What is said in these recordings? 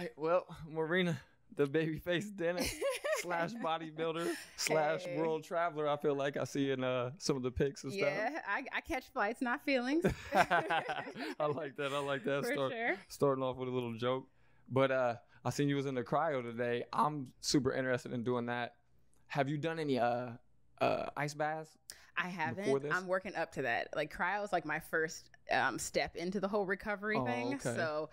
right. Well, Maurina, the baby-faced dentist slash bodybuilder slash world traveler. I feel like I see in some of the pics and stuff. Yeah, I catch flights, not feelings. I like that. I like that. For sure. Starting off with a little joke. But I seen you was in the cryo today. I'm super interested in doing that. Have you done any ice baths? I haven't. I'm working up to that. Like cryo is like my first step into the whole recovery thing. Okay. So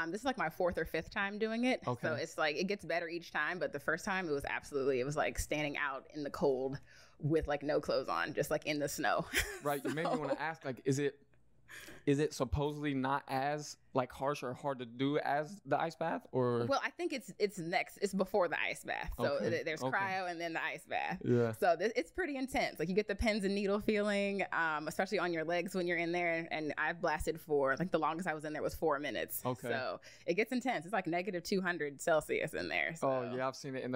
this is like my 4th or 5th time doing it. Okay. So it's like it gets better each time. But the first time it was like standing out in the cold with like no clothes on, just like in the snow. Right. You made me want to ask, like, is it supposedly not as like harsh or hard to do as the ice bath, or? Well, I think it's before the ice bath. So there's cryo and then the ice bath. Yeah. So it's pretty intense. Like you get the pins and needle feeling, especially on your legs when you're in there. And I've blasted for like the longest I was in there was 4 minutes. Okay. So it gets intense. It's like negative 200 Celsius in there. So. Oh yeah, I've seen it. And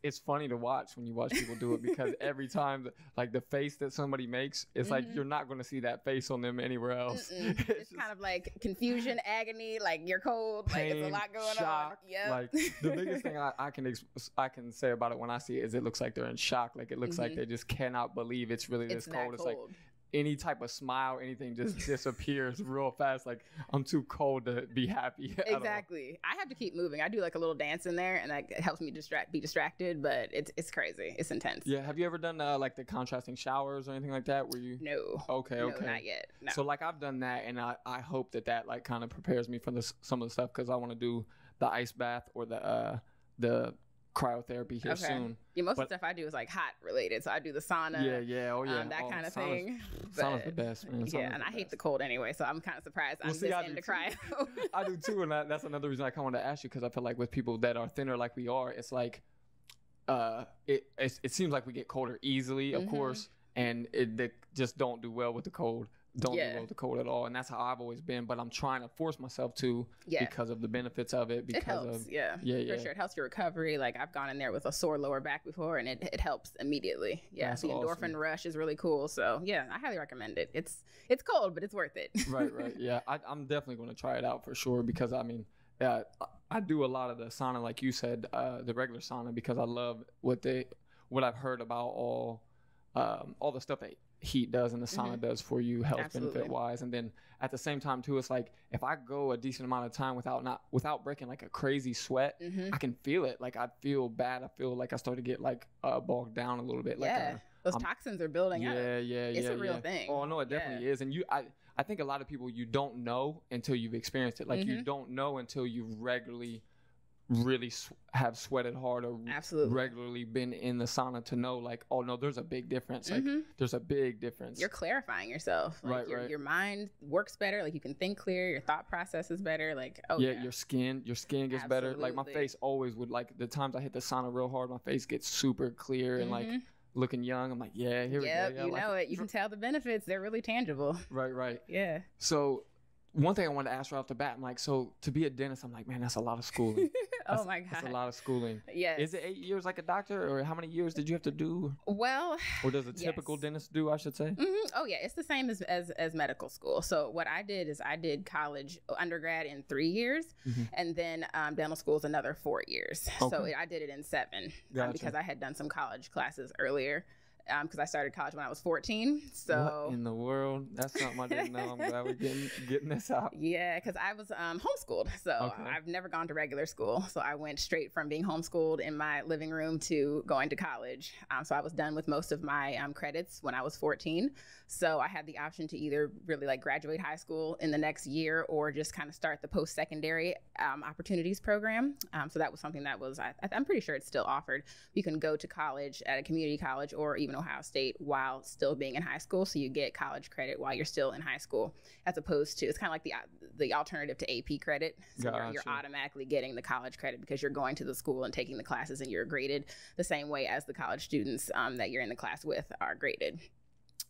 it's funny to watch when you watch people do it, because every time like the face that somebody makes, it's like you're not going to see that face on them anywhere else. It's kind of like confusion, agony, like you're cold, pain, like it's a lot going shock, on. Yep. Like the biggest thing I can say about it when I see it is it looks like they're in shock. Like it looks like they just cannot believe it's really this cold. It's like any type of smile, anything just disappears real fast. Like I'm too cold to be happy. Exactly. I have to keep moving. I do like a little dance in there, and that helps me be distracted. But it's crazy. It's intense. Yeah. Have you ever done like the contrasting showers or anything like that? Where you? No. Okay. No, not yet. No. So like I've done that, and I hope that like kind of prepares me for some of the stuff, because I want to do the ice bath or the cryotherapy here soon. Yeah, most of the stuff I do is like hot related. So I do the sauna. Yeah. Oh yeah. That kind of thing. Sauna's the best, man. Yeah, and I hate the cold anyway, so I'm kind of surprised I'm this into cryo. I do too, and that's another reason I kind of want to ask you, because I feel like with people that are thinner like we are, it's like it seems like we get colder easily, of course, and they just don't do well with the cold. Don't do well with the cold at all, and that's how I've always been. But I'm trying to force myself to, because of the benefits of it. Because it helps, for sure. It helps your recovery. Like I've gone in there with a sore lower back before, and it helps immediately. Yeah, that's the endorphin rush is really cool. So yeah, I highly recommend it. It's cold, but it's worth it. Right. Yeah, I'm definitely going to try it out for sure, because I mean, I do a lot of the sauna, like you said, the regular sauna, because I love what I've heard about all the stuff that heat does and the sauna does for you health benefit wise. And then at the same time too, it's like if I go a decent amount of time without breaking like a crazy sweat, I can feel it. Like I feel bad. I feel like I start to get like bogged down a little bit. Like those toxins are building up. It's a real thing. Oh no, it definitely is. And I think a lot of people, you don't know until you've experienced it. Like you don't know until you've regularly really have sweated hard or regularly been in the sauna to know, like, oh no, there's a big difference. Like there's a big difference. You're clarifying yourself. Like your mind works better. Like you can think clear. Your thought process is better. Like your skin gets better. Like my face always would, like the times I hit the sauna real hard, my face gets super clear and like looking young. I'm like, here we go. Yeah, you know it. You can tell the benefits. They're really tangible. Right. Yeah. So one thing I wanted to ask right off the bat, I'm like, so to be a dentist, I'm like, man, that's a lot of schooling. Oh my God. That's a lot of schooling. Yes. Is it 8 years like a doctor, or how many years did you have to do? Well, or does a typical dentist do, I should say? Oh yeah, it's the same as medical school. So what I did is I did college undergrad in 3 years, and then dental school is another 4 years. Okay. So I did it in 7 because I had done some college classes earlier. Because I started college when I was 14. So what in the world? That's something I didn't know. I'm glad we're getting this out. Yeah, because I was homeschooled. So I've never gone to regular school. So I went straight from being homeschooled in my living room to going to college. So I was done with most of my credits when I was 14. So I had the option to either really like graduate high school in the next year, or just kind of start the post-secondary opportunities program. So that was something that was, I'm pretty sure it's still offered. You can go to college at a community college or even Ohio State while still being in high school. So you get college credit while you're still in high school, as opposed to, it's kind of like the alternative to AP credit. So you're automatically getting the college credit because you're going to the school and taking the classes, and you're graded the same way as the college students that you're in the class with are graded.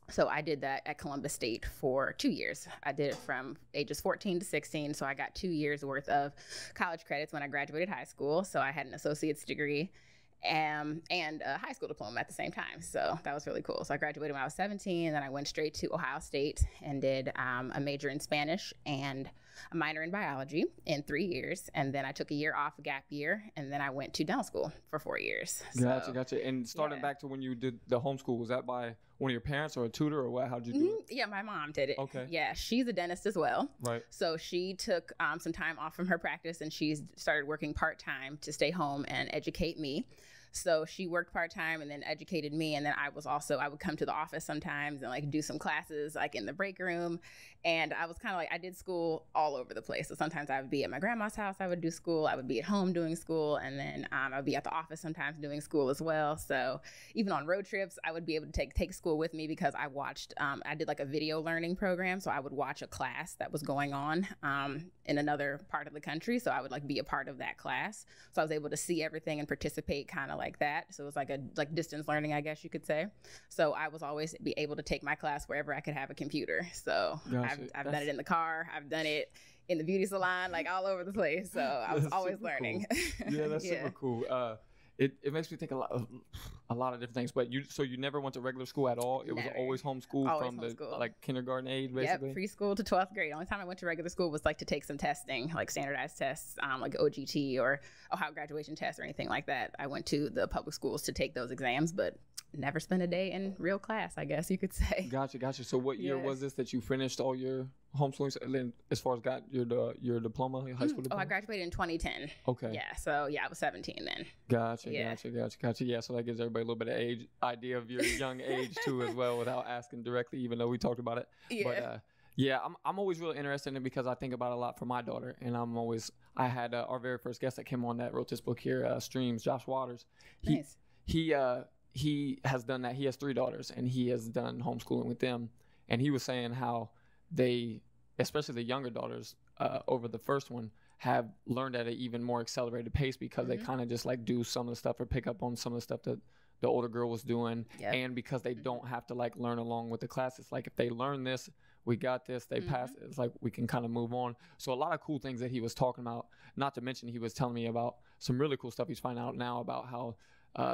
So I did that at Columbus State for 2 years. I did it from ages 14 to 16. So I got 2 years worth of college credits when I graduated high school. So I had an associate's degree and a high school diploma at the same time. So that was really cool. So I graduated when I was 17, and then I went straight to Ohio State and did a major in Spanish and a minor in biology in 3 years. And then I took a year off, a gap year, and then I went to dental school for 4 years. Gotcha. And starting back to when you did the homeschool, was that by one of your parents or a tutor, or what? How'd you do it? Yeah, my mom did it. Okay. Yeah, she's a dentist as well. Right. So she took some time off from her practice, and she started working part-time to stay home and educate me. So she worked part-time and then educated me. And then I would come to the office sometimes and like do some classes like in the break room. And I was kind of like, I did school all over the place. So sometimes I would be at my grandma's house, I would do school. I would be at home doing school. And then I would be at the office sometimes doing school as well. So even on road trips, I would be able to take school with me because I watched, I did like a video learning program. So I would watch a class that was going on in another part of the country. So I would like be a part of that class. So I was able to see everything and participate kind of like that. So it was like distance learning, I guess you could say. So I was always be able to take my class wherever I could have a computer. So I've done it in the car. I've done it in the beauty salon, like all over the place. So I was always learning. Cool. Yeah, that's super cool. It makes me think a lot of different things. But you never went to regular school at all? It was always homeschool from the like kindergarten age, basically? Yep, preschool to 12th grade. The only time I went to regular school was like to take some testing, like standardized tests, like OGT or Ohio graduation test or anything like that. I went to the public schools to take those exams, but never spent a day in real class, I guess you could say. Gotcha. So what year was this that you finished all your homeschooling, and then as far as got your diploma, your high school diploma? I graduated in 2010. Okay. Yeah, so I was 17 then. Gotcha. Yeah, so that gives everybody a little bit of idea of your young age too as well, without asking directly, even though we talked about it. Yeah. But I'm always really interested in it because I think about it a lot for my daughter, and I had our very first guest that came on that wrote this book here, Streams, Josh Waters. Nice. He has done that. He has 3 daughters, and he has done homeschooling with them. And he was saying how they, especially the younger daughters, over the first one, have learned at an even more accelerated pace because they kind of just like do some of the stuff or pick up on some of the stuff that the older girl was doing. Yep. And because they don't have to like learn along with the class. It's like if they learn this, we got this, they pass it. It's like we can kind of move on. So a lot of cool things that he was talking about, not to mention he was telling me about some really cool stuff he's finding out now about how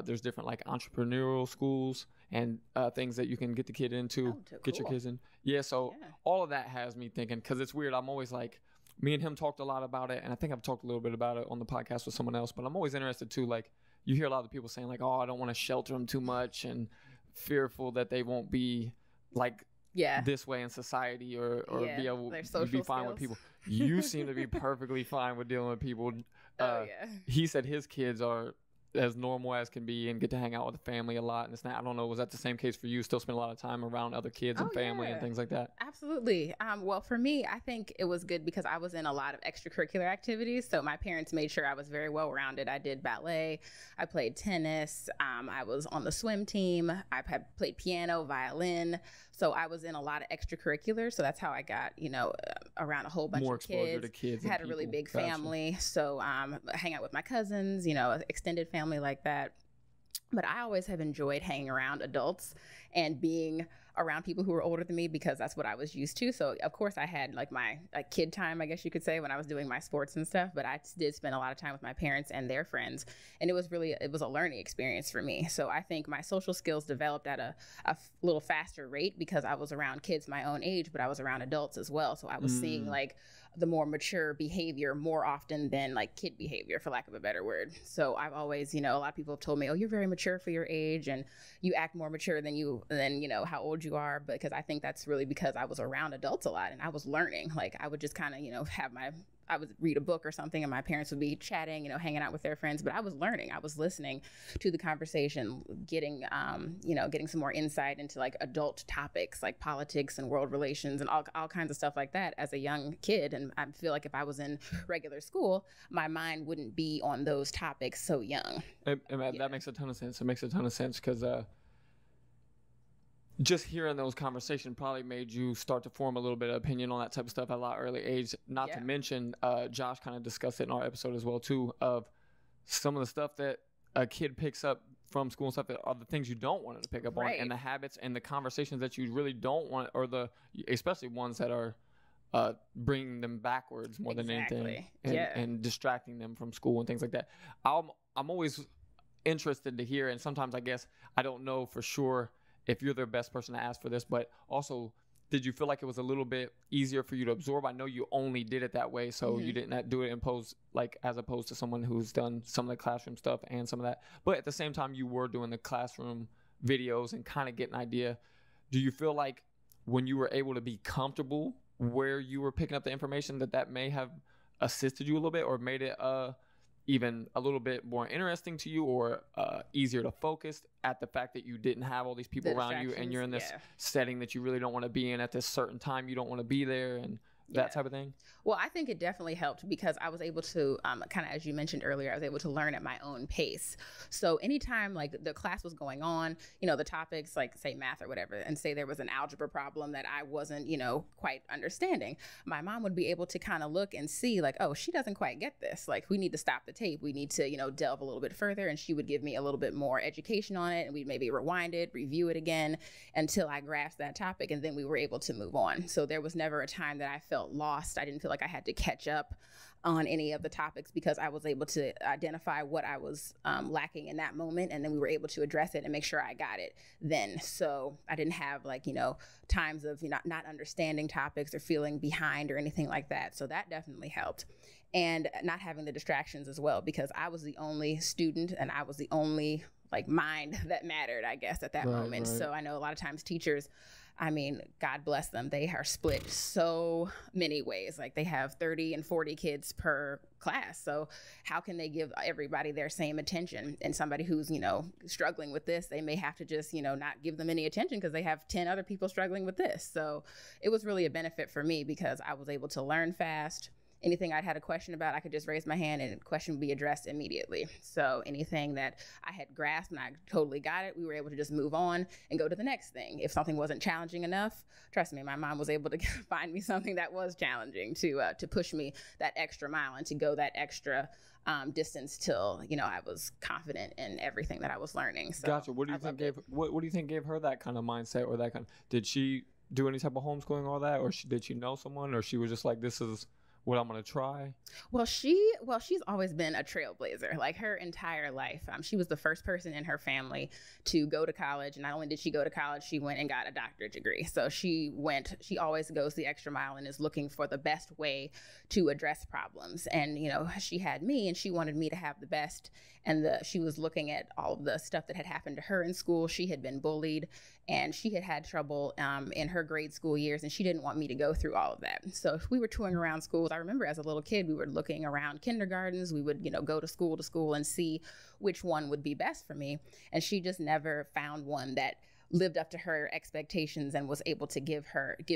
there's different like entrepreneurial schools and things that you can get the kid into, get your kids in. Yeah, so all of that has me thinking, because it's weird. I'm always like, me and him talked a lot about it, and I think I've talked a little bit about it on the podcast with someone else, but I'm always interested too. Like, you hear a lot of people saying like, oh, I don't want to shelter them too much and fearful that they won't be like this way in society or be able to be fine with people. You seem to be perfectly fine with dealing with people. He said his kids are as normal as can be and get to hang out with the family a lot, and it's not, I don't know, was that the same case for you? Still spend a lot of time around other kids and family and things like that? Absolutely. Well, for me, I think it was good because I was in a lot of extracurricular activities, so my parents made sure I was very well rounded. I did ballet, I played tennis, I was on the swim team, I had played piano, violin, so I was in a lot of extracurriculars. So that's how I got, around a whole bunch more of exposure to kids. Had a really big family. So hang out with my cousins, extended family like that. But I always have enjoyed hanging around adults and being around people who were older than me because that's what I was used to. So of course I had like my kid time, I guess you could say, when I was doing my sports and stuff, but I did spend a lot of time with my parents and their friends. And it was a learning experience for me. So I think my social skills developed at a little faster rate because I was around kids my own age, but I was around adults as well. So I was seeing like the more mature behavior more often than like kid behavior, for lack of a better word. So I've always, a lot of people have told me, oh, you're very mature for your age and you act more mature than how old you are. Because I think that's really because I was around adults a lot and I was learning. Like I would just kind of, I would read a book or something and my parents would be chatting, hanging out with their friends, but I was learning. I was listening to the conversation, getting some more insight into like adult topics like politics and world relations and all kinds of stuff like that as a young kid. And I feel like if I was in regular school, my mind wouldn't be on those topics so young. That makes a ton of sense. It makes a ton of sense because just hearing those conversations probably made you start to form a little bit of opinion on that type of stuff at a lot early age. Not to mention, Josh kind of discussed it in our episode as well too, of some of the stuff that a kid picks up from school and stuff that are the things you don't want it to pick up on, and the habits and the conversations that you really don't want, or especially ones that are bringing them backwards more than anything, and distracting them from school and things like that. I'm always interested to hear, and sometimes I guess I don't know for sure if you're the best person to ask for this, but also did you feel like it was a little bit easier for you to absorb? I know you only did it that way, so you didn't do it as opposed to someone who's done some of the classroom stuff and some of that. But at the same time, you were doing the classroom videos and kind of get an idea. Do you feel like when you were able to be comfortable where you were picking up the information, that may have assisted you a little bit, or made it even a little bit more interesting to you, or easier to focus at the fact that you didn't have all these people around you and you're in this setting that you really don't want to be in at this certain time, you don't want to be there, and that type of thing? Well, I think it definitely helped because I was able to kind of, as you mentioned earlier, I was able to learn at my own pace. So anytime like the class was going on, the topics like say math or whatever, and say there was an algebra problem that I wasn't, quite understanding, my mom would be able to kind of look and see like, oh, she doesn't quite get this. Like we need to stop the tape. We need to, delve a little bit further. And she would give me a little bit more education on it. And we'd maybe rewind it, review it again until I grasped that topic. And then we were able to move on. So there was never a time that I felt lost. I didn't feel like I had to catch up on any of the topics because I was able to identify what I was lacking in that moment, and then we were able to address it and make sure I got it then. So I didn't have like, times of not understanding topics or feeling behind or anything like that. So that definitely helped. And not having the distractions as well, because I was the only student and I was the only like mind that mattered, I guess, at that moment. Right. So I know a lot of times teachers, God bless them, they are split so many ways. Like they have 30 and 40 kids per class. So how can they give everybody their same attention? And somebody who's, struggling with this, they may have to just, not give them any attention because they have 10 other people struggling with this. So it was really a benefit for me because I was able to learn fast. Anything I had a question about, I could just raise my hand and the question would be addressed immediately. So anything that I had grasped and I totally got it, we were able to just move on and go to the next thing. If something wasn't challenging enough, trust me, my mom was able to find me something that was challenging to push me that extra mile and to go that extra distance till, I was confident in everything that I was learning. So gotcha. What do you think gave her that kind of mindset, or that kind of, did she do any type of homeschooling or that, or did she know someone, or she was just like, this is what I'm going to try? Well, she's always been a trailblazer, like her entire life. She was the first person in her family to go to college. And not only did she go to college, she went and got a doctorate degree. So she always goes the extra mile and is looking for the best way to address problems. And, she had me and she wanted me to have the best. And she was looking at all of the stuff that had happened to her in school. She had been bullied and she had trouble in her grade school years, and she didn't want me to go through all of that. So if we were touring around schools, I remember as a little kid, we were looking around kindergartens. We would, go to school and see which one would be best for me. And she just never found one that lived up to her expectations and was able to give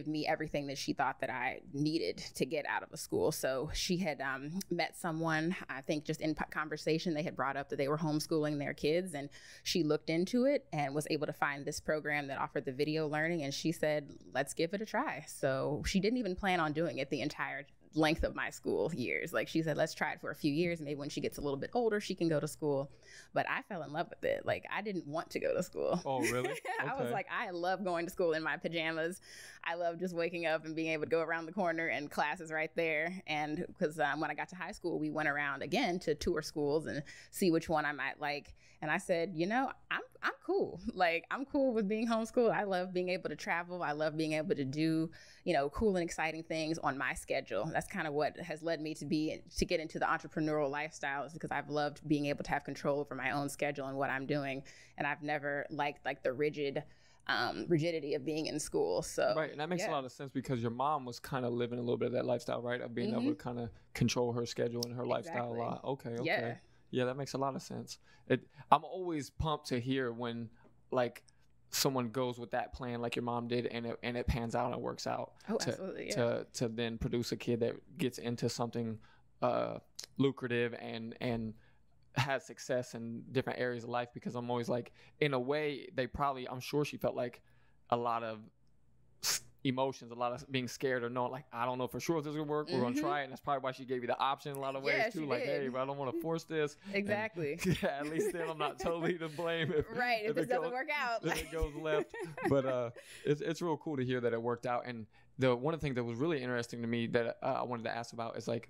me everything that she thought that I needed to get out of a school. So she had met someone, I think just in conversation, they had brought up that they were homeschooling their kids, and she looked into it and was able to find this program that offered the video learning, and she said, let's give it a try. So she didn't even plan on doing it the entire length of my school years. Like she said, let's try it for a few years. Maybe when she gets a little bit older, she can go to school. But I fell in love with it. Like I didn't want to go to school. Oh, really? Okay. I was like, I love going to school in my pajamas. I love just waking up and being able to go around the corner and class is right there. And because when I got to high school, we went around again to tour schools and see which one I might like. And I said, I'm cool. Like I'm cool with being homeschooled. I love being able to travel. I love being able to do, cool and exciting things on my schedule. That's kind of what has led me to get into the entrepreneurial lifestyle, is because I've loved being able to have control over my own schedule and what I'm doing. And I've never liked like the rigidity of being in school. So right, and that makes a lot of sense because your mom was kind of living a little bit of that lifestyle, right? Of being able to kind of control her schedule and her lifestyle a lot. Okay. Yeah, that makes a lot of sense. I'm always pumped to hear when like someone goes with that plan like your mom did and it pans out and works out. Oh, absolutely. Yeah. To then produce a kid that gets into something lucrative and has success in different areas of life, because I'm always like, in a way, I'm sure she felt like a lot of emotions, a lot of being scared or not, like, I don't know for sure if this is gonna work. We're gonna try it. And that's probably why she gave you the option in a lot of ways too. Like, hey, but I don't want to force this. Exactly. And, yeah, at least then I'm not totally to blame if it doesn't work out. If it goes left. But it's real cool to hear that it worked out. And one of the things that was really interesting to me that I wanted to ask about is like,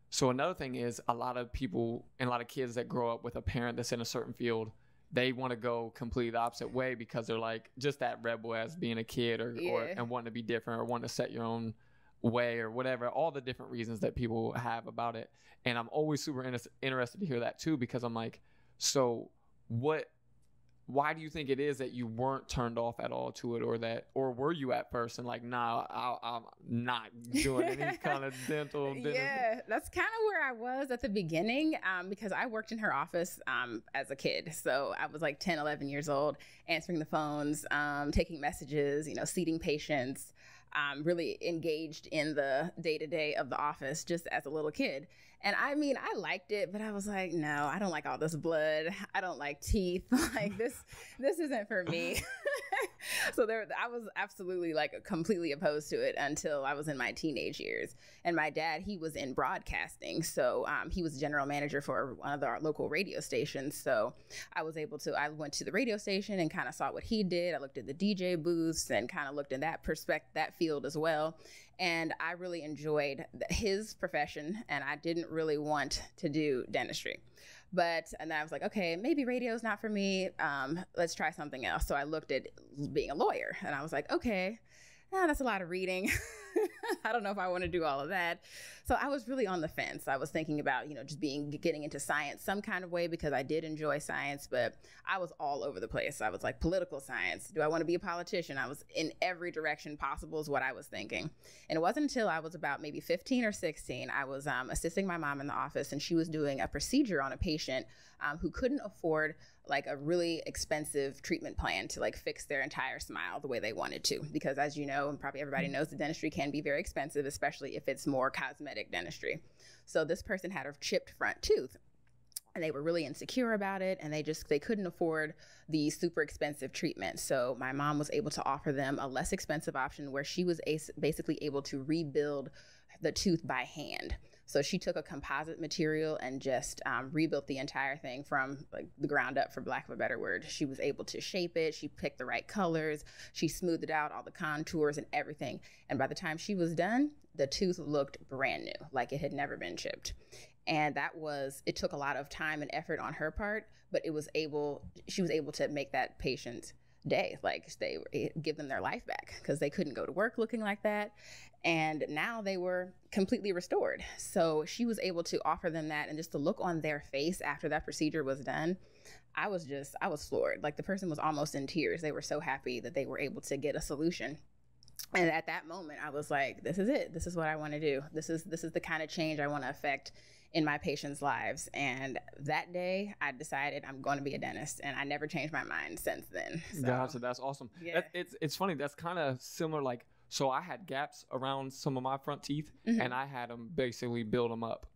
so another thing is a lot of people and a lot of kids that grow up with a parent that's in a certain field, they want to go completely the opposite way because they're like just that rebel as being a kid or and wanting to be different or wanting to set your own way or whatever, all the different reasons that people have about it. And I'm always super interested to hear that too, because I'm like, so why do you think it is that you weren't turned off at all to it, or were you at first and like, nah, I'm not doing any kind of dental? Yeah, that's kind of where I was at the beginning, because I worked in her office as a kid. So I was like 10, 11 years old, answering the phones, taking messages, seating patients, really engaged in the day-to-day of the office just as a little kid. And I mean, I liked it, but I was like, no, I don't like all this blood. I don't like teeth. Like this isn't for me. So I was absolutely like completely opposed to it until I was in my teenage years. And my dad, he was in broadcasting. So he was general manager for one of our local radio stations. So I went to the radio station and kind of saw what he did. I looked at the DJ booths and kind of looked in that field as well. And I really enjoyed his profession, and I didn't really want to do dentistry. And I was like, okay, maybe radio's not for me. Let's try something else. So I looked at being a lawyer, and I was like, okay, that's a lot of reading. I don't know if I want to do all of that. So I was really on the fence. I was thinking about, just getting into science some kind of way, because I did enjoy science, but I was all over the place. I was like, political science. Do I want to be a politician? I was in every direction possible is what I was thinking. And it wasn't until I was about maybe 15 or 16, I was assisting my mom in the office, and she was doing a procedure on a patient who couldn't afford like a really expensive treatment plan to like fix their entire smile the way they wanted to. Because as you know, and probably everybody knows, the dentistry can be very expensive, especially if it's more cosmetic dentistry. So this person had a chipped front tooth, and they were really insecure about it, and they couldn't afford the super expensive treatment. So my mom was able to offer them a less expensive option where she was basically able to rebuild the tooth by hand. So she took a composite material and just rebuilt the entire thing from like the ground up, for lack of a better word. She was able to shape it. She picked the right colors. She smoothed it out, all the contours and everything. And by the time she was done, the tooth looked brand new, like it had never been chipped. And it took a lot of time and effort on her part, but she was able to make that patient day, like give them their life back, because they couldn't go to work looking like that. And now they were completely restored. So she was able to offer them that, and just the look on their face after that procedure was done, I was floored. Like the person was almost in tears. They were so happy that they were able to get a solution. And at that moment, I was like, this is it. This is what I want to do. This is the kind of change I want to affect in my patients' lives. And that day I decided I'm going to be a dentist, and I never changed my mind since then. So, gotcha. That's awesome. Yeah. It's funny. That's kind of similar. Like, so I had gaps around some of my front teeth, and I had them basically build them up.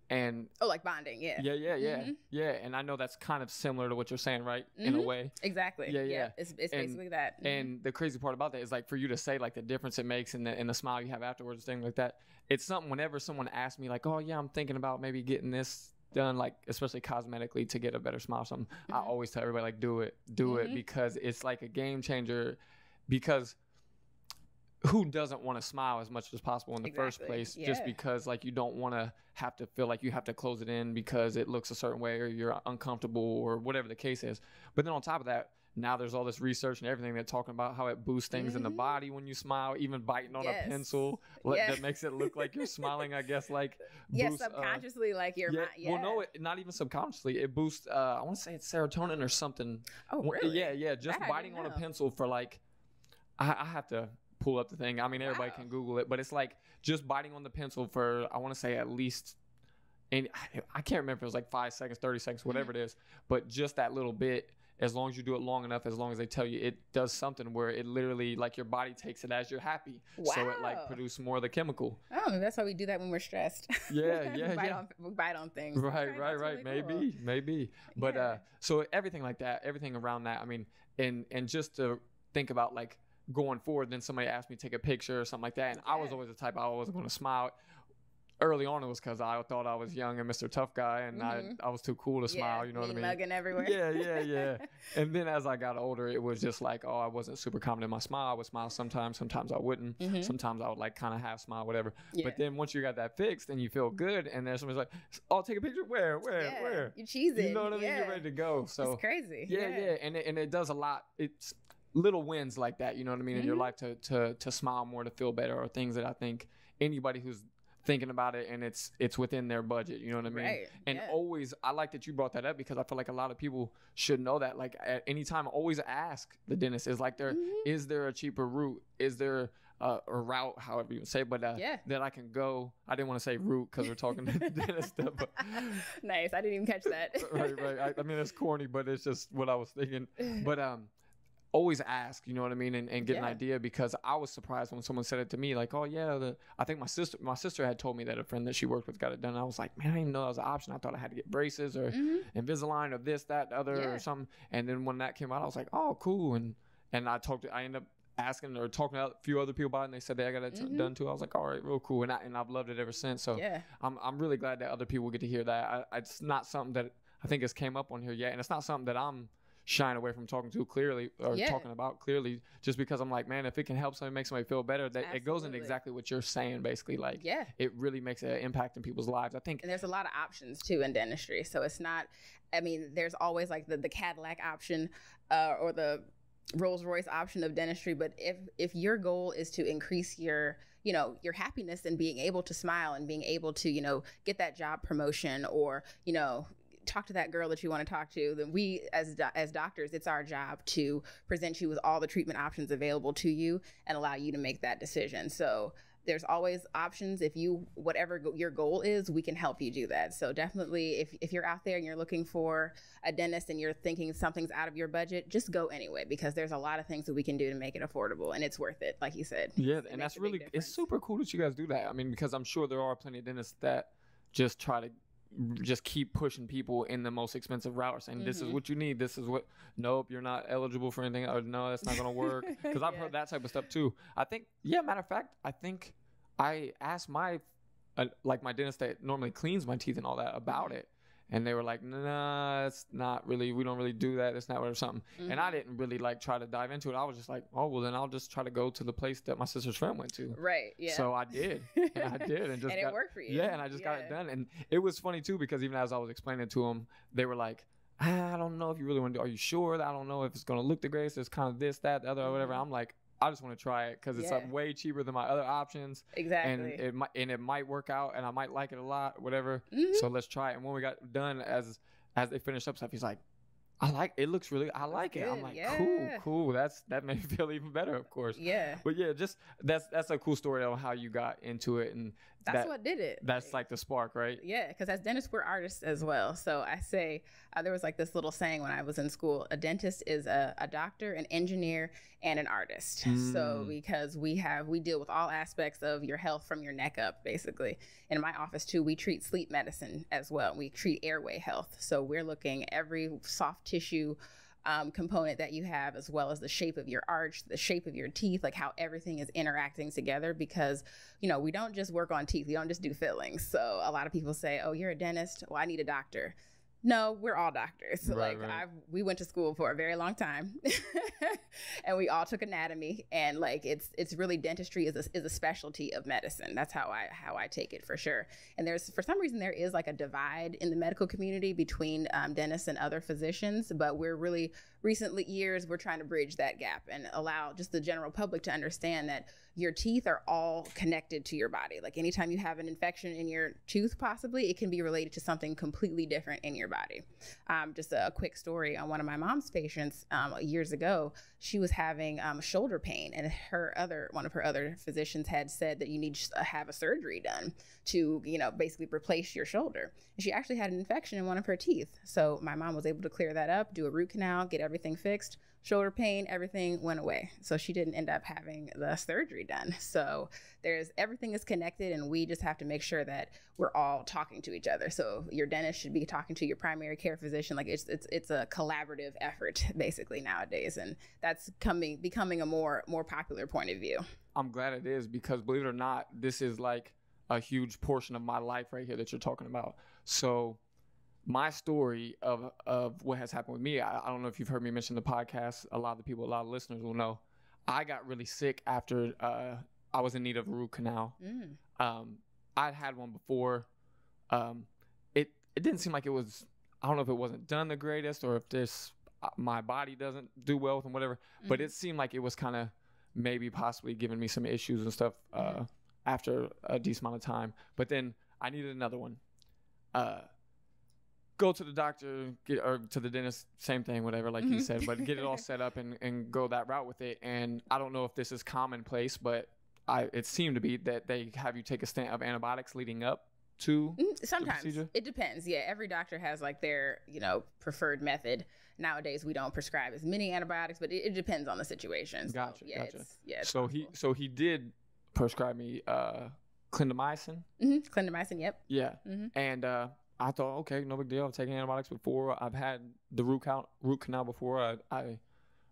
And like bonding. Yeah. Yeah. And I know that's kind of similar to what you're saying, right? In a way. Exactly. Yeah. It's basically that. And the crazy part about that is like, for you to say like the difference it makes in the smile you have afterwards, things like that. It's something whenever someone asks me like, oh yeah, I'm thinking about maybe getting this done, like especially cosmetically to get a better smile or something. I always tell everybody like, do it, because it's like a game changer. Because who doesn't want to smile as much as possible in the first place? Yeah. Just because like you don't want to have to feel like you have to close it in because it looks a certain way or you're uncomfortable or whatever the case is. But then on top of that, now there's all this research and everything that's talking about how it boosts things in the body when you smile, even biting on a pencil that makes it look like you're smiling, I guess, like boosts, subconsciously, like your mind. Yeah. Well, no, not even subconsciously. It boosts, I want to say it's serotonin or something. Oh, really? Yeah. Just biting on a pencil for like, I have to pull up the thing. I mean, everybody can Google it, but it's like just biting on the pencil for, I want to say at least, and I can't remember if it was like 5 seconds, 30 seconds, whatever it is, but just that little bit, as long as you do it long enough, as long as they tell you, it does something where it literally, like your body takes it as you're happy. Wow. So it like produces more of the chemical. Oh, that's why we do that when we're stressed. Yeah. We bite on things. Right. Really cool. Maybe. But so everything like that, everything around that, I mean, and just to think about like, going forward, then somebody asked me to take a picture or something like that, and I was always the type I wasn't going to smile. early on it was because I thought I was young and Mr. Tough Guy, and I was too cool to smile. You know what I mean? Mugging everywhere. Yeah. And then as I got older, it was just like, oh, I wasn't super confident in my smile. I would smile sometimes I wouldn't. Sometimes I would like kind of half smile, whatever. But then once you got that fixed and you feel good, and then somebody's like, oh, take a picture. Where? You cheesing. You know what I mean? You're ready to go. So it's crazy. Yeah. And it does a lot. It's little wins like that, you know what I mean, in your life to smile more, to feel better, or things that I think anybody who's thinking about it and it's within their budget, you know what I mean? Right. And always, I like that you brought that up, because I feel like a lot of people should know that. Like at any time, always ask the dentist, is like is there a cheaper route? Is there a route, however you say, but that I can go. I didn't want to say route because we're talking to dentist stuff. But, nice. I didn't even catch that. right. I mean, it's corny, but it's just what I was thinking. But always ask, you know what I mean, and get an idea, because I was surprised when someone said it to me, like, oh yeah, I think my sister had told me that a friend that she worked with got it done. I was like, man, I didn't even know that was an option. I thought I had to get braces or Invisalign or this, that, the other or something. And then when that came out, I was like, oh, cool. And I ended up asking or talking to a few other people about it, and they said they got it done too. I was like, all right, real cool. And I've loved it ever since. So I'm really glad that other people get to hear that. It's not something that I think has came up on here yet, and it's not something that I'm shying away from talking to clearly, or talking about clearly, just because I'm like, man, if it can help somebody, make somebody feel better, that it goes into exactly what you're saying, basically. Like, it really makes an impact in people's lives, I think. And there's a lot of options too in dentistry, so it's not, I mean, there's always like the Cadillac option or the Rolls Royce option of dentistry, but if your goal is to increase your happiness and being able to smile and being able to get that job promotion, or talk to that girl that you want to talk to, then we as doctors, it's our job to present you with all the treatment options available to you and allow you to make that decision. So there's always options. If whatever your goal is, we can help you do that. So definitely, if you're out there and you're looking for a dentist and you're thinking something's out of your budget, just go anyway, because there's a lot of things that we can do to make it affordable, and it's worth it, like you said. Yeah, and that's really, it's super cool that you guys do that. I mean, because I'm sure there are plenty of dentists that just try to just keep pushing people in the most expensive route, or saying this is what you need, this is what, nope, you're not eligible for anything, or no, that's not gonna work. Because I've heard that type of stuff too. I think, matter of fact, I think I asked my my dentist that normally cleans my teeth and all that about it, and they were like, nah, it's not really, we don't really do that, it's not what or something. And I didn't really try to dive into it. I was just like, oh, well, then I'll just try to go to the place that my sister's friend went to. Right. Yeah. So I did. And just and it worked for you. Yeah, and I just got it done. And it was funny too, because even as I was explaining it to them, they were like, I don't know if you really want to do, are you sure? I don't know if it's going to look the greatest. It's kind of this, that, the other, or whatever. I'm like, I just want to try it because it's way cheaper than my other options. Exactly. And it might work out, and I might like it a lot, whatever. So let's try it. And when we got done, as they finished up stuff, he's like, I like it. Looks really, I like it. I'm like, cool. That made me feel even better, of course. Yeah. But yeah, just that's a cool story on how you got into it, and that's what did it. That's like the spark, right? Yeah, because as dentists, we're artists as well. So I say there was this little saying when I was in school: a dentist is a doctor, an engineer, and an artist. So because we deal with all aspects of your health from your neck up, basically. In my office too, we treat sleep medicine as well. We treat airway health. So we're looking every soft tissue component that you have, as well as the shape of your arch, the shape of your teeth, like how everything is interacting together, because we don't just work on teeth, we don't just do fillings. So a lot of people say, oh, you're a dentist, well, I need a doctor. No, we're all doctors. Right. We went to school for a very long time and we all took anatomy, and it's really, dentistry is a specialty of medicine. That's how I take it, for sure. And for some reason there is a divide in the medical community between dentists and other physicians, but we're really we're trying to bridge that gap and allow just the general public to understand that your teeth are all connected to your body. Like anytime you have an infection in your tooth, possibly, it can be related to something completely different in your body. Just a quick story on one of my mom's patients years ago. She was having shoulder pain, and one of her other physicians had said that you need to have a surgery done to, basically replace your shoulder. And she actually had an infection in one of her teeth. So my mom was able to clear that up, do a root canal, get everything fixed. Shoulder pain, everything went away. So she didn't end up having the surgery done. So everything is connected, and we just have to make sure that we're all talking to each other. So your dentist should be talking to your primary care physician. It's a collaborative effort basically nowadays, and that's becoming a more popular point of view. I'm glad it is, because believe it or not, this is a huge portion of my life right here that you're talking about. So my story of what has happened with me, I don't know if you've heard me mention the podcast. A lot of listeners will know. I got really sick after I was in need of a root canal. I'd had one before. It didn't seem like it was, I don't know if it wasn't done the greatest or if my body doesn't do well with them, whatever. But it seemed like it was kind of maybe possibly giving me some issues and stuff after a decent amount of time. But then I needed another one. Go to the doctor or to the dentist, same thing, whatever, like you said, but get it all set up and go that route with it. And I don't know if this is commonplace, but it seemed to be that they have you take a stint of antibiotics leading up to sometimes it depends. Yeah, every doctor has like their preferred method. Nowadays we don't prescribe as many antibiotics, but it depends on the situation. So, gotcha. So he did prescribe me clindamycin. Clindamycin, yep. Yeah. And I thought, okay, no big deal. I've taken antibiotics before. I've had the root canal before. I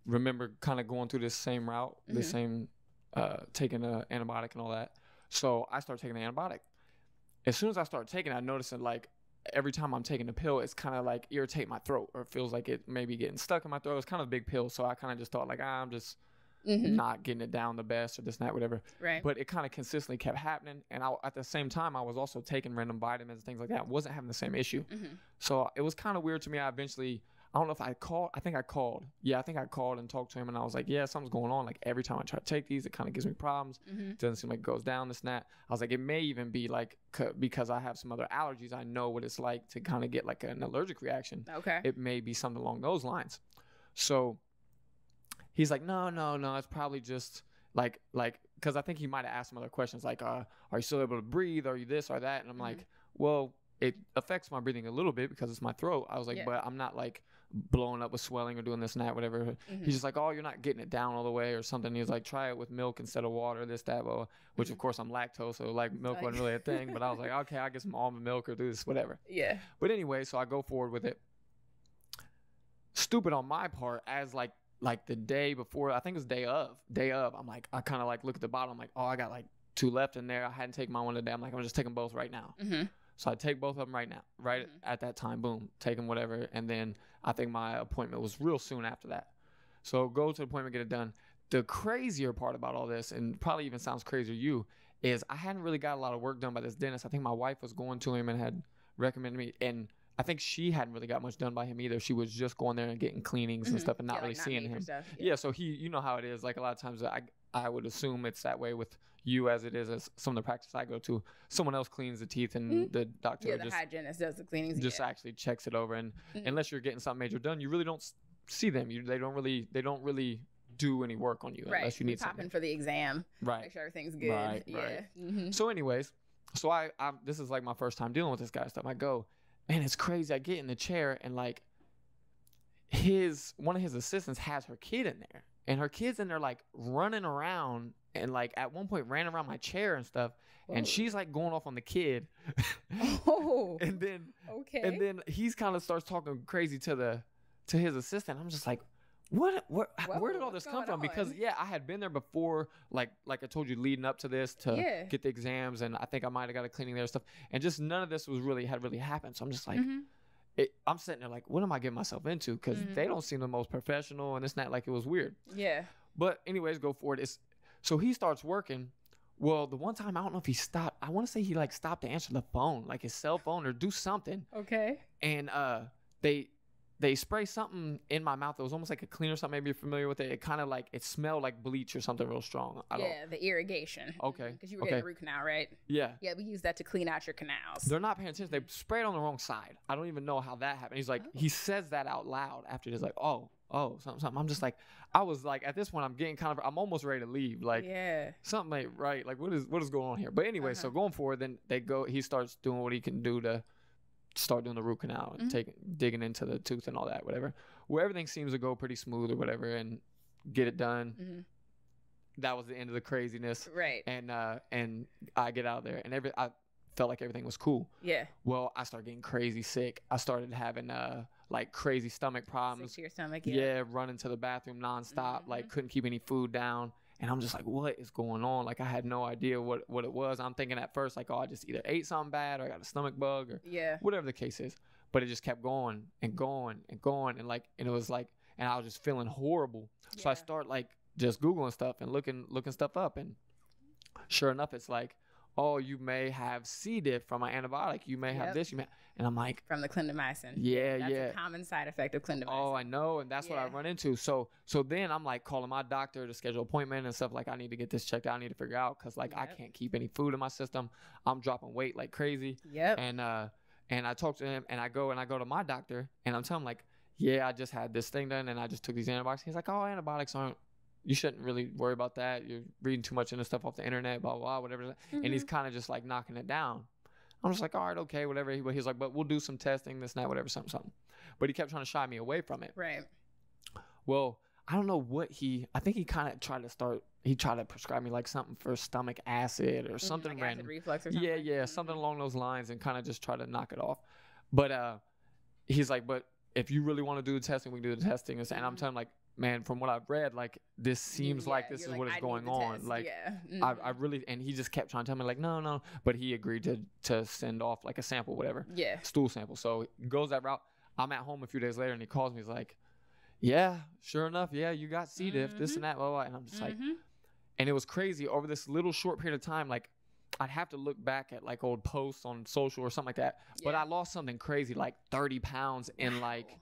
remember kind of going through this same route, the same taking an antibiotic and all that. So I started taking the antibiotic. As soon as I started taking it, I noticed that like every time I'm taking the pill, it's kind of like irritate my throat, or it feels like it may be getting stuck in my throat. It's kind of a big pill, so I kind of just thought like, I'm just not getting it down the best, or this and that, whatever. Right. But it kind of consistently kept happening, and at the same time, I was also taking random vitamins and things like that. I wasn't having the same issue, so it was kind of weird to me. I don't know if I called. I think I called. Yeah, I think I called and talked to him, and I was like, yeah, something's going on. Like every time I try to take these, it kind of gives me problems. It doesn't seem like it goes down, this and that. I was like, it may even be like because I have some other allergies. I know what it's like to kind of get like an allergic reaction. Okay. It may be something along those lines. So he's like, no, it's probably just like because I think he might have asked some other questions like, are you still able to breathe? Are you this or that? And I'm like, well, it affects my breathing a little bit because it's my throat. I was like, but I'm not like blowing up with swelling or doing this and that, whatever. He's just like, oh, you're not getting it down all the way or something. He's like, try it with milk instead of water, this, that, blah, which of course I'm lactose, so like milk wasn't really a thing. But I was like, okay, I'll get some almond milk or do this, whatever. Yeah. But anyway, so I go forward with it. Stupid on my part, as like the day before, I think it was day of, I'm like, I kind of like look at the bottle. I'm like, oh, I got like 2 left in there. I hadn't taken my one today. I'm like, I'm just taking both right now. So I take both of them right now, at that time, boom, take them, whatever. And then I think my appointment was real soon after that. So go to the appointment, get it done. The crazier part about all this, and probably even sounds crazier to you, is I hadn't really got a lot of work done by this dentist. I think my wife was going to him and had recommended me. And I think she hadn't really got much done by him either. She was just going there and getting cleanings and stuff and not really seeing him. Yeah, so you know how it is. Like a lot of times I would assume it's that way with you as it is as some of the practice I go to. Someone else cleans the teeth and the doctor the hygienist does the cleanings. Just actually checks it over. And unless you're getting something major done, you really don't see them. They don't really do any work on you unless you need something. Popping for the exam. Right. Make sure everything's good. Right. So anyways, so I this is like my first time dealing with this guy stuff. I go, and it's crazy. I get in the chair and like one of his assistants has her kid in there. And her kid's in there like running around and like at one point ran around my chair and stuff. Whoa. And she's like going off on the kid. And then he's kind of starts talking crazy to his assistant. I'm just like, where did all this come from? Because I had been there before, like I told you, leading up to this to get the exams, and I think I might have got a cleaning there and stuff. And just none of this had really happened. So I'm just like, I'm sitting there like, what am I getting myself into? Because they don't seem the most professional, and it's not like it was weird. Yeah. But anyways, go for it. So he starts working. Well, the one time, I don't know if he stopped. I want to say he like stopped to answer the phone, like his cell phone, or do something. Okay. And they spray something in my mouth that was almost like a cleaner or something. Maybe you're familiar with it. It kind of like, it smelled like bleach or something real strong. The irrigation. Okay. Because you were getting a root canal, right? Yeah. Yeah, we use that to clean out your canals. They're not paying attention. They sprayed on the wrong side. I don't even know how that happened. He's like, he says that out loud after he's like, oh, something. I'm just like, I was like, at this point, I'm almost ready to leave. Like, something ain't right. Like, what is going on here? But anyway, so going forward, then he starts doing what he can do to start doing the root canal and digging into the tooth and all that, whatever. Where everything seems to go pretty smooth or whatever, and get it done. That was the end of the craziness. Right. And I get out there, and I felt like everything was cool. Yeah. Well, I started getting crazy sick. I started having like crazy stomach problems. Sick to your stomach. Yeah, running to the bathroom nonstop. Like couldn't keep any food down. And I'm just like, what is going on? Like, I had no idea what it was. I'm thinking at first, like, oh, I just either ate something bad or I got a stomach bug or whatever the case is. But it just kept going and going and going. And it was like, and I was just feeling horrible. So I start like just Googling stuff and looking stuff up. And sure enough, it's like, oh, you may have C. diff from an antibiotic. You may have this. And I'm like, from the clindamycin. That's a common side effect of clindamycin. Oh, I know. And that's what I run into. So then I'm like calling my doctor to schedule an appointment and stuff. Like, I need to get this checked out. I need to figure out because like I can't keep any food in my system. I'm dropping weight like crazy. And I talk to him and I go to my doctor and I'm telling him like, yeah, I just had this thing done and I just took these antibiotics. He's like, oh, antibiotics aren't. You shouldn't really worry about that. You're reading too much into stuff off the internet, blah, blah, blah, whatever. And he's kind of just like knocking it down. I'm just like, all right, okay, whatever. But he's like, but we'll do some testing, this and that, whatever, something. But he kept trying to shy me away from it. Right. Well, I don't know what I think he kind of tried to prescribe me like something for stomach acid or something like random. Acid reflux or something. Yeah, something along those lines and kind of just try to knock it off. But he's like, but if you really want to do the testing, we can do the testing. And I'm telling him like, man, from what I've read, like this seems like this is what is going on. Like I really, and he just kept trying to tell me like, no, but he agreed to send off like a sample, whatever. Stool sample. So he goes that route. I'm at home a few days later and he calls me. He's like, yeah, sure enough. Yeah, you got C. diff, this and that, blah, blah. And I'm just like, and it was crazy over this little short period of time. Like I'd have to look back at like old posts on social or something like that. But I lost something crazy, like 30 pounds in like,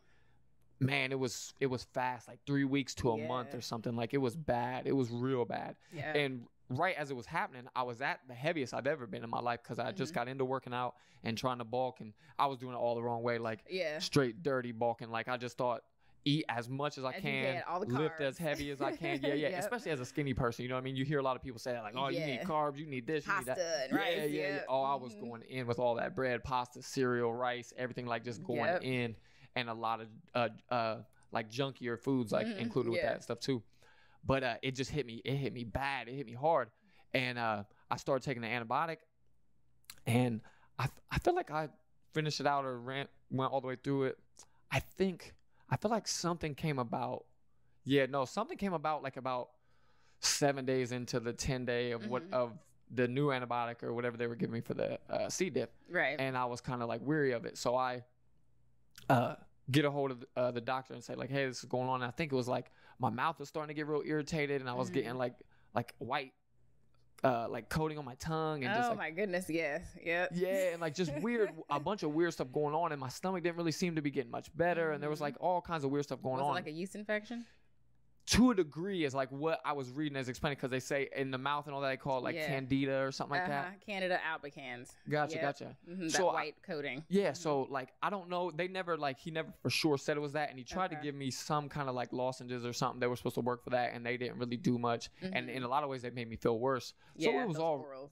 man, it was fast, like 3 weeks to a month or something. Like it was bad. It was real bad. And right as it was happening, I was at the heaviest I've ever been in my life because I just got into working out and trying to bulk, and I was doing it all the wrong way, like straight dirty bulking. Like I just thought, eat as much as I can, lift as heavy as I can. Especially as a skinny person, you know what I mean? You hear a lot of people say that, like, oh, you need carbs, you need this, pasta, you need that. And rice, Oh, I was going in with all that bread, pasta, cereal, rice, everything, like just going in. And a lot of like junkier foods like included with that stuff too. But it just hit me. It hit me bad. It hit me hard. And I started taking the antibiotic. And I feel like I finished it out or went all the way through it. I feel like something came about. Something came about like about 7 days into the 10-day of the new antibiotic or whatever they were giving me for the C. diff. Right. And I was kind of like weary of it. So I get a hold of the doctor and say like, hey, this is going on. And I think it was like my mouth was starting to get real irritated and I was getting like white like coating on my tongue and just like, my goodness, and like just a bunch of weird stuff going on, and my stomach didn't really seem to be getting much better, and there was like all kinds of weird stuff going on. Was it like a yeast infection? To a degree is like what I was reading as explaining, because they say in the mouth and all that they call it like candida or something like that. Candida albicans. Gotcha. So that white coating. So like I don't know. He never for sure said it was that, and he tried to give me some kind of like lozenges or something. They were supposed to work for that, and they didn't really do much. And in a lot of ways, they made me feel worse. So it was all oral,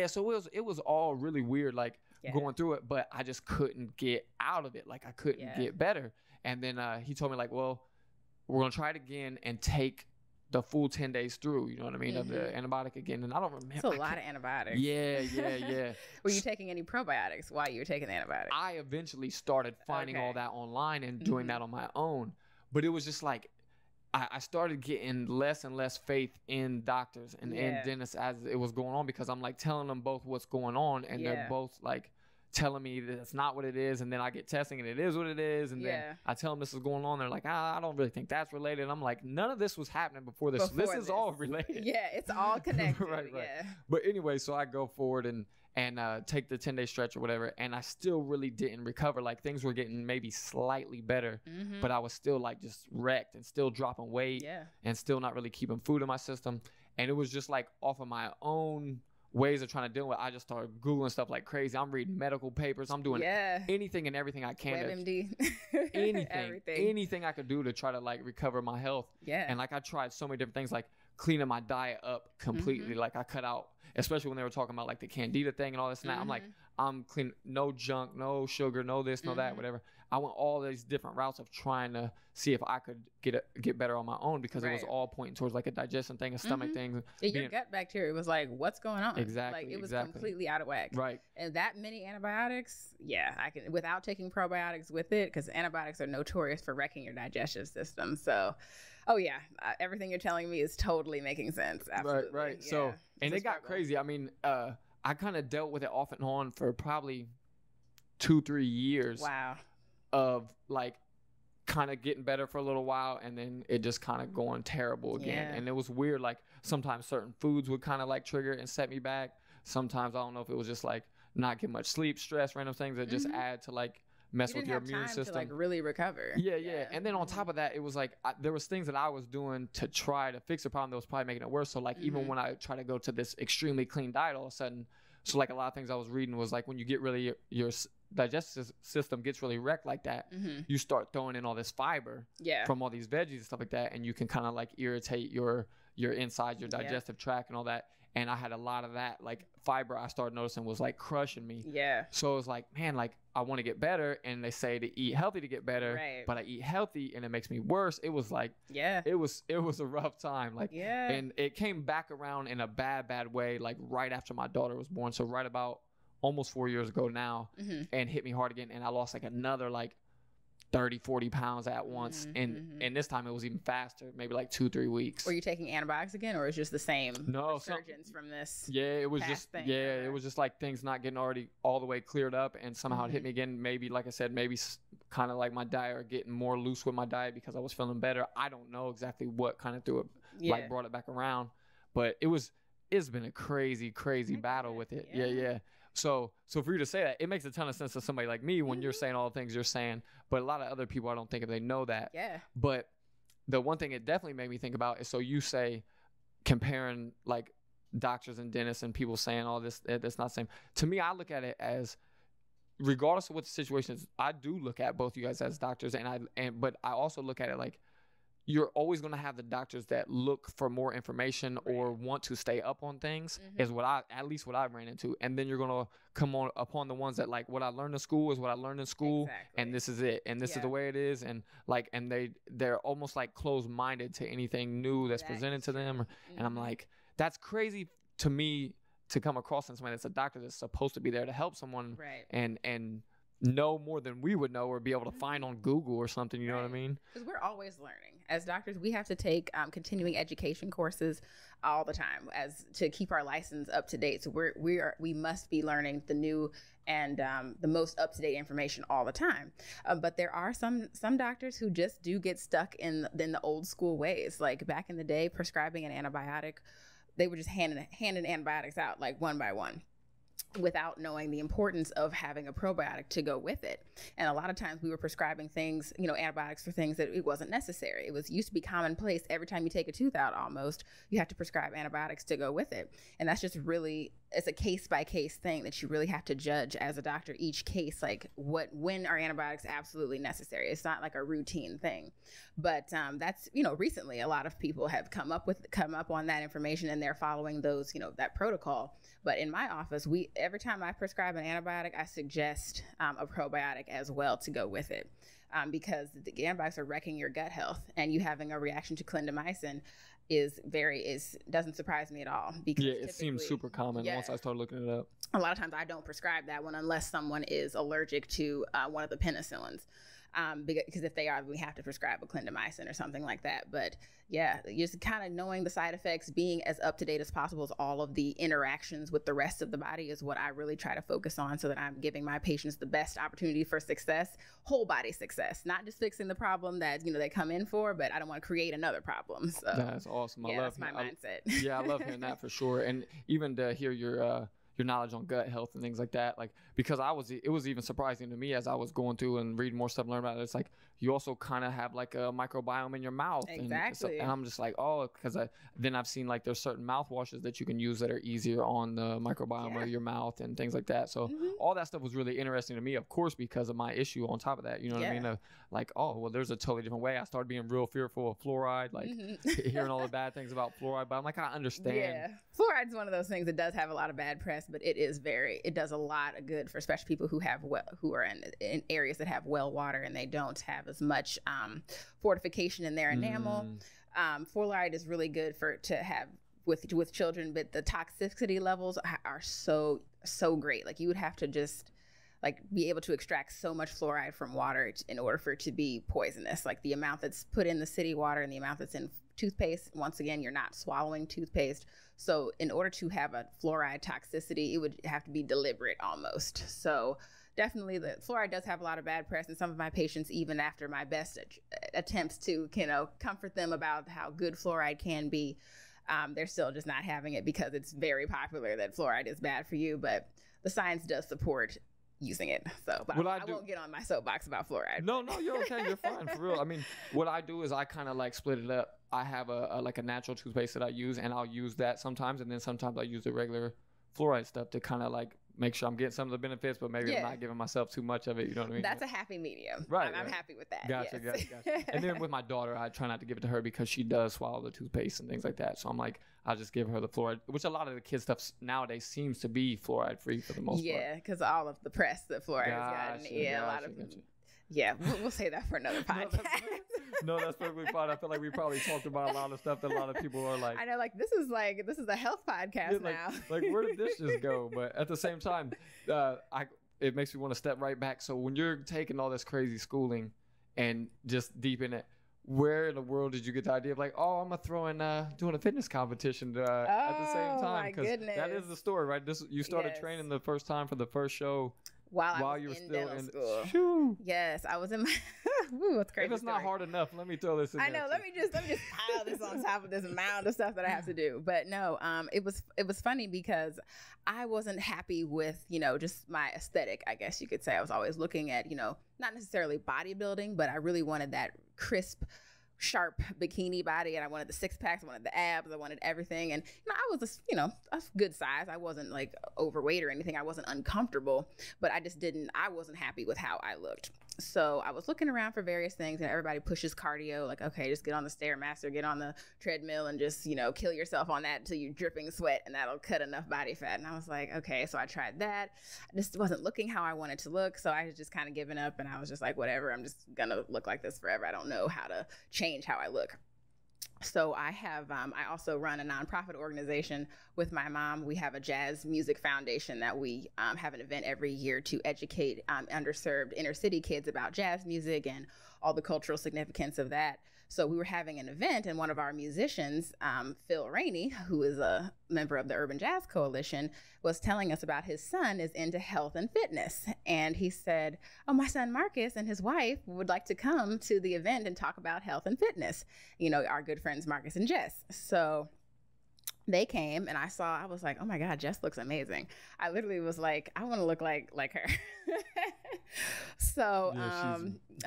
So it was all really weird, like going through it, but I just couldn't get out of it. Like I couldn't get better. And then he told me like, well, we're going to try it again and take the full 10 days through, you know what I mean, of the antibiotic again. And I don't remember. It's a lot of antibiotics. Yeah. Were you taking any probiotics while you were taking the antibiotics? I eventually started finding all that online and doing that on my own. But it was just like, I started getting less and less faith in doctors and dentists as it was going on, because I'm like telling them both what's going on, and they're both like telling me that it's not what it is, and then I get testing and it is what it is, and then I tell them this is going on. They're like, I don't really think that's related. And I'm like, none of this was happening before this. This is all related. Yeah, it's all connected. right. But anyway, so I go forward and take the 10-day stretch or whatever, and I still really didn't recover. Like things were getting maybe slightly better, but I was still like just wrecked and still dropping weight and still not really keeping food in my system. And it was just like off of my own ways of trying to deal with it. I just started Googling stuff like crazy. I'm reading medical papers. I'm doing anything and everything I can. WebMD. anything I could do to try to like recover my health. And like I tried so many different things, like cleaning my diet up completely. Like I cut out especially when they were talking about like the candida thing and all this and that. I'm like, I'm clean, no junk, no sugar, no this, no that, whatever. I went all these different routes of trying to see if I could get better on my own, because it was all pointing towards like a digestion thing, a stomach thing. Your gut bacteria was like, what's going on? Exactly. Like it was completely out of whack. Right. And that many antibiotics, I can, without taking probiotics with it, because antibiotics are notorious for wrecking your digestive system. So, everything you're telling me is totally making sense. Absolutely. Right. Yeah. So, and it got crazy. I mean, I kind of dealt with it off and on for probably 2-3 years. Wow. Of like kind of getting better for a little while, and then it just kind of going terrible again. And it was weird. Like sometimes certain foods would kind of like trigger and set me back. Sometimes I don't know if it was just like not getting much sleep, stress, random things that just add to like mess with your immune system. To like really recover. Yeah. And then on top of that, it was like there was things that I was doing to try to fix the problem that was probably making it worse. So like even when I try to go to this extremely clean diet, all of a sudden, so like a lot of things I was reading was like when you get really your digestive system gets really wrecked like that, you start throwing in all this fiber from all these veggies and stuff like that, and you can kind of like irritate your inside, your digestive tract and all that. And I had a lot of that like fiber I started noticing was like crushing me. So it was like, man, like I want to get better, and they say to eat healthy to get better, but I eat healthy and it makes me worse. It was like it was a rough time, like and it came back around in a bad way, like right after my daughter was born, so right about almost 4 years ago now, and hit me hard again, and I lost like another like 30-40 pounds at once, and this time it was even faster, maybe like 2-3 weeks. Were you taking antibiotics again, or is it just the same resurgence from this? It was just it was just like things not getting already all the way cleared up, and somehow it hit me again. Maybe like I said, maybe kind of like my diet, or getting more loose with my diet because I was feeling better. I don't know exactly what kind of threw it, like brought it back around, but it's been a crazy battle with it. So for you to say that, it makes a ton of sense to somebody like me when you're saying all the things you're saying, but a lot of other people, I don't think if they know that. But the one thing it definitely made me think about is, so you say comparing like doctors and dentists and people saying all this, that's not the same. To me, I look at it as, regardless of what the situation is, I do look at both you guys as doctors, but I also look at it like, you're always going to have the doctors that look for more information or want to stay up on things, is at least what I ran into. And then you're going to come upon the ones that like, what I learned in school is what I learned in school, and this is it, and this is the way it is, and like, and they're almost like closed-minded to anything new that's presented to them. And I'm like, that's crazy to me to come across in somebody that's a doctor that's supposed to be there to help someone, and know more than we would know, or be able to find on Google or something, you know what I mean? Because we're always learning. As doctors, we have to take continuing education courses all the time to keep our license up to date. So we must be learning the new and the most up-to-date information all the time. But there are some doctors who just do get stuck in the old school ways. Like back in the day, prescribing an antibiotic, they were just handing antibiotics out like one by one, without knowing the importance of having a probiotic to go with it. And a lot of times we were prescribing things, antibiotics for things that it wasn't necessary. It used to be commonplace. Every time you take a tooth out, almost, you have to prescribe antibiotics to go with it. And that's just really, it's a case-by-case thing that you really have to judge as a doctor, each case, like when are antibiotics absolutely necessary? It's not like a routine thing. But that's, recently a lot of people have come up on that information, and they're following those, that protocol. But in my office, every time I prescribe an antibiotic, I suggest a probiotic as well to go with it, because the antibiotics are wrecking your gut health, and you having a reaction to clindamycin doesn't surprise me at all. Because it seems super common once I started looking it up. A lot of times I don't prescribe that one unless someone is allergic to one of the penicillins. Because if they are, we have to prescribe a clindamycin or something like that. But just kind of knowing the side effects, being as up to date as possible as all of the interactions with the rest of the body is what I really try to focus on, so that I'm giving my patients the best opportunity for success, whole body success, not just fixing the problem that they come in for, but I don't want to create another problem. So that's awesome. I love that's my mindset. I love hearing that for sure. And even to hear your your knowledge on gut health and things like that. Like, because it was even surprising to me as I was going through and reading more stuff, learning about it. It's like, you also kind of have like a microbiome in your mouth. Exactly. And I'm just like, oh, because then I've seen like there's certain mouthwashes that you can use that are easier on the microbiome of your mouth and things like that. So all that stuff was really interesting to me, of course, because of my issue on top of that. You know what I mean? Like, oh, well, there's a totally different way. I started being real fearful of fluoride, like hearing all the bad things about fluoride. But I'm like, I understand. Yeah, fluoride's one of those things that does have a lot of bad press, but it does a lot of good for especially people who are in areas that have well water and they don't have as much fortification in their enamel. Fluoride is really good to have with children, but the toxicity levels are so great. Like, you would have to just like be able to extract so much fluoride from water in order for it to be poisonous. Like, the amount that's put in the city water and the amount that's in toothpaste, once again, you're not swallowing toothpaste. So in order to have a fluoride toxicity, it would have to be deliberate almost. So definitely the fluoride does have a lot of bad press, and some of my patients, even after my best attempts to, comfort them about how good fluoride can be, they're still just not having it because it's very popular that fluoride is bad for you. But the science does support using it. So, but I won't get on my soapbox about fluoride. No, you're okay. You're fine, for real. I mean, what I do is I kind of like split it up. I have a natural toothpaste that I use, and I'll use that sometimes, and then sometimes I use the regular fluoride stuff to kind of like make sure I'm getting some of the benefits, but maybe I'm not giving myself too much of it. You know what I mean? That's a happy medium. Right. I'm happy with that. Gotcha. And then with my daughter, I try not to give it to her because she does swallow the toothpaste and things like that. So I'm like, I'll just give her the fluoride, which a lot of the kids stuff nowadays seems to be fluoride free for the most part. Yeah, because all of the press that fluoride has gotten. Yeah, a lot of. Yeah, we'll say that for another podcast. No, that's perfectly fine. I feel like we probably talked about a lot of stuff that a lot of people are like. I know, this is a health podcast now. Like, where did this just go? But at the same time, it makes me want to step right back. So when you're taking all this crazy schooling and just deep in it, where in the world did you get the idea of like, oh, I'm gonna throw in doing a fitness competition at the same time? Because that is the story, right? You started training the first time for the first show. While you were still in school. Shoo. Yes, I was in my. Ooh, that's crazy. If it's not hard enough, let me throw this in. I know. Let me just pile this on top of this mound of stuff that I have to do. But no, it was funny because I wasn't happy with just my aesthetic. I guess you could say I was always looking at not necessarily bodybuilding, but I really wanted that crisp, sharp bikini body, and I wanted the six packs, I wanted the abs, I wanted everything. And I was a good size. I wasn't like overweight or anything. I wasn't uncomfortable, but I wasn't happy with how I looked. So I was looking around for various things, and everybody pushes cardio, like, okay, just get on the Stairmaster, get on the treadmill, and just kill yourself on that until you're dripping sweat, and that'll cut enough body fat. And I was like, okay, so I tried that. I just wasn't looking how I wanted to look, so I was just kind of giving up, and I was just like, whatever, I'm just gonna look like this forever. I don't know how to change how I look. So I also run a nonprofit organization with my mom. We have a jazz music foundation that we have an event every year to educate underserved inner city kids about jazz music and all the cultural significance of that. So we were having an event, and one of our musicians, Phil Rainey, who is a member of the Urban Jazz Coalition, was telling us about his son is into health and fitness. And he said, oh, my son Marcus and his wife would like to come to the event and talk about health and fitness. Our good friends Marcus and Jess. So they came, and I was like, oh my God, Jess looks amazing. I literally was like, I want to look like her. So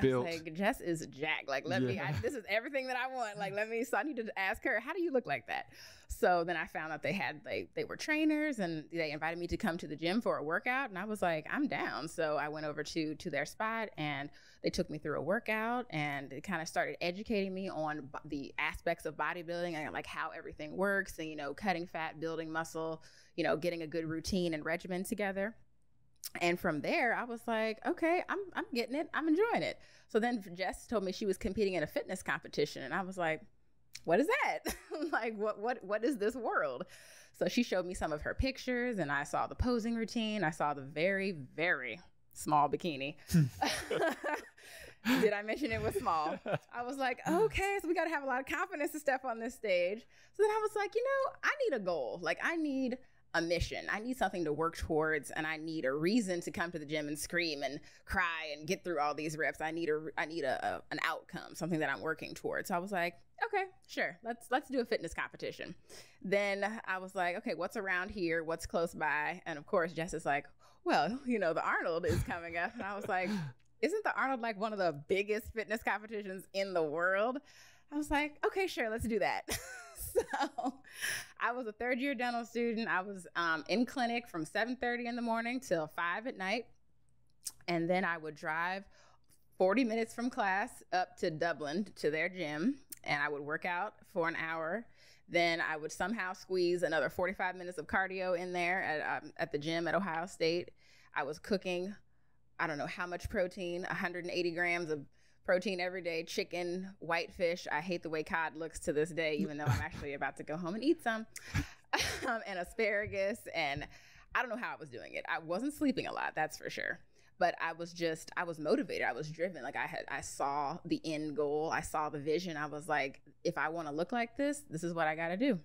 built. I was like, Jess is jacked. Like, this is everything that I want. Like, so I need to ask her, how do you look like that? So then I found out they were trainers, and they invited me to come to the gym for a workout. And I was like, I'm down. So I went over to their spot, and they took me through a workout, and it kind of started educating me on the aspects of bodybuilding and like how everything works, and, cutting fat, building muscle, getting a good routine and regimen together. And from there, I was like, okay, I'm getting it. I'm enjoying it. So then Jess told me she was competing in a fitness competition. And I was like, what is that? Like, what is this world? So she showed me some of her pictures, and I saw the posing routine. I saw the very, very small bikini. Did I mention it was small? I was like, okay, so we got to have a lot of confidence to step on this stage. So then I was like, I need a goal. Like, I need a mission. I need something to work towards, and I need a reason to come to the gym and scream and cry and get through all these reps. I need an outcome, something that I'm working towards. So I was like, okay, sure. Let's do a fitness competition. Then I was like, okay, what's around here? What's close by? And of course, Jess is like, well, the Arnold is coming up. And I was like, isn't the Arnold like one of the biggest fitness competitions in the world? I was like, okay, sure, let's do that. So I was a third-year dental student. I was in clinic from 7:30 in the morning till 5 at night. And then I would drive 40 minutes from class up to Dublin to their gym, and I would work out for an hour. Then I would somehow squeeze another 45 minutes of cardio in there at the gym at Ohio State. I was cooking, I don't know how much protein, 180 grams of protein every day, chicken, whitefish. I hate the way cod looks to this day, even though I'm actually about to go home and eat some, and asparagus. And I don't know how I was doing it. I wasn't sleeping a lot, that's for sure. But I was motivated. I was driven. Like I saw the end goal. I saw the vision. I was like, if I want to look like this is what I got to do.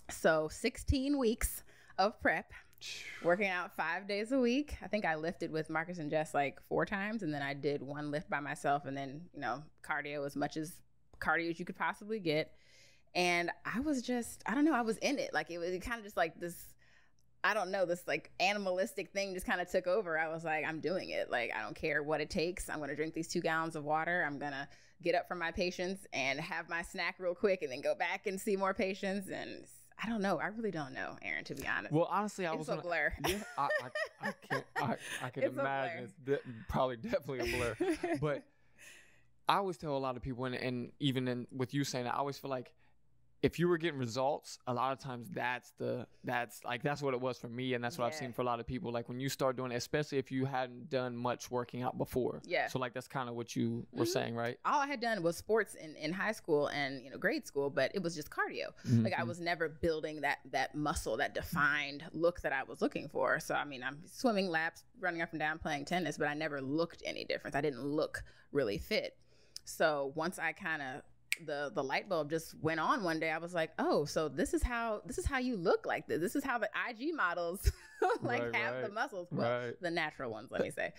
So 16 weeks of prep, working out 5 days a week. I think I lifted with Marcus and Jess like 4 times, and then I did one lift by myself, and then cardio, as much as cardio as you could possibly get. And I was just, I don't know, I was in it. Like it was kind of just like this, I don't know, this like animalistic thing just kind of took over. I was like, I'm doing it. Like, I don't care what it takes. I'm going to drink these 2 gallons of water. I'm going to get up from my patients and have my snack real quick and then go back and see more patients. And I don't know. I really don't know, Aaron, to be honest. Well, honestly, it's a blur. Yeah, I can imagine it's probably definitely a blur. But I always tell a lot of people, and even with you saying that, I always feel like if you were getting results, a lot of times that's what it was for me, and that's what I've seen for a lot of people. Like when you start doing it, especially if you hadn't done much working out before. Yeah. So like that's kind of what you were saying, right? All I had done was sports in high school and grade school, but it was just cardio. Mm-hmm. Like I was never building that muscle, that defined look that I was looking for. So I mean, I'm swimming laps, running up and down, playing tennis, but I never looked any different. I didn't look really fit. So once I kind of the light bulb just went on one day, I was like, oh, so this is how you look like this. This is how the IG models have the muscles. Well, the natural ones, let me say,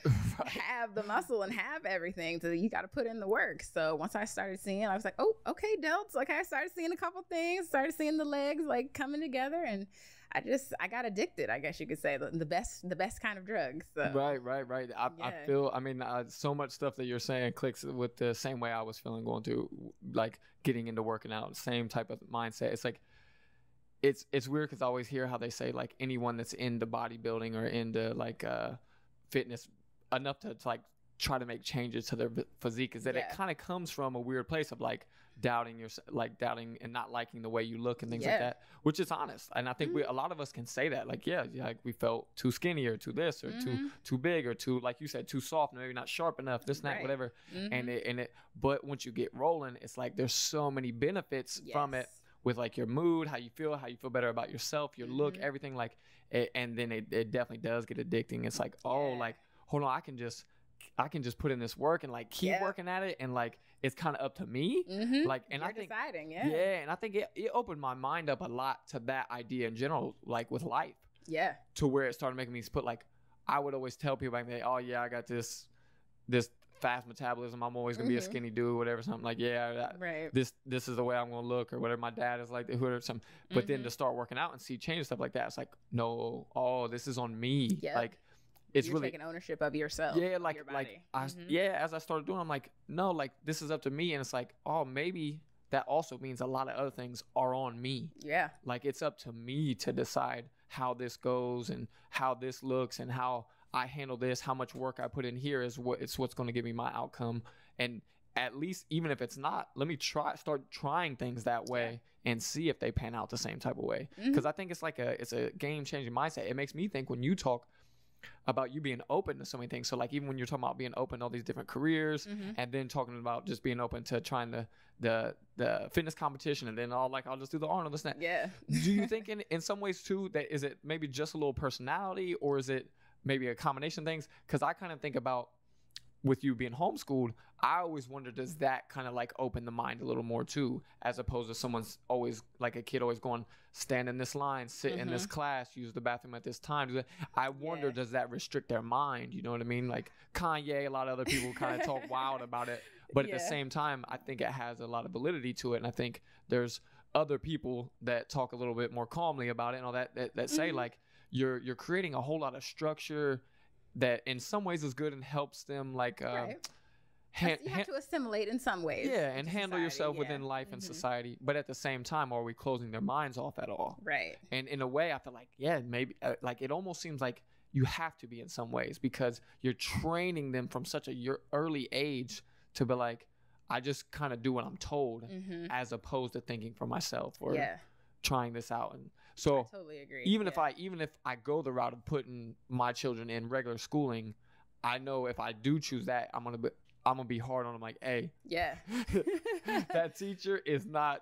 have the muscle and have everything. So you got to put in the work. So once I started seeing, I was like, oh, okay, delts. Like I started seeing a couple things, started seeing the legs like coming together, and I got addicted, I guess you could say, the best kind of drug. So. Right. I feel, so much stuff that you're saying clicks with the same way I was feeling going through, like getting into working out, same type of mindset. It's like, it's weird because I always hear how they say like anyone that's into bodybuilding or into like fitness enough to like try to make changes to their physique is that it kind of comes from a weird place of like doubting and not liking the way you look and things like that, which is honest. And I think a lot of us can say that, like, like we felt too skinny or too this or too big or too, like you said, too soft, maybe not sharp enough, this, that, whatever. But once you get rolling, it's like there's so many benefits from it with like your mood, how you feel better about yourself, your look, everything, like, and then it definitely does get addicting. It's like, oh, like, hold on, I can just put in this work and like keep working at it, and like it's kind of up to me. Like, and You're I think deciding, and I think it opened my mind up a lot to that idea in general, like with life. Yeah. To where it started making me put like, I would always tell people like, oh yeah, I got this fast metabolism, I'm always gonna be a skinny dude, whatever, something like this is the way I'm gonna look or whatever. My dad is like whatever, something. But then to start working out and see change and stuff like that, it's like, no, this is on me. Like you're really taking ownership of yourself. Yeah, like your body. As I started doing, I'm like, no, like this is up to me, and it's like, oh, maybe that also means a lot of other things are on me. Yeah, like it's up to me to decide how this goes and how this looks and how I handle this, how much work I put in here is what's going to give me my outcome. And at least, even if it's not, let me start trying things that way and see if they pan out the same type of way. Because I think it's a game changing mindset. It makes me think when you talk about you being open to so many things. So like even when you're talking about being open to all these different careers, and then talking about just being open to trying the fitness competition, and then I'll just do the Arnold, this and that. Yeah. Do you think in some ways too that is it maybe just a little personality, or is it maybe a combination of things? Because I kind of think about with you being homeschooled, I always wonder, does that kind of like open the mind a little more too, as opposed to someone's always like a kid always going, stand in this line, sit in this class, use the bathroom at this time. I wonder, does that restrict their mind? You know what I mean? Like Kanye, a lot of other people kind of talk wild about it, but at the same time, I think it has a lot of validity to it. And I think there's other people that talk a little bit more calmly about it and all that say like, you're creating a whole lot of structure that in some ways is good and helps them like, you have to assimilate in some ways. Yeah, and handle yourself within life and society. But at the same time, are we closing their minds off at all? Right. And in a way, I feel like, maybe like it almost seems like you have to be in some ways, because you're training them from such a early age to be like, I just kind of do what I'm told, as opposed to thinking for myself or trying this out. And so I totally agree. Even if I go the route of putting my children in regular schooling, I know if I do choose that, I'm gonna be hard on them. Like, hey, that teacher is not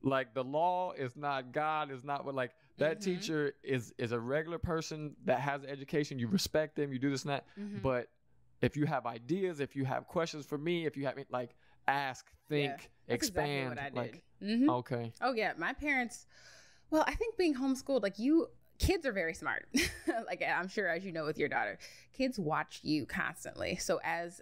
like the law, is not God, is not what, like that teacher is a regular person that has an education. You respect them, you do this and that. But if you have ideas, if you have questions for me, if you have like ask, think, expand. Exactly what I did. Like, okay. Oh yeah, my parents. Well, I think being homeschooled, like kids are very smart. Like I'm sure, as you know, with your daughter, kids watch you constantly. So as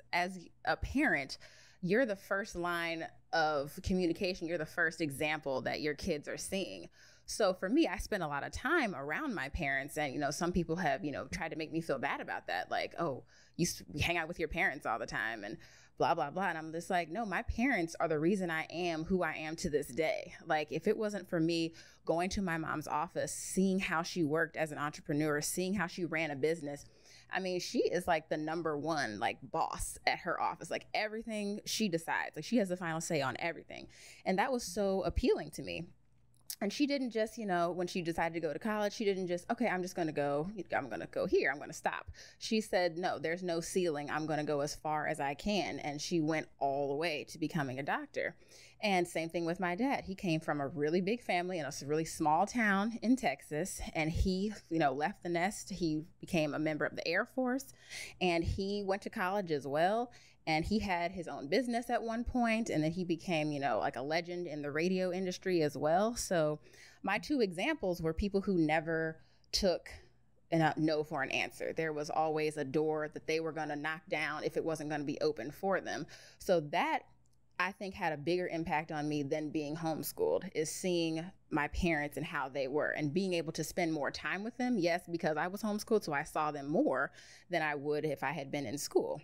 a parent, you're the first line of communication. You're the first example that your kids are seeing. So for me, I spend a lot of time around my parents, and some people have tried to make me feel bad about that. Like, oh, you hang out with your parents all the time and blah, blah, blah. And I'm just like, no, my parents are the reason I am who I am to this day. Like, if it wasn't for me going to my mom's office, seeing how she worked as an entrepreneur, seeing how she ran a business, I mean, she is like the number one, like, boss at her office. Like, everything she decides, like, she has the final say on everything. And that was so appealing to me. And she didn't just, when she decided to go to college, she didn't just, okay, I'm going to go here, I'm going to stop. She said, no, there's no ceiling. I'm going to go as far as I can. And she went all the way to becoming a doctor. And same thing with my dad. He came from a really big family in a really small town in Texas. And he, left the nest. He became a member of the Air Force, and he went to college as well. And he had his own business at one point, and then he became, like a legend in the radio industry as well. So my two examples were people who never took a no for an answer. There was always a door that they were going to knock down if it wasn't going to be open for them. So that, I think, had a bigger impact on me than being homeschooled, is seeing my parents and how they were and being able to spend more time with them. Yes, because I was homeschooled, so I saw them more than I would if I had been in school.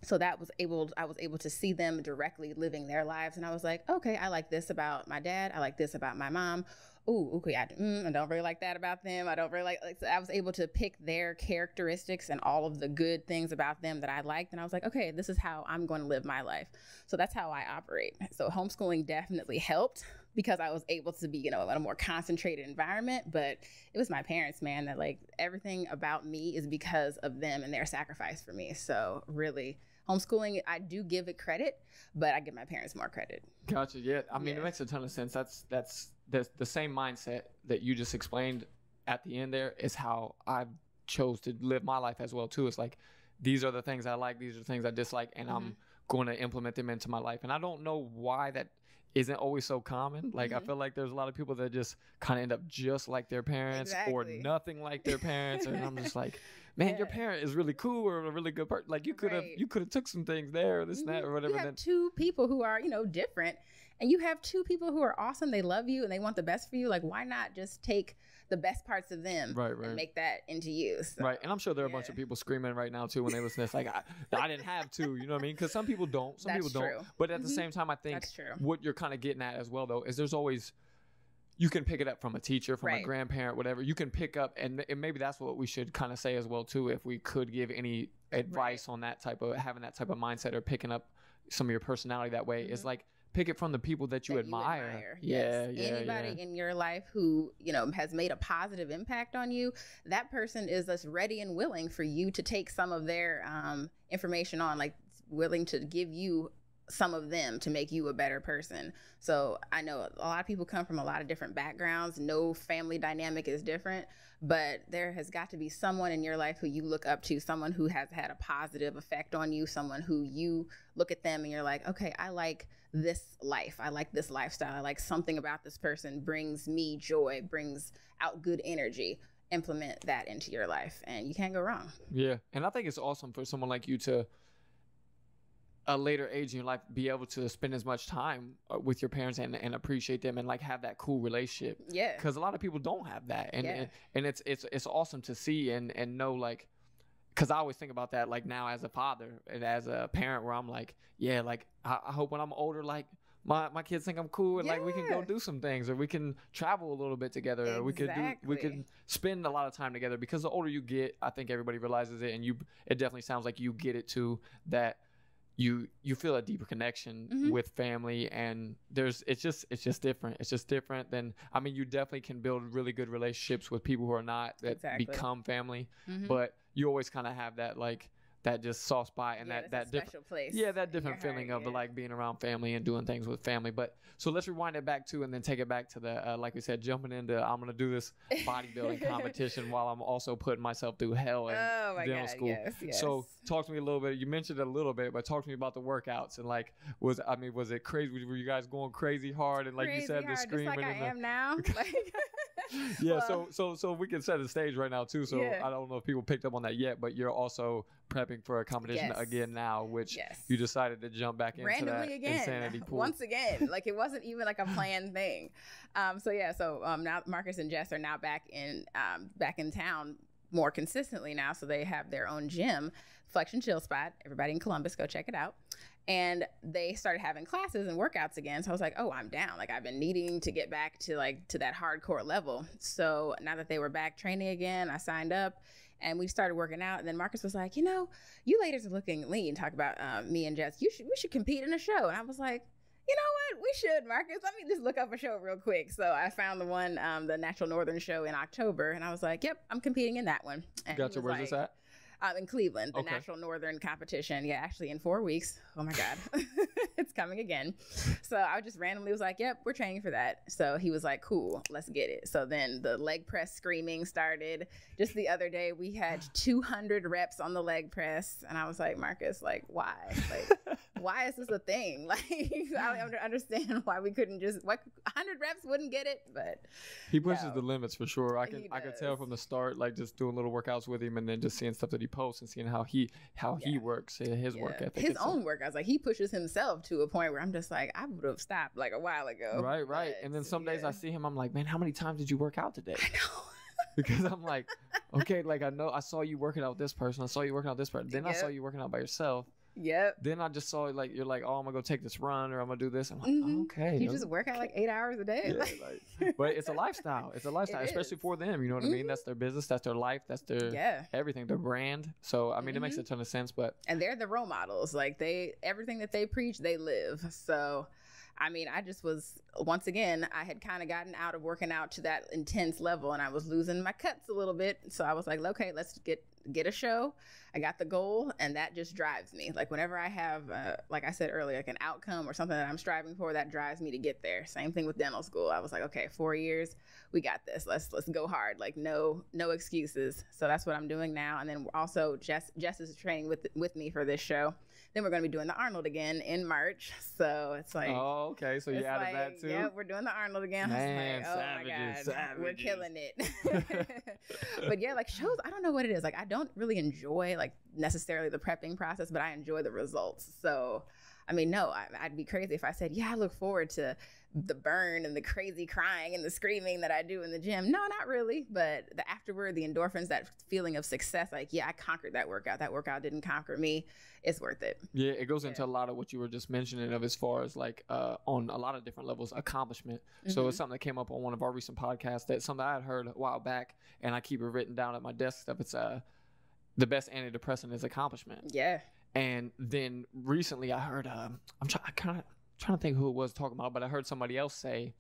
So I was able to see them directly living their lives. And I was like, okay, I like this about my dad. I like this about my mom. Ooh, okay, I don't really like that about them. I don't really like so I was able to pick their characteristics and all of the good things about them that I liked. And I was like, okay, this is how I'm going to live my life. So that's how I operate. So homeschooling definitely helped, because I was able to be, in a more concentrated environment. But it was my parents, man, that like everything about me is because of them and their sacrifice for me. So really, homeschooling, I do give it credit, but I give my parents more credit. Gotcha. Yeah. I mean, it makes a ton of sense. That's the same mindset that you just explained at the end there is how I chose to live my life as well too. It's like, these are the things I like, these are the things I dislike, and I'm going to implement them into my life. And I don't know why that isn't always so common. Like, I feel like there's a lot of people that just kind of end up just like their parents or nothing like their parents. And I'm just like, man, your parent is really cool or a really good person. Like, you could have took some things there, or this and that, or whatever. You have two people who are, different, and you have two people who are awesome. They love you and they want the best for you. Like, why not just take the best parts of them and make that into you? So, right. And I'm sure there are a bunch of people screaming right now too when they listen to this, like, I didn't have to, you know what I mean? Because some people don't. Some people don't. But at the same time, I think what you're kind of getting at as well, though, is there's always, you can pick it up from a teacher, from a grandparent, whatever. You can pick up, and maybe that's what we should kind of say as well too, if we could give any advice on that type of, having that type of mindset or picking up some of your personality that way, is like, pick it from the people that you admire. Anybody in your life who, has made a positive impact on you, that person is just ready and willing for you to take some of their information on, like willing to give you some of them to make you a better person. So I know a lot of people come from a lot of different backgrounds. No family dynamic is different, but there has got to be someone in your life who you look up to, someone who has had a positive effect on you, someone who you look at them and you're like, okay, I like this life. I like this lifestyle. I like something about this person brings me joy, brings out good energy. Implement that into your life and you can't go wrong. Yeah. And I think it's awesome for someone like you to, a later age in your life, be able to spend as much time with your parents and appreciate them and like have that cool relationship. Yeah. Because a lot of people don't have that. And it's awesome to see and know, like, because I always think about that, like, now as a father and as a parent, where I'm like, yeah, like, I hope when I'm older, like, my kids think I'm cool and like we can go do some things, or we can travel a little bit together, or we could spend a lot of time together. Because the older you get, I think everybody realizes it, and it definitely sounds like you get it too, that you feel a deeper connection with family, and it's just different. It's just different than, I mean, you definitely can build really good relationships with people who are not, that become family, but you always kind of have that, like, that just soft spot and that different place. Yeah, that different feeling of like being around family and doing things with family. But so let's rewind it back to, and then take it back to the like we said, jumping into, I'm gonna do this bodybuilding competition while I'm also putting myself through hell in dental school. Yes. So talk to me a little bit. You mentioned it a little bit, but talk to me about the workouts and like, was it crazy? Were you guys going crazy hard and like crazy you said, the screaming? Just like I am now. Yeah, so we can set the stage right now too. So I don't know if people picked up on that yet, but you're also prepping for a competition again now, which you decided to jump back into randomly that insanity pool. Once again, like it wasn't even like a planned thing. So now Marcus and Jess are now back in town more consistently now. So they have their own gym, Flexion Chill Spot. Everybody in Columbus, go check it out. And they started having classes and workouts again. So I was like, oh, I'm down. Like, I've been needing to get back to that hardcore level. So now that they were back training again, I signed up and we started working out. And then Marcus was like, you ladies are looking lean. Talk about me and Jess. We should compete in a show. And I was like, you know what? We should, Marcus. Let me just look up a show real quick. So I found the one, the Natural Northern show in October. And I was like, yep, I'm competing in that one. And gotcha. Where's this at? In Cleveland, the Natural Northern Competition. Yeah, actually in 4 weeks. Oh my God. It's coming again. So I just randomly was like, yep, we're training for that. So he was like, cool, let's get it. So then the leg press screaming started. Just the other day, we had 200 reps on the leg press. And I was like, Marcus, like, why? Like, why is this a thing? Like, I don't understand why we couldn't just, 100 reps wouldn't get it, but. He pushes the limits for sure. I could tell from the start, like just doing little workouts with him and then just seeing stuff that he posts and seeing how he works, his work ethic. His own workouts, like he pushes himself to a point where I'm just like, I would have stopped like a while ago. Right. But, and then some days I see him, I'm like, man, how many times did you work out today? I know. Because I'm like, okay, like I know I saw you working out with this person. I saw you working out with this person. Then I saw you working out by yourself. Yep. Then I just saw like you're like, oh, I'm gonna go take this run or I'm gonna do this. I'm like, oh, okay. You just work out like 8 hours a day. Yeah, but it's a lifestyle. It's a lifestyle, especially for them. You know what I mean? That's their business. That's their life. That's their everything. Their brand. So I mean, it makes a ton of sense. And they're the role models. Like everything that they preach, they live. So. I mean, I just was, once again, I had kind of gotten out of working out to that intense level and I was losing my cuts a little bit. So I was like, okay, let's get a show. I got the goal and that just drives me. Like whenever I have, like I said earlier, like an outcome or something that I'm striving for, that drives me to get there. Same thing with dental school. I was like, okay, 4 years, we got this. Let's go hard. Like no excuses. So that's what I'm doing now. And then also Jess is training with me for this show. Then we're going to be doing the Arnold again in March. So it's like. Oh, okay. So you added that too? Yeah, we're doing the Arnold again. Man, oh my God. We're killing it. But yeah, like shows, I don't know what it is. Like I don't really enjoy like necessarily the prepping process, but I enjoy the results. So, I mean, no, I'd be crazy if I said, yeah, I look forward to the burn and the crazy crying and the screaming that I do in the gym. No, not really. But the afterward, the endorphins, that feeling of success, like, yeah, I conquered that workout. That workout didn't conquer me. It's worth it. Yeah, it goes into a lot of what you were just mentioning of as far as like on a lot of different levels, accomplishment. So it's something that came up on one of our recent podcasts, that's something I had heard a while back and I keep it written down at my desk stuff. It's the best antidepressant is accomplishment. Yeah. And then recently I heard, I'm trying to think who it was talking about, but I heard somebody else say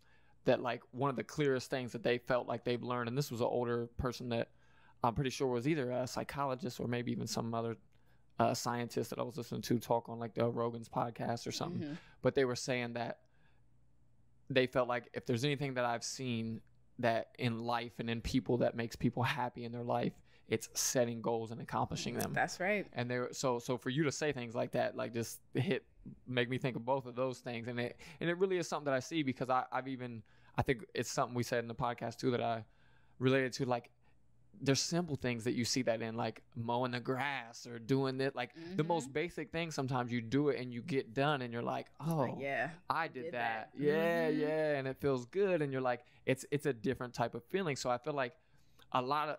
that like one of the clearest things that they felt like they've learned, and this was an older person that I'm pretty sure was either a psychologist or maybe even some other scientist that I was listening to talk on like the Rogan's podcast or something, but they were saying that they felt like if there's anything that I've seen that in life and in people that makes people happy in their life, it's setting goals and accomplishing them. That's right. And they were so for you to say things like that, like just make me think of both of those things. And it really is something that I see, because I think it's something we said in the podcast too that I related to. Like, there's simple things that you see that in, like mowing the grass or doing it, like the most basic things. Sometimes you do it and you get done and you're like, oh, yeah, I did that. Yeah. And it feels good. And you're like, it's a different type of feeling. So I feel like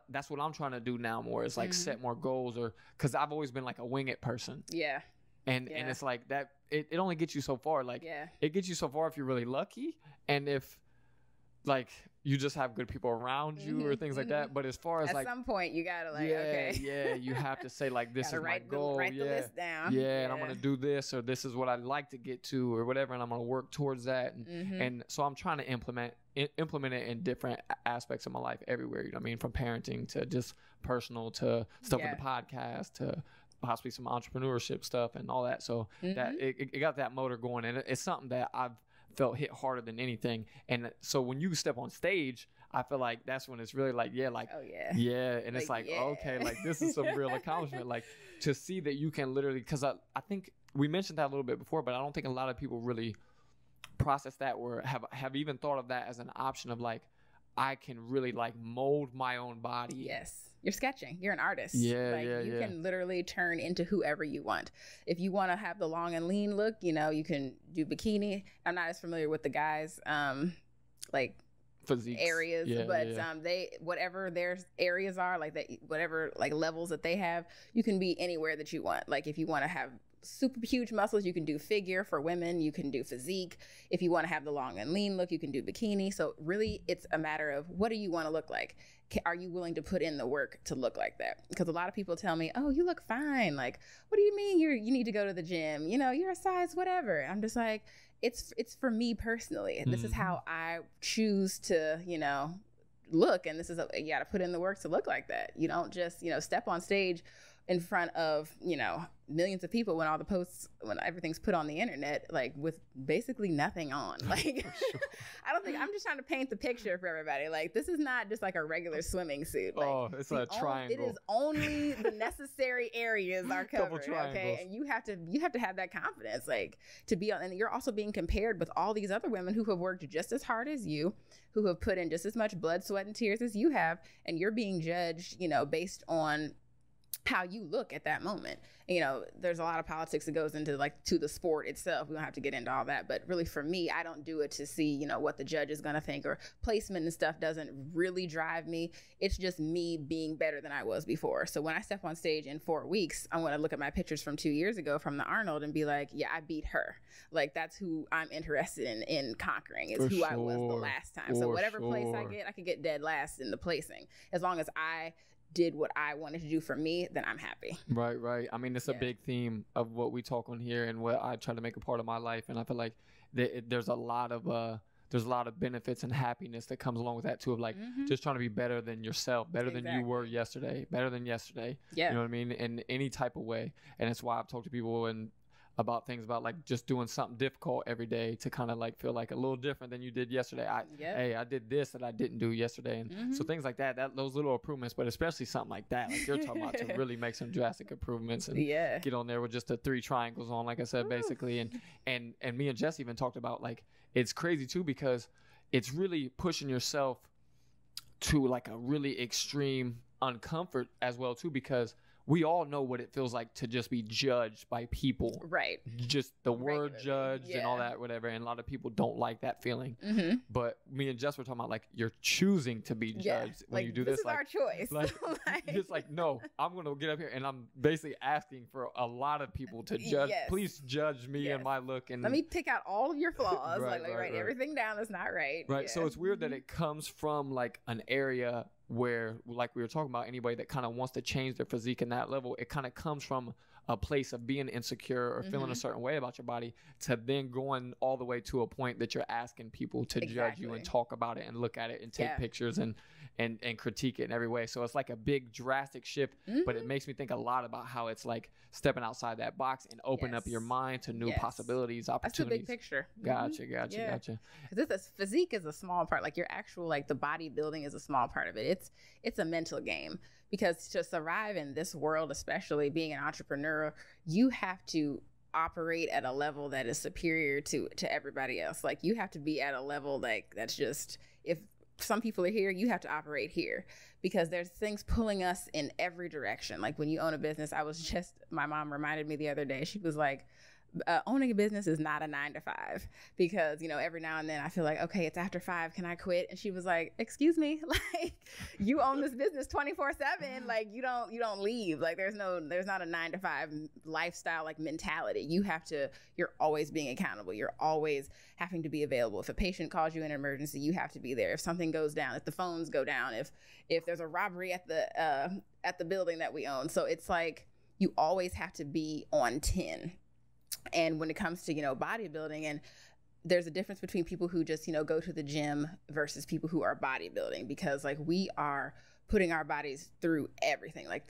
that's what I'm trying to do now more, is like set more goals, or because I've always been like a wing it person. Yeah. And it's like that, it only gets you so far. Like, it gets you so far if you're really lucky, and if like you just have good people around you or things like that. But as far as at some point you gotta like, you have to say like, this is my goal. Write the list down. And I'm gonna do this, or this is what I'd like to get to, or whatever, and I'm gonna work towards that. And so I'm trying to implement it in different aspects of my life everywhere. You know what I mean? From parenting to just personal to stuff with the podcast to possibly some entrepreneurship stuff and all that. So that it got that motor going, and it's something that I've felt hit harder than anything. And so when you step on stage, I feel like that's when it's really like, and it's like, okay, like this is some real accomplishment, like to see that you can literally, because I think we mentioned that a little bit before, but I don't think a lot of people really process that, or have even thought of that as an option of like, I can really like mold my own body. Yes. You're sketching. You're an artist. You can literally turn into whoever you want. If you want to have the long and lean look, you can do bikini. I'm not as familiar with the guys, like physiques areas, but they, whatever their areas are, like that, whatever like levels that they have, you can be anywhere that you want. Like if you want to have super huge muscles, you can do figure. For women, you can do physique. If you want to have the long and lean look, you can do bikini. So really it's a matter of, what do you want to look like? Are you willing to put in the work to look like that? Because a lot of people tell me, oh, you look fine. Like, what do you mean you need to go to the gym? You're a size whatever. I'm just like, it's for me personally. This is how I choose to, look. And this is, you got to put in the work to look like that. You don't just, step on stage in front of, millions of people when everything's put on the internet, like with basically nothing on. Like, I'm just trying to paint the picture for everybody. Like, this is not just like a regular swimming suit. Like, it's a triangle. It is only the necessary areas are covered. Okay. And you have to have that confidence, like to be on, and you're also being compared with all these other women who have worked just as hard as you, who have put in just as much blood, sweat, and tears as you have. And you're being judged, based on how you look at that moment. There's a lot of politics that goes into like to the sport itself. We don't have to get into all that, but really for me, I don't do it to see, what the judge is going to think, or placement and stuff doesn't really drive me. It's just me being better than I was before. So when I step on stage in 4 weeks, I'm going to look at my pictures from 2 years ago from the Arnold and be like, yeah, I beat her. Like, that's who I'm interested in conquering, is who I was the last time. So whatever place I could get dead last in the placing. As long as I did what I wanted to do for me, then I'm happy. Right. I mean, it's a big theme of what we talk on here and what I try to make a part of my life. And I feel like there's a lot of benefits and happiness that comes along with that too, of like just trying to be better than yourself, better than you were yesterday, better than yesterday. Yeah. You know what I mean? In any type of way. And it's why I've talked to people about things about like just doing something difficult every day to kind of like feel like a little different than you did yesterday. Hey, I did this that I didn't do yesterday. And so things like that, those little improvements, but especially something like that, like you're talking about, to really make some drastic improvements and get on there with just the 3 triangles on, like I said, basically. And me and Jess even talked about, like, it's crazy too, because it's really pushing yourself to like a really extreme uncomfort as well too, because we all know what it feels like to just be judged by people. Right. Just the word judged and all that, whatever. And a lot of people don't like that feeling. But me and Jess were talking about, like, you're choosing to be judged when you do this. This is our choice. Like, just like, no, I'm going to get up here and I'm basically asking for a lot of people to judge. Please judge me and my look. And let me pick out all of your flaws. Write everything down that's not right. Right. So it's weird that it comes from like an area where, like we were talking about, anybody that kind of wants to change their physique in that level, it kind of comes from a place of being insecure or feeling a certain way about your body to then going all the way to a point that you're asking people to judge you and talk about it and look at it and take pictures and critique it in every way. So it's like a big drastic shift, but it makes me think a lot about how it's like stepping outside that box and open up your mind to new possibilities, opportunities. That's a big picture. Gotcha. Because this physique is a small part. Like your actual, like the bodybuilding is a small part of it. It's a mental game, because to survive in this world, especially being an entrepreneur, you have to operate at a level that is superior to everybody else. Like you have to be at a level like that's just, if some people are here, you have to operate here, because there's things pulling us in every direction. Like when you own a business, my mom reminded me the other day, she was like, owning a business is not a 9 to 5, because, you know, every now and then I feel like, okay, it's after 5. Can I quit? And she was like, excuse me, like you own this business 24/7. Like you don't leave. Like there's not a 9 to 5 lifestyle, like mentality. You're always being accountable. You're always having to be available. If a patient calls you in an emergency, you have to be there. If something goes down, if the phones go down, if there's a robbery at the building that we own. So it's like, you always have to be on 10. And when it comes to, you know, bodybuilding, and there's a difference between people who just, you know, go to the gym versus people who are bodybuilding, because like we are putting our bodies through everything. Like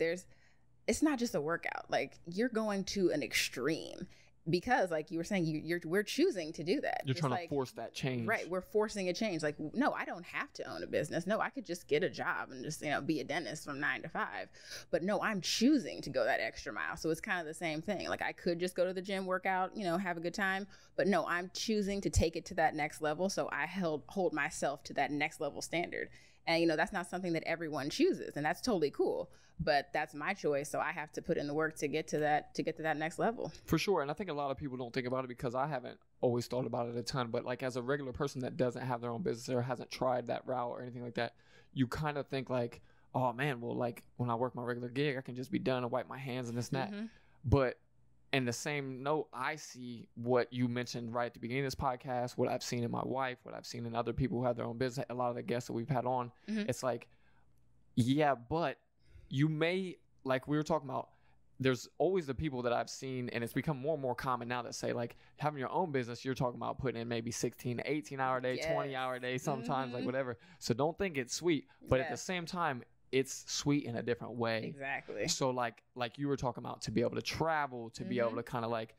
it's not just a workout, like you're going to an extreme, because like you were saying, we're choosing to do that. You're trying to force that change. Right. We're forcing a change. Like, no, I don't have to own a business. No, I could just get a job and just, you know, be a dentist from 9 to 5. But no, I'm choosing to go that extra mile. So it's kind of the same thing. Like I could just go to the gym, work out, you know, have a good time. But no, I'm choosing to take it to that next level. So I hold myself to that next level standard. And, you know, that's not something that everyone chooses, and that's totally cool. But that's my choice. So I have to put in the work to get to that next level. For sure. And I think a lot of people don't think about it, because I haven't always thought about it a ton. But like as a regular person that doesn't have their own business or hasn't tried that route or anything like that, you kind of think like, oh man, well, like when I work my regular gig, I can just be done and wipe my hands and this and that. But in the same note, I see what you mentioned right at the beginning of this podcast, what I've seen in my wife, what I've seen in other people who have their own business, a lot of the guests that we've had on. It's like, yeah, but you may, like we were talking about, there's always the people that I've seen, and it's become more and more common now, that say like having your own business, you're talking about putting in maybe 16 to 18 hour day, 20 hour day, sometimes like whatever. So don't think it's sweet, but at the same time, it's sweet in a different way. Exactly. So like you were talking about, to be able to travel, to be able to kind of like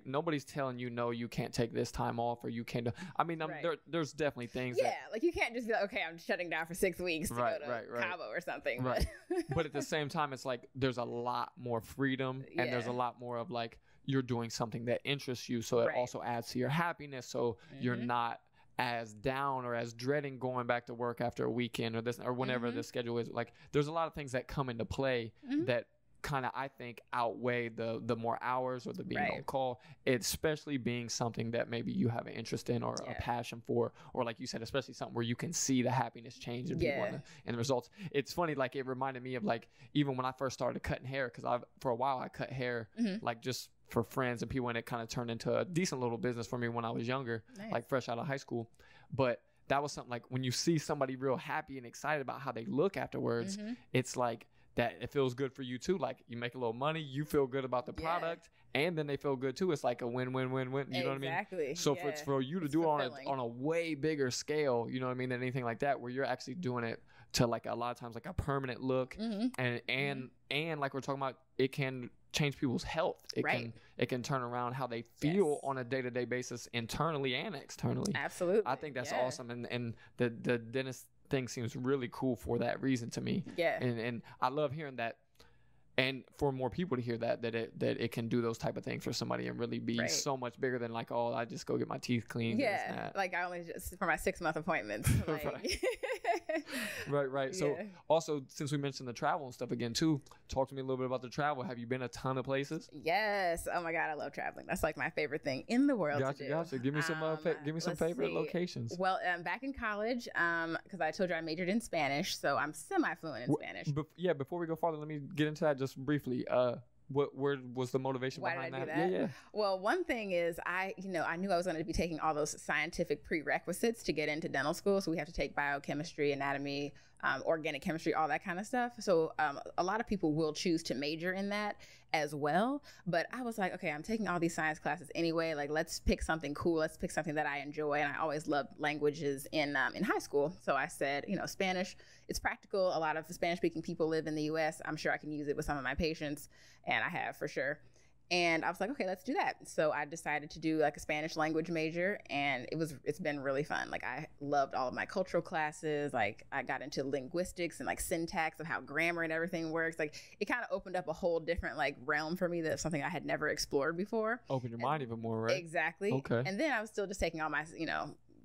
nobody's telling you, no, you can't take this time off, or you can't do, I mean, there's definitely things. Yeah. Like you can't just be like, okay, I'm shutting down for 6 weeks to go to Cabo or something. Right. But at the same time, it's like, there's a lot more freedom and there's a lot more of like, you're doing something that interests you. So it also adds to your happiness. So you're not as down or as dreading going back to work after a weekend or this or whenever the schedule is. Like there's a lot of things that come into play that kind of, I think, outweigh the more hours or the being on call, especially being something that maybe you have an interest in or a passion for, or like you said, especially something where you can see the happiness change in people and the results. It's funny, like it reminded me of like, even when I first started cutting hair, because for a while I cut hair like just for friends and people, and it kind of turned into a decent little business for me when I was younger, like fresh out of high school. But that was something like, when you see somebody real happy and excited about how they look afterwards, it's like that, it feels good for you too. Like you make a little money, you feel good about the product, and then they feel good too. It's like a win-win-win-win. You know what I mean? Exactly. So for you to do it on a way bigger scale, you know what I mean, than anything like that, where you're actually doing it to like a lot of times like a permanent look, and like we're talking about, it can change people's health. It can turn around how they feel on a day-to-day basis, internally and externally. Absolutely. I think that's awesome, and the dentist thing seems really cool for that reason to me. And I love hearing that, and for more people to hear that it can do those type of things for somebody and really be so much bigger than like, oh, I just go get my teeth cleaned. Like I only just for my 6-month appointments. Like. Right. So also, since we mentioned the travel and stuff again too, talk to me a little bit about the travel. Have you been a ton of places? Yes. Oh my God, I love traveling. That's like my favorite thing in the world to do. Gotcha. Give me some favorite locations. Well, back in college, because I told you I majored in Spanish, so I'm semi-fluent in Spanish. Before we go farther, let me get into that just briefly. Where was the motivation behind that? Yeah. Well, one thing is I knew I was going to be taking all those scientific prerequisites to get into dental school. So we have to take biochemistry, anatomy, organic chemistry, all that kind of stuff. So a lot of people will choose to major in that. as well. But I was like, okay, I'm taking all these science classes anyway. Like, let's pick something cool. Let's pick something that I enjoy. And I always loved languages in high school. So I said, Spanish, it's practical. A lot of Spanish speaking people live in the US. I'm sure I can use it with some of my patients, and I have for sure. And I was like, okay, let's do that. So I decided to do like a Spanish language major, and it's been really fun. Like, I loved all of my cultural classes. Like, I got into linguistics and like syntax of how grammar and everything works. Like, it kind of opened up a whole different like realm for me. That's something I had never explored before. Open your mind even more, right? Exactly. Okay. And then I was still just taking all my,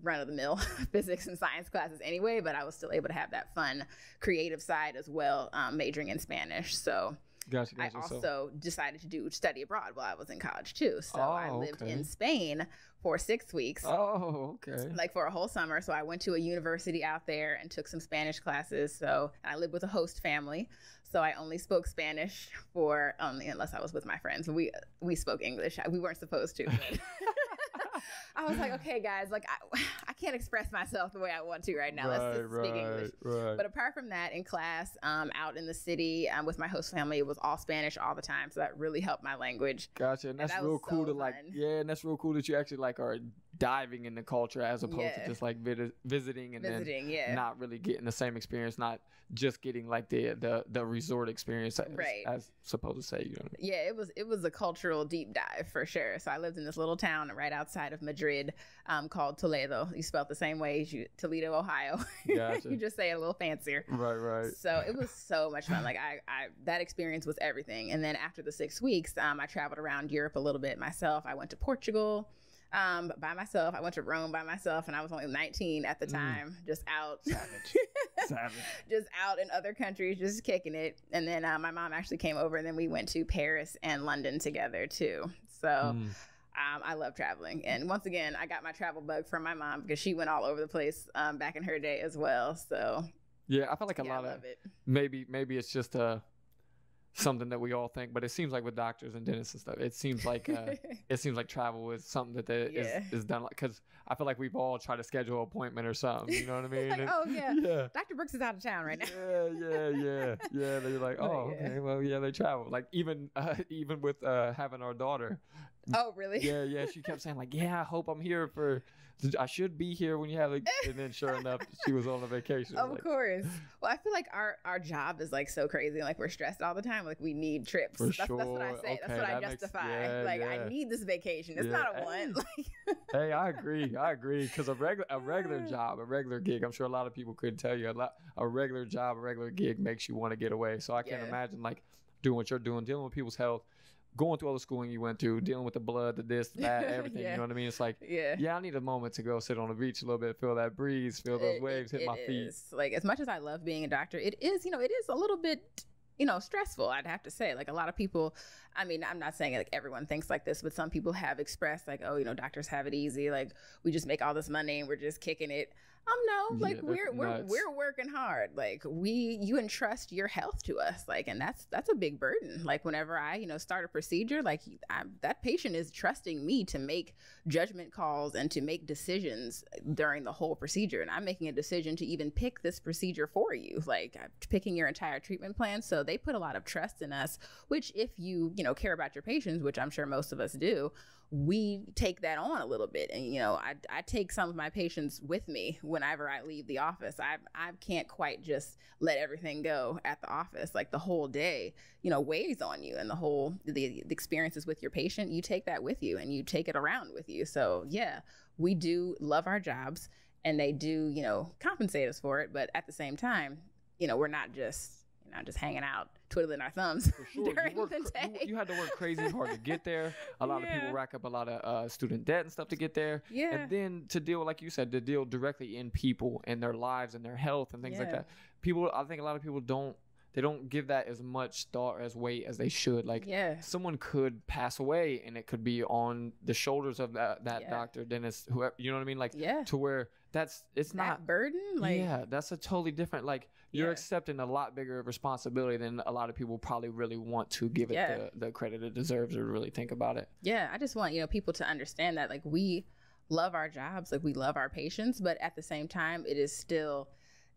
run-of-the-mill physics and science classes anyway, but I was still able to have that fun creative side as well, majoring in Spanish. So Gotcha. I also decided to study abroad while I was in college too. So I lived in Spain for 6 weeks. Oh, okay. Like for a whole summer. So I went to a university out there and took some Spanish classes. So I lived with a host family. So I only spoke Spanish unless I was with my friends. We spoke English. We weren't supposed to. But I was like, okay, guys, like I can't express myself the way I want to right now. Let's just speak English. Right. But apart from that, in class, out in the city with my host family, it was all Spanish all the time. So that really helped my language. Gotcha. And that's real cool and that's real cool that you actually like are diving into culture as opposed to just like visiting and then not really getting the same experience, not just getting like the resort experience as supposed to say, you know what I mean? Yeah, it was a cultural deep dive for sure. So I lived in this little town right outside of Madrid called Toledo. You spell it the same way as Toledo, Ohio. Gotcha. You just say it a little fancier. Right. So it was so much fun. Like I that experience was everything. And then after the 6 weeks, I traveled around Europe a little bit myself. I went to Portugal by myself. I went to Rome by myself, and I was only 19 at the time, just out. Savage. Just out in other countries, just kicking it. And then my mom actually came over, and then we went to Paris and London together too. So I love traveling. And once again, I got my travel bug from my mom because she went all over the place back in her day as well. So yeah, I feel like a lot of it. Maybe it's just something that we all think, but it seems like with doctors and dentists and stuff, it seems like travel is something that is done, like, because I feel like we've all tried to schedule an appointment or something, you know what I mean? Like, oh yeah, Dr. Brooks is out of town right now. yeah. They're like, oh, okay, well, yeah, they travel. Like even with having our daughter. Oh, really? Yeah. She kept saying like, yeah, I hope I'm here I should be here when you have and then sure enough, she was on a vacation. Of course. Well, I feel like our job is like so crazy. Like we're stressed all the time. Like we need trips. That's what I say. Okay, that's what I justify. I need this vacation. It's not a want. Hey, I agree. Because a regular job, a regular gig, I'm sure a lot of people could tell you a regular job, a regular gig makes you want to get away. So I can't imagine like doing what you're doing, dealing with people's health, going through all the schooling you went through, dealing with the blood, the this, that, everything. You know what I mean? It's like, I need a moment to go sit on the beach a little bit, feel that breeze, feel those waves hit my feet. Like, as much as I love being a doctor, it is a little bit, stressful, I'd have to say. Like, a lot of people, I mean, I'm not saying like everyone thinks like this, but some people have expressed like, oh, doctors have it easy. Like, we just make all this money and we're just kicking it. No, like we're working hard. Like you entrust your health to us. Like, and that's a big burden. Like whenever I, start a procedure, like that patient is trusting me to make judgment calls and to make decisions during the whole procedure. And I'm making a decision to even pick this procedure for you, like picking your entire treatment plan. So they put a lot of trust in us, which if you care about your patients, which I'm sure most of us do, we take that on a little bit. And, I take some of my patients with me whenever I leave the office. I can't quite just let everything go at the office. Like the whole day, weighs on you, and the experiences with your patient, you take that with you and you take it around with you. So yeah, we do love our jobs and they do, compensate us for it. But at the same time, we're not just hanging out, twiddling our thumbs during the day. You had to work crazy hard to get there. A lot of people rack up a lot of student debt and stuff to get there. Yeah. And then to deal, like you said, to deal directly in people and their lives and their health and things like that. I think a lot of people don't give that as much thought or as weight as they should. Like someone could pass away and it could be on the shoulders of that doctor, dentist, whoever, you know what I mean? Like to where it's not burden. Like, that's a totally different, like you're accepting a lot bigger responsibility than a lot of people probably really want to give it the credit it deserves or really think about it. Yeah. I just want, people to understand that like we love our jobs, like we love our patients, but at the same time, it is still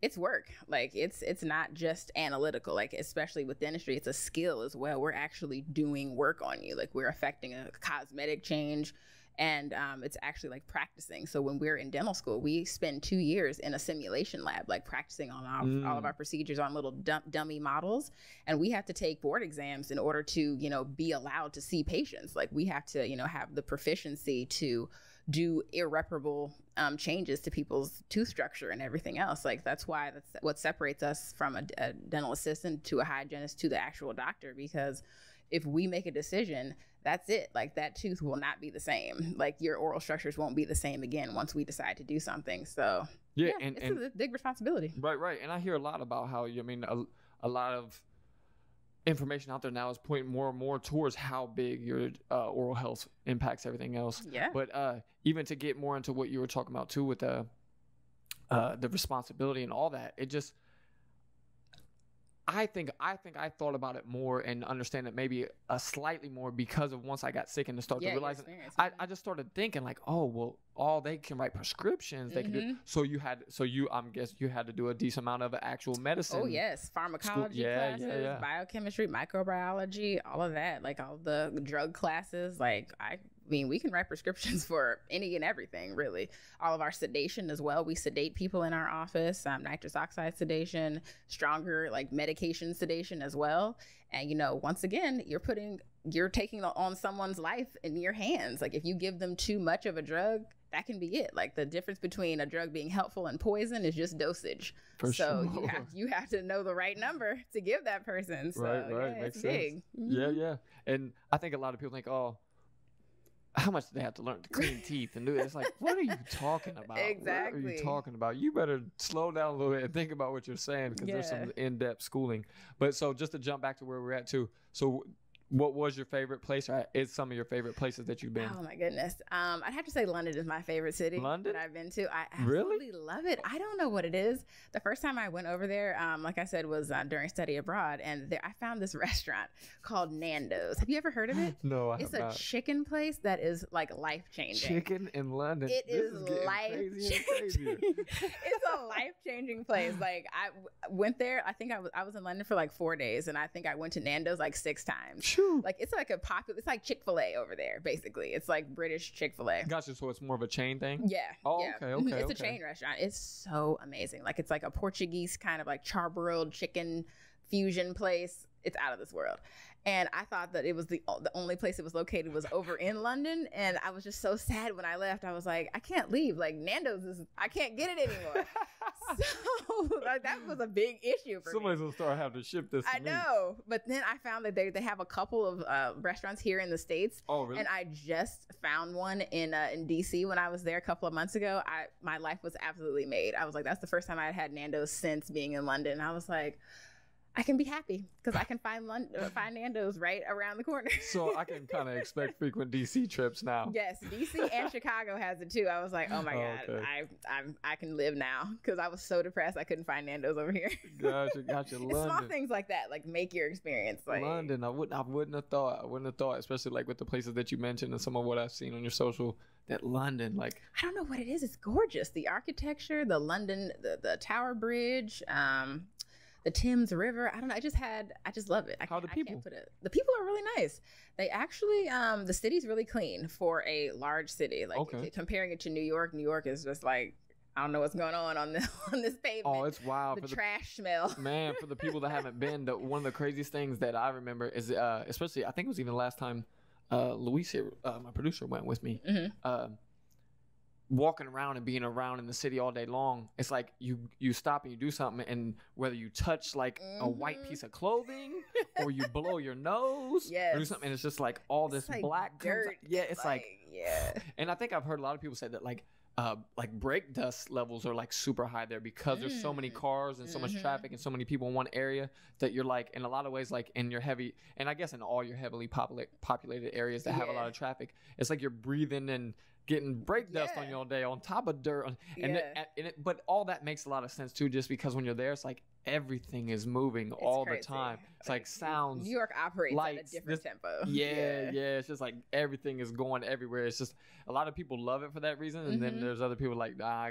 It's work. Like it's not just analytical, like especially with dentistry, it's a skill as well. We're actually doing work on you. Like we're affecting a cosmetic change, and it's actually like practicing. So when we're in dental school, we spend 2 years in a simulation lab, like practicing on all of our procedures on little dummy models. And we have to take board exams in order to, you know, be allowed to see patients. Like we have to, you know, have the proficiency to do irreparable changes to people's tooth structure and everything else. Like that's what separates us from a dental assistant to a hygienist to the actual doctor, because if we make a decision, that's it. Like that tooth will not be the same. Like your oral structures won't be the same again once we decide to do something. So yeah, it's a big responsibility. Right. And I hear a lot about how, I mean, a lot of information out there now is pointing more and more towards how big your oral health impacts everything else. Yeah. But even to get more into what you were talking about too with the responsibility and all that, it just, I think I thought about it more and understand it maybe slightly more because of once I got sick and to start to realize I just started thinking like, oh well, they can write prescriptions, they can do, so I'm guess you had to do a decent amount of actual medicine. Oh yes, pharmacology classes, biochemistry, microbiology, all of that, like all the drug classes. Like I mean, we can write prescriptions for any and everything, really. All of our sedation as well. We sedate people in our office, nitrous oxide sedation, stronger like medication sedation as well. And, you know, once again, you're taking on someone's life in your hands. Like if you give them too much of a drug, that can be it. Like the difference between a drug being helpful and poison is just dosage. You have to know the right number to give that person. So right. Yeah, Makes it's sense. big. Yeah. And I think a lot of people think, oh, how much do they have to learn to clean teeth and do it? It's like, what are you talking about? Exactly. What are you talking about? You better slow down a little bit and think about what you're saying, because there's some in-depth schooling. But so just to jump back to where we're at too. So what was your favorite place, or is some of your favorite places that you've been? Oh my goodness. I'd have to say London is my favorite city London? that I've been to. I absolutely love it. I don't know what it is. The first time I went over there, like I said, was during study abroad, and I found this restaurant called Nando's. Have you ever heard of it? No, I have It's not. a chicken place that is like life-changing. Chicken in London. It is life-changing. It's a life-changing place. Like I went there. I think I was in London for like 4 days, and I think I went to Nando's like 6 times. Like it's like it's like Chick-fil-A over there, basically. It's like British Chick-fil-A. Gotcha. So it's more of a chain thing? Yeah. Oh, yeah. Okay. It's a chain restaurant. It's so amazing. Like it's like a Portuguese kind of like charbroiled chicken fusion place. It's out of this world. And I thought that it was the only place it was located was over in London. And I was just so sad when I left. I was like, I can't leave. Like Nando's I can't get it anymore. So like, that was a big issue for Somebody's me. gonna start having to ship this to I me. know. But then I found that they have a couple of restaurants here in the States. Oh, really? And I just found one in DC when I was there a couple of months ago. My life was absolutely made. I was like, that's the first time I had Nando's since being in London. I was like, I can be happy because I can find Nando's right around the corner. So I can kind of expect frequent DC trips now. Yes, DC and Chicago has it too. I was like, oh my God, okay. I can live now, because I was so depressed I couldn't find Nando's over here. Gotcha. London. Small things like that, like make your experience. Like London, I wouldn't have thought, especially like with the places that you mentioned and some of what I've seen on your social, that London, like, I don't know what it is. It's gorgeous. The architecture, the London, the Tower Bridge, the Thames River. I don't know. I just love it. How are the people? I can't put it. The people are really nice. They actually, the city's really clean for a large city. Like comparing it to New York is just like, I don't know what's going on this pavement. Oh, it's wild. The trash smell. Man, for the people that haven't been, one of the craziest things that I remember is, especially, I think it was even the last time Luis here, my producer, went with me. Mm-hmm. Walking around and being around in the city all day long, it's like you stop and you do something, and whether you touch like a white piece of clothing or you blow your nose or do something, and it's just like all this like black dirt. It's like yeah. And I think I've heard a lot of people say that like brake dust levels are like super high there because there's so many cars and so much traffic and so many people in one area, that you're like, in a lot of ways, like in your heavy, and I guess in all your heavily populated areas that have a lot of traffic, it's like you're breathing and getting brake dust on you all day on top of dirt. But all that makes a lot of sense too, just because when you're there, it's like everything is moving all the time. It's like sounds. New York operates lights, at a different tempo. Yeah. It's just like everything is going everywhere. It's just a lot of people love it for that reason, and then then there's other people like, nah,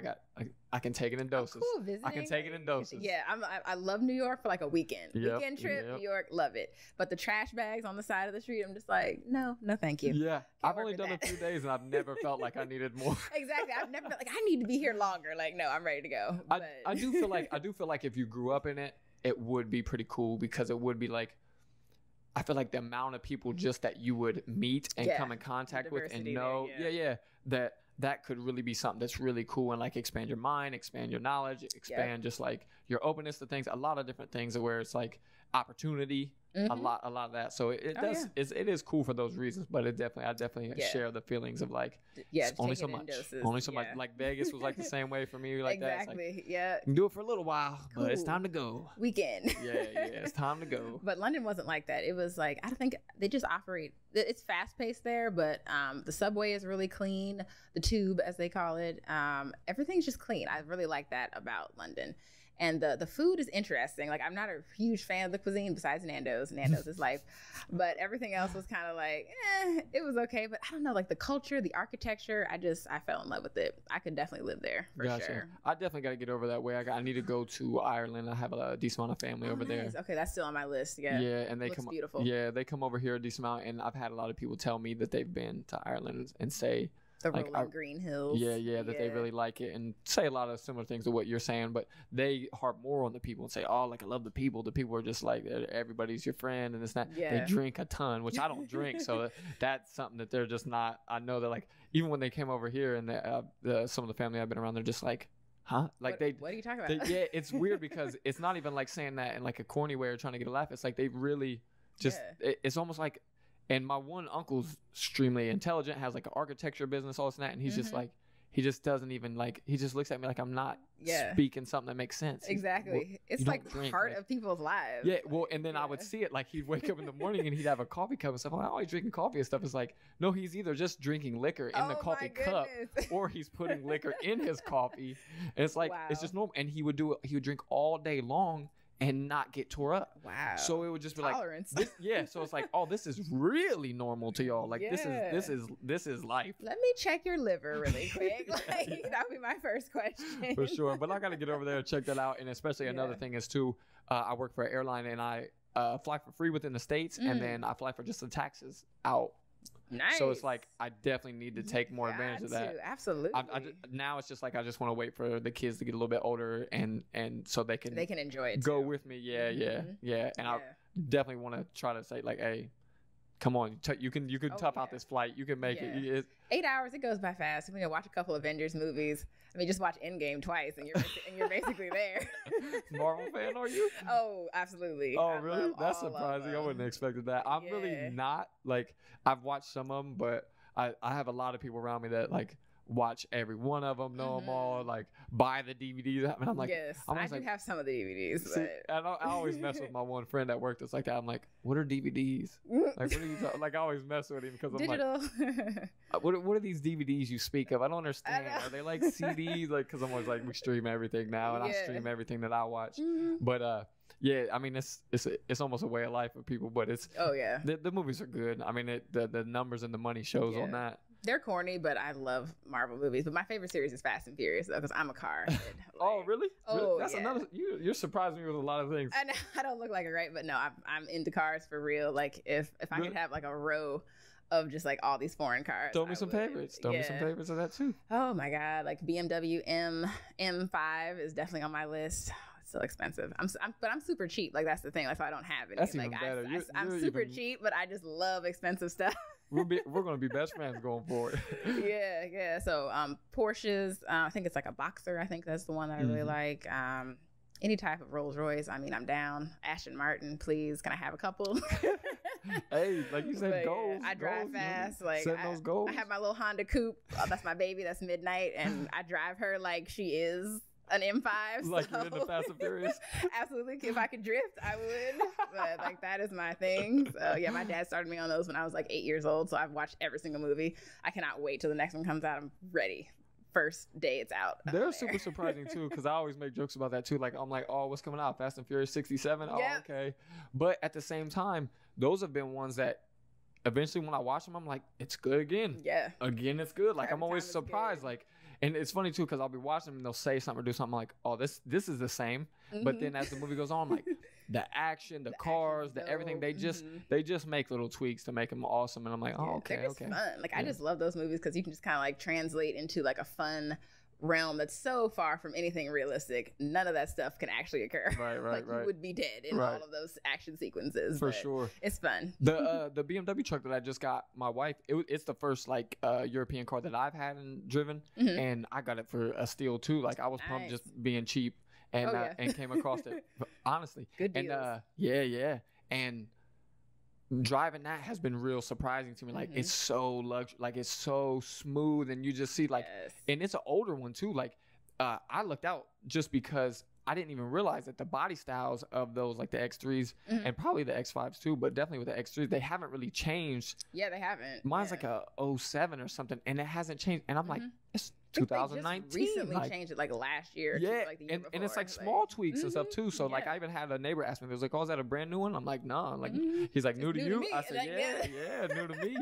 I can take it in doses. Cool visiting. I can take it in doses. Yeah, I love New York for like a weekend. Weekend trip, New York, love it. But the trash bags on the side of the street, I'm just like, no, thank you. Yeah, I've only done a few days and I've never felt like I needed more. Exactly. I've never felt like I need to be here longer. Like, no, I'm ready to go. But... I do feel like if you grew up in it, it would be pretty cool because it would be like, I feel like the amount of people just that you would meet and come in contact with and know, that could really be something that's really cool and like expand your mind, expand your knowledge, expand just like your openness to things, a lot of different things where it's like opportunity, a lot of that. So it is cool for those reasons, but I definitely share the feelings of like, only so much, like Vegas was like the same way for me, like that. Exactly. Like, you can do it for a little while, but it's time to go. Weekend. It's time to go. But London wasn't like that. It was like, I think they just operate, it's fast paced there, but the subway is really clean. The tube, as they call it, everything's just clean. I really like that about London. And the food is interesting. Like, I'm not a huge fan of the cuisine besides Nando's. Nando's is life. But everything else was kind of like, it was okay. But I don't know, like the culture, the architecture, I fell in love with it. I could definitely live there for sure. I definitely got to get over that way. I need to go to Ireland. I have a decent amount of family over there. Okay, that's still on my list. Yeah. Yeah, and they Looks beautiful. Yeah, they come over here a decent amount. And I've had a lot of people tell me that they've been to Ireland and say, the rolling green hills. That they really like it and say a lot of similar things to what you're saying, but they harp more on the people and say, oh, like I love the people. The people are just like, everybody's your friend and it's not. They drink a ton, which I don't drink, so that's something that they're just not. I know that like even when they came over here and some of the family I've been around, they're just like, huh? Like what are you talking about? It's weird because it's not even like saying that in like a corny way or trying to get a laugh. It's like they really just. It's almost like. And my one uncle's extremely intelligent, has like an architecture business, all this and that. And he's just like, he just doesn't even like, he just looks at me like I'm not speaking something that makes sense. Exactly. It's like part of people's lives. Yeah. Well, and then I would see it like he'd wake up in the morning and he'd have a coffee cup and stuff. I'm like, oh, he's drinking coffee and stuff. It's like, no, he's either just drinking liquor in the coffee cup or he's putting liquor in his coffee. And it's like, it's just normal. And he would drink all day long and not get tore up. Wow. So it would just be tolerance. Like so it's like, oh, this is really normal to y'all. Like this is life. Let me check your liver really quick. Like that would be my first question. For sure. But I got to get over there and check that out. And especially another thing is too, I work for an airline and I fly for free within the States and then I fly for just the taxes out. Nice. So it's like I definitely need to take more advantage of that. Absolutely. Now it's just like I just want to wait for the kids to get a little bit older and so they can enjoy it. Go with me. Yeah. And I definitely want to try to say like, hey, come on, you can tough out this flight. You can make it. 8 hours, it goes by fast. We can watch a couple Avengers movies. I mean, just watch Endgame twice, and you're basically there. Marvel fan, are you? Oh, absolutely. Oh, really? That's surprising. I wouldn't have expected that. I'm really not. Like, I've watched some of them, but I have a lot of people around me that like watch every one of them, know them all, like buy the DVDs. I mean, I'm like, I do have some of the DVDs. See, I always mess with my one friend at work that's like that. I'm like, what are DVDs? Like, what are you like? I always mess with him because I'm digital. Like, what are these DVDs you speak of? I don't understand. Are they like CDs? Like, because I'm always like, we stream everything now, and I stream everything that I watch. But yeah, I mean, it's almost a way of life for people, but it's the movies are good. I mean, the numbers and the money shows on that. They're corny, but I love Marvel movies. But my favorite series is Fast and Furious, though, because I'm a car head. Oh, really? Oh, that's another. You're surprising me with a lot of things. I know I don't look like it, right? But no, I'm into cars for real. Like if I could have like a row of just like all these foreign cars. Throw me some favorites. Throw me some favorites of that too. Oh my God, like BMW M5 is definitely on my list. So expensive. But I'm super cheap. Like that's the thing. Like so I don't have any. That's like even better. I'm super cheap, but I just love expensive stuff. We're gonna be best friends going forward. Yeah. So Porsches. I think it's like a Boxer. I think that's the one that I really like. Any type of Rolls Royce. I mean, I'm down. Aston Martin, please. Can I have a couple? Hey, like you said, goals. I drive fast. Like setting those goals. I have my little Honda Coupe. That's my baby. That's Midnight, and I drive her like she is an M5. Like you're into Fast and Furious? Absolutely. If I could drift, I would. But like that is my thing. So yeah, my dad started me on those when I was like 8 years old. So I've watched every single movie. I cannot wait till the next one comes out. I'm ready. First day it's out. They're super surprising too, because I always make jokes about that too. Like I'm like, oh, what's coming out? Fast and Furious 67? Oh, okay. But at the same time, those have been ones that eventually when I watch them, I'm like, it's good again. Yeah. Again, it's good. Like I'm always surprised. Like, And it's funny too, because I'll be watching them and they'll say something or do something like, oh, this is the same. But then as the movie goes on, I'm like, the action, the cars, the everything, they just make little tweaks to make them awesome. And I'm like, oh, okay, they're just fun. Like I just love those movies because you can just kind of like translate into like a fun realm that's so far from anything realistic. None of that stuff can actually occur. Like you would be dead in all of those action sequences. For sure. It's fun. The BMW truck that I just got my wife, it's the first like European car that I've had and driven, and I got it for a steal too. Like I was pumped just being cheap and and came across it. Honestly. Good deals. And and driving that has been real surprising to me. Like it's so like it's so smooth, and you just see like, and it's an older one too. Like I looked out just because I didn't even realize that the body styles of those, like the X3s and probably the X5s too, but definitely with the X3s, they haven't really changed. Yeah, they haven't. Mine's like a 07 or something, and it hasn't changed. And I'm like, it's 2019. They just recently changed it like last year. Yeah, like the year before. And it's like small tweaks and stuff too. So like I even had a neighbor ask me, they was like, oh, is that a brand new one? I'm like, no. Like he's like, new to you? I said, yeah, new to me.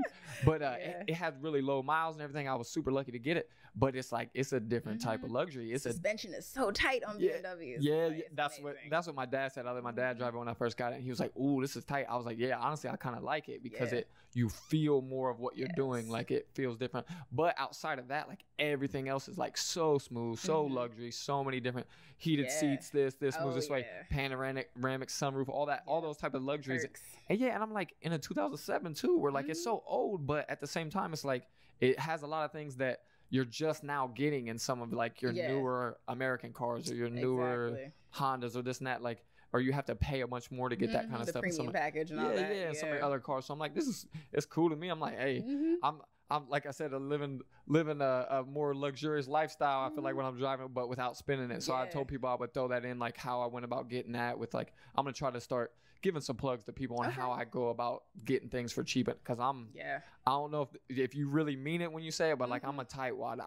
But it had really low miles and everything. I was super lucky to get it. But it's like, it's a different type of luxury. It's suspension is so tight on BMWs. Yeah, that's what my dad said. I let my dad drive it when I first got it. And he was like, ooh, this is tight. I was like, yeah, honestly, I kind of like it because you feel more of what you're doing. Like it feels different. But outside of that, like everything else is like so smooth, so luxury, so many different heated seats, this moves this way, panoramic sunroof, all those type of luxuries. And and I'm like in a 2007 too, where like it's so old, but at the same time, it's like it has a lot of things that you're just now getting in some of like your newer American cars or your newer Hondas or this and that, like, or you have to pay a much more to get that kind of the stuff. Premium package and all that. And some of the other cars. So I'm like, it's cool to me. I'm like, hey, I'm like I said, living a more luxurious lifestyle. I feel like when I'm driving, but without spending it. So I told people I would throw that in, like how I went about getting that. With like, I'm gonna try to start giving some plugs to people on how I go about getting things for cheap. Because I don't know if you really mean it when you say it, but like I'm a tightwad.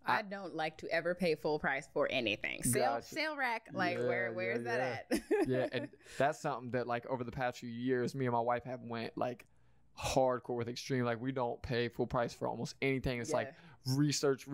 I don't like to ever pay full price for anything. Sale rack, like where's that at? And that's something that like over the past few years, me and my wife have went like hardcore with extreme. Like we don't pay full price for almost anything. It's like research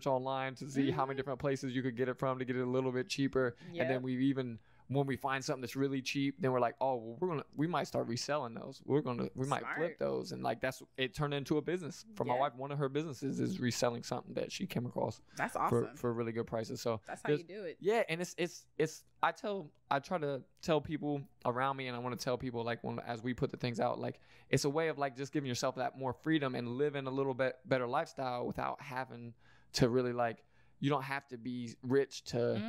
online to see how many different places you could get it from to get it a little bit cheaper. And then we've even, when we find something that's really cheap, then we're like, oh, well, we might start reselling those. We might flip those. And like it turned into a business for my wife. One of her businesses is reselling something that she came across. That's awesome. For really good prices. So that's how you do it. Yeah. And it's I try to tell people around me, and I want to tell people like as we put the things out, like it's a way of like just giving yourself that more freedom and living a little bit better lifestyle without having to really like, you don't have to be rich to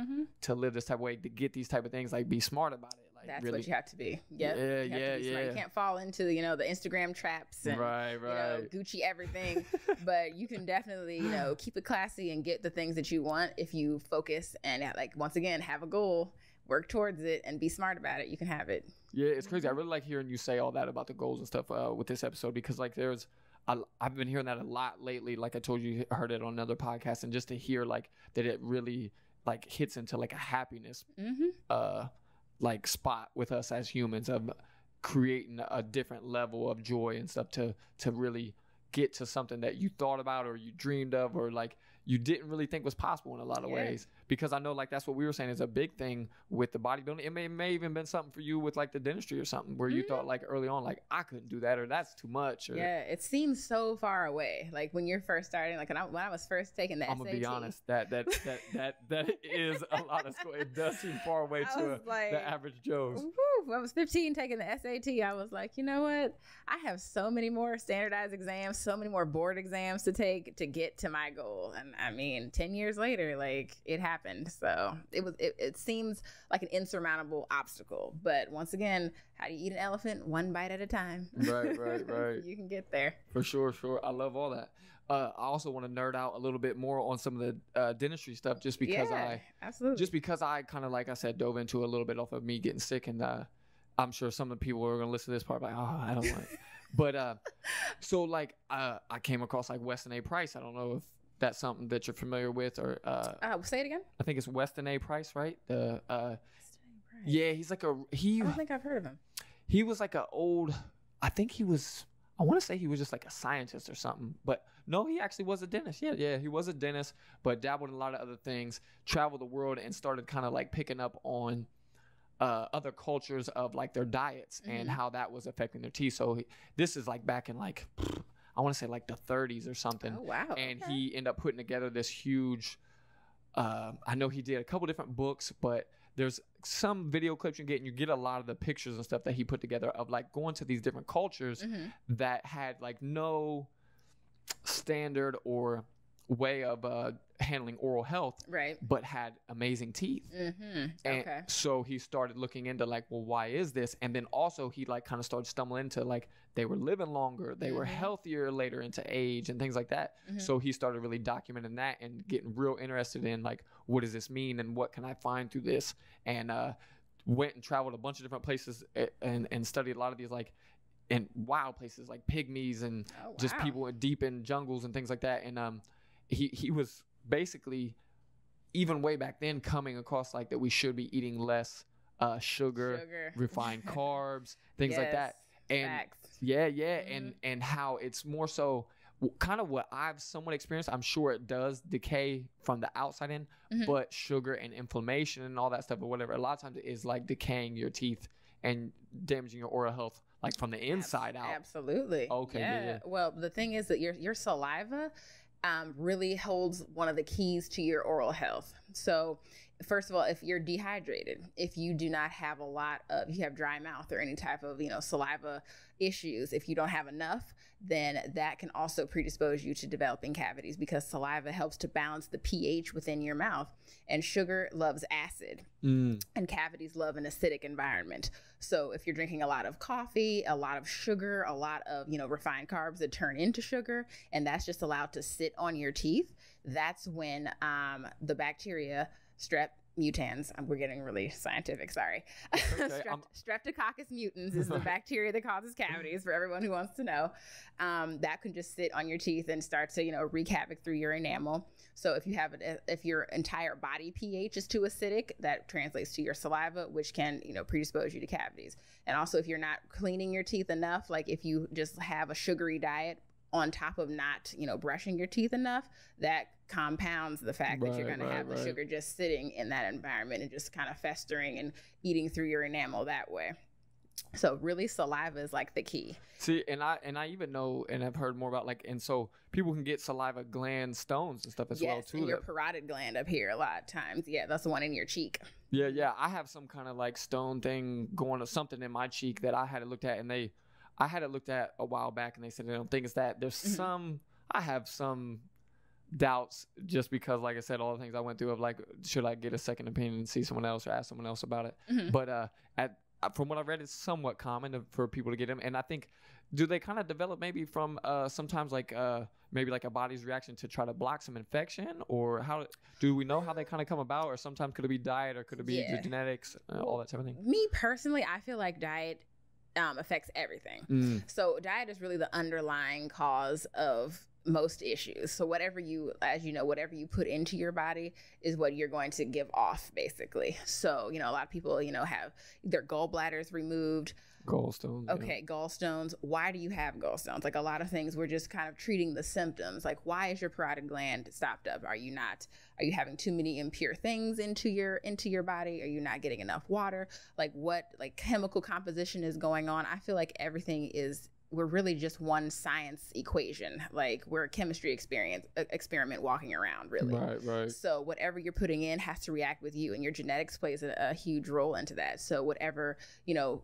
live this type of way, to get these type of things. Like be smart about it. Like that's really, what you have to be. Yeah. You can't fall into the Instagram traps and Gucci everything. But you can definitely keep it classy and get the things that you want if you focus and like once again have a goal, work towards it, and be smart about it. You can have it. Yeah, it's crazy. I really like hearing you say all that about the goals and stuff with this episode, because like I've been hearing that a lot lately. Like I told you, I heard it on another podcast, and just to hear like that it really like hits into like a happiness like spot with us as humans of creating a different level of joy and stuff to really get to something that you thought about or you dreamed of or like you didn't really think was possible in a lot of ways. Because I know like that's what we were saying is a big thing with the bodybuilding. It may even been something for you with like the dentistry or something where you thought like early on like I couldn't do that or that's too much. Or, it seems so far away. Like when you're first starting, like when I was first taking the SAT. I'm gonna be honest, that is a lot of school. It does seem far away to the average Joe's. I was 15 taking the SAT. I was like, you know what? I have so many more standardized exams, so many more board exams to take to get to my goal. And I mean, 10 years later, like it happened. So it seems like an insurmountable obstacle. But once again, how do you eat an elephant? One bite at a time. Right. You can get there. For sure. I love all that. I also want to nerd out a little bit more on some of the dentistry stuff just because I kind of, like I said, dove into a little bit off of me getting sick. And I'm sure some of the people who are going to listen to this part are like, oh, I don't want it. But so like I came across like Weston A. Price. I don't know if that's something that you're familiar with or say it again. I think it's Weston A. Price, right? Weston A. Price. Yeah, he's like I don't think I've heard of him. He was like I think he was I want to say he was just like a scientist or something, but no, he actually was a dentist. Yeah, he was a dentist, but dabbled in a lot of other things, traveled the world, and started kind of like picking up on other cultures of like their diets and how that was affecting their teeth. So this is like back in like, I want to say like the 30s or something. Oh, wow. And he ended up putting together this huge, I know he did a couple different books, but there's some video clips you get a lot of the pictures and stuff that he put together of like going to these different cultures that had like no standard or way of handling oral health, right, but had amazing teeth. And so he started looking into like, well, why is this? And then also he like kind of started stumbling into like they were living longer, they were healthier later into age and things like that. So he started really documenting that and getting real interested in like, what does this mean and what can I find through this? And went and traveled a bunch of different places and studied a lot of these like in wild places like pygmies and just people deep in jungles and things like that. And he was basically, even way back then, coming across like that we should be eating less sugar, refined carbs, things like that. And facts. And how it's more so kind of what I've somewhat experienced. I'm sure it does decay from the outside in, but sugar and inflammation and all that stuff or whatever, a lot of times it is like decaying your teeth and damaging your oral health like from the inside out. Absolutely. Okay. Yeah. Well, the thing is that your saliva really holds one of the keys to your oral health. So first of all, if you're dehydrated, if you do not have you have dry mouth or any type of, saliva issues, if you don't have enough, then that can also predispose you to developing cavities because saliva helps to balance the pH within your mouth. And sugar loves acid and cavities love an acidic environment. So if you're drinking a lot of coffee, a lot of sugar, a lot of, refined carbs that turn into sugar, and that's just allowed to sit on your teeth, that's when the bacteria, strep mutans, we're getting really scientific, sorry. Okay. Streptococcus mutans is the bacteria that causes cavities for everyone who wants to know. That can just sit on your teeth and start to, wreak havoc through your enamel. So if your entire body pH is too acidic, that translates to your saliva, which can, predispose you to cavities. And also if you're not cleaning your teeth enough, like if you just have a sugary diet on top of not, brushing your teeth enough, that compounds the fact that you're going to have the sugar just sitting in that environment and just kind of festering and eating through your enamel that way. So really saliva is like the key. See, and I even know and have heard more about and so people can get saliva gland stones and stuff as well too. And your parotid gland up here a lot of times. Yeah, that's the one in your cheek. Yeah. I have some kind of like stone thing going or something in my cheek that I had it looked at, and I had it looked at a while back, and they said they don't think it's that. There's I have some doubts just because, like I said, all the things I went through of like, should I get a second opinion and see someone else or ask someone else about it? But from what I read, it's somewhat common for people to get them. And I think, do they kind of develop maybe from sometimes maybe like a body's reaction to try to block some infection, or how do we know how they kind of come about? Or sometimes could it be diet, or could it be the genetics, all that type of thing? Me personally, I feel like diet affects everything. So diet is really the underlying cause of most issues. So whatever you put into your body is what you're going to give off, basically. So, a lot of people, have their gallbladders removed. Gallstones. Okay, gallstones. Why do you have gallstones? Like a lot of things, we're just kind of treating the symptoms. Like, why is your parotid gland stopped up? Are you having too many impure things into your body? Are you not getting enough water? Like what chemical composition is going on? I feel like everything we're really just one science equation. Like we're a chemistry experiment walking around, really. Right. So whatever you're putting in has to react with you, and your genetics plays a huge role into that. So whatever,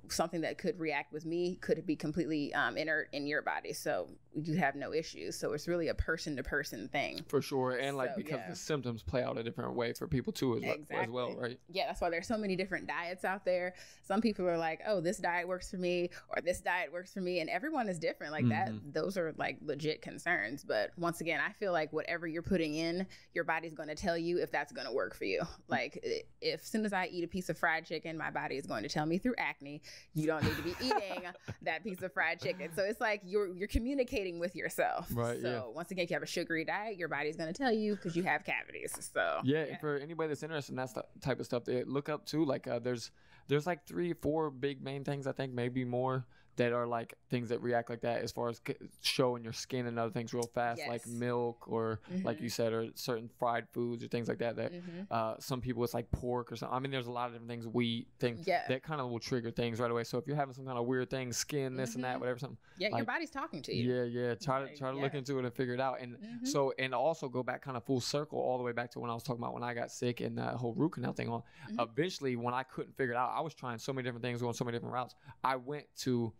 something that could react with me could be completely inert in your body. So you have no issues. So it's really a person to person thing. For sure. And because the symptoms play out a different way for people too as well, right? Yeah, that's why there's so many different diets out there. Some people are like, oh, this diet works for me, or this diet works for me. And everyone is different like that. Those are like legit concerns. But once again, I feel like whatever you're putting in, your body's going to tell you if that's going to work for you. Like if as soon as I eat a piece of fried chicken, my body is going to tell me through acne, you don't need to be eating that piece of fried chicken. So it's like you're communicating with yourself. Right. So once again, if you have a sugary diet, your body's going to tell you because you have cavities. So for anybody that's interested in that type of stuff, they look up too. Like there's like 3-4 big main things, I think, maybe more, that are like things that react like that as far as showing your skin and other things real fast, Yes. like milk or like you said, or certain fried foods or things like that. Some people it's like pork or something. I mean, there's a lot of different things, wheat things that kind of will trigger things right away. So if you're having some kind of weird thing, skin, this and that, whatever, something. Yeah, like, your body's talking to you. Yeah. Try to look into it and figure it out. And so, and also go back kind of full circle all the way back to when I was talking about when I got sick and that whole root canal thing on. Eventually, when I couldn't figure it out, I was trying so many different things, going so many different routes. I went to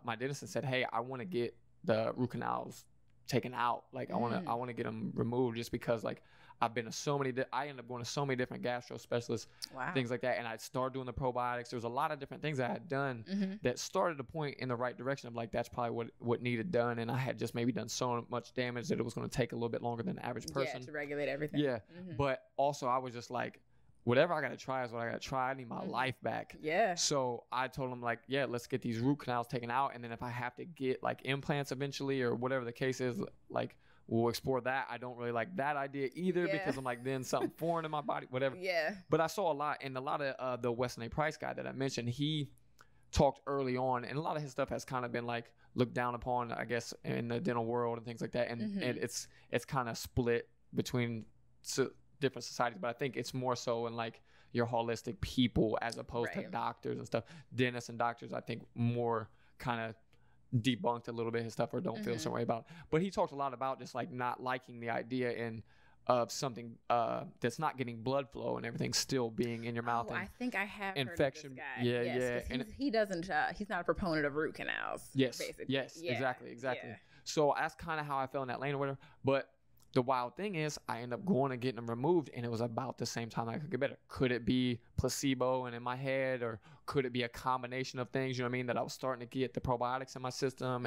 my dentist and said, hey, I want to get the root canals taken out. Like I want to get them removed, just because like I've been to so many I ended up going to so many different gastro specialists, things like that, and I started doing the probiotics. There was a lot of different things I had done that started to point in the right direction of like that's probably what needed done, and I had just maybe done so much damage that it was going to take a little bit longer than the average person to regulate everything. But also I was just like, whatever I got to try is what I got to try. I need my life back. So I told him like, yeah, let's get these root canals taken out. And then if I have to get like implants eventually or whatever the case is, like we'll explore that. I don't really like that idea either because I'm like, then something foreign in my body, whatever. But I saw a lot, and a lot of the Weston A. Price guy that I mentioned, he talked early on, and a lot of his stuff has kind of been like looked down upon, I guess, in the dental world and things like that. And, and it's kind of split between different societies, but I think it's more so in like your holistic people as opposed to doctors and stuff. Dentists and doctors, I think, more kind of debunked a little bit his stuff or don't feel some way about it. But he talked a lot about just like not liking the idea of something that's not getting blood flow and everything still being in your mouth. And I think I have infection. Heard of this guy. And he doesn't. He's not a proponent of root canals. Basically. Exactly. So that's kind of how I fell in that lane or whatever. But the wild thing is I ended up going and getting them removed, and it was about the same time I could get better. Could it be placebo and in my head, or could it be a combination of things, you know what I mean, that I was starting to get the probiotics in my system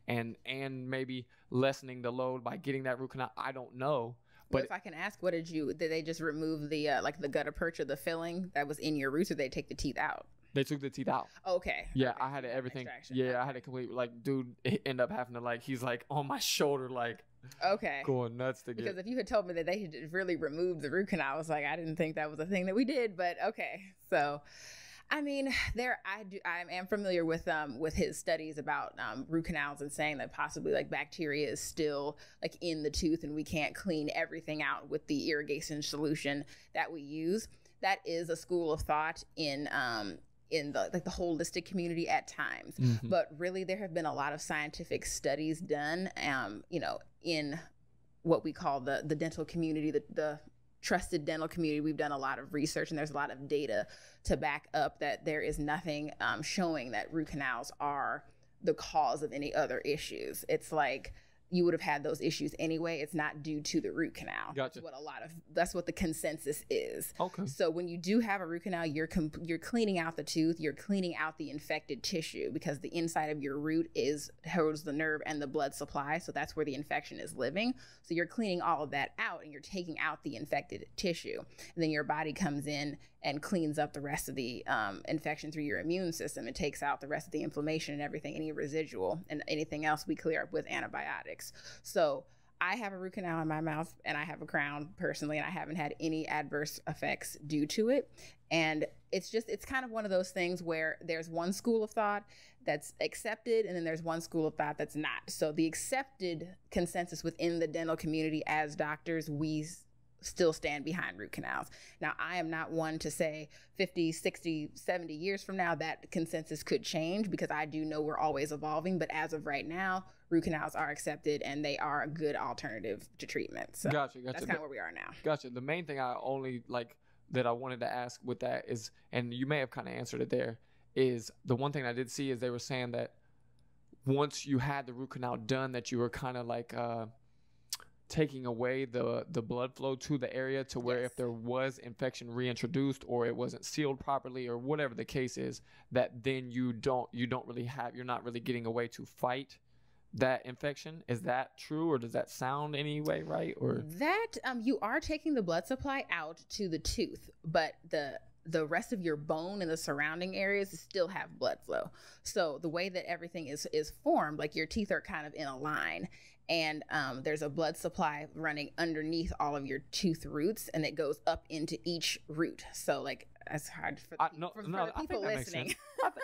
and maybe lessening the load by getting that root canal? I don't know. But if I can ask, did they just remove the like the gutta percha, the filling that was in your roots, or did they take the teeth out? They took the teeth out. Okay. Yeah, I had everything. Yeah, I had it completely. Like, dude, end up having to like, he's like on my shoulder, like, going nuts to get. Because if you had told me that they had really removed the root canal, I was like, I didn't think that was a thing that we did, but okay. So, I mean, I am familiar with his studies about root canals and saying that possibly like bacteria is still like in the tooth and we can't clean everything out with the irrigation solution that we use. That is a school of thought in the like the holistic community at times, but really there have been a lot of scientific studies done, in what we call the dental community, the trusted dental community. We've done a lot of research, and there's a lot of data to back up that there is nothing showing that root canals are the cause of any other issues. It's like you would have had those issues anyway. It's not due to the root canal. Gotcha. That's what the consensus is. Okay. So when you do have a root canal, you're cleaning out the tooth, you're cleaning out the infected tissue, because the inside of your root holds the nerve and the blood supply. So that's where the infection is living. So you're cleaning all of that out and you're taking out the infected tissue. And then your body comes in and cleans up the rest of the infection through your immune system. It takes out the rest of the inflammation and everything, any residual, and anything else we clear up with antibiotics. So I have a root canal in my mouth and I have a crown personally, and I haven't had any adverse effects due to it. And it's kind of one of those things where there's one school of thought that's accepted, and then there's one school of thought that's not. So the accepted consensus within the dental community as doctors, we still stand behind root canals. Now, I am not one to say 50, 60, 70 years from now that consensus could change, because I do know we're always evolving. But as of right now, root canals are accepted and they are a good alternative to treatment. So gotcha. That's kind of where we are now. Gotcha. The main thing I only like that I wanted to ask with that is, and you may have kind of answered it there, is the one thing I did see is they were saying that once you had the root canal done, that you were kind of like taking away the blood flow to the area, to where if there was infection reintroduced or it wasn't sealed properly or whatever the case is, that then you're not really getting a way to fight that infection. Is that true, or does that sound anyway right? Or that you are taking the blood supply out to the tooth, but the rest of your bone and the surrounding areas still have blood flow. So the way that everything is formed, like your teeth are kind of in a line, and there's a blood supply running underneath all of your tooth roots, and it goes up into each root. So like, it's hard for the people listening.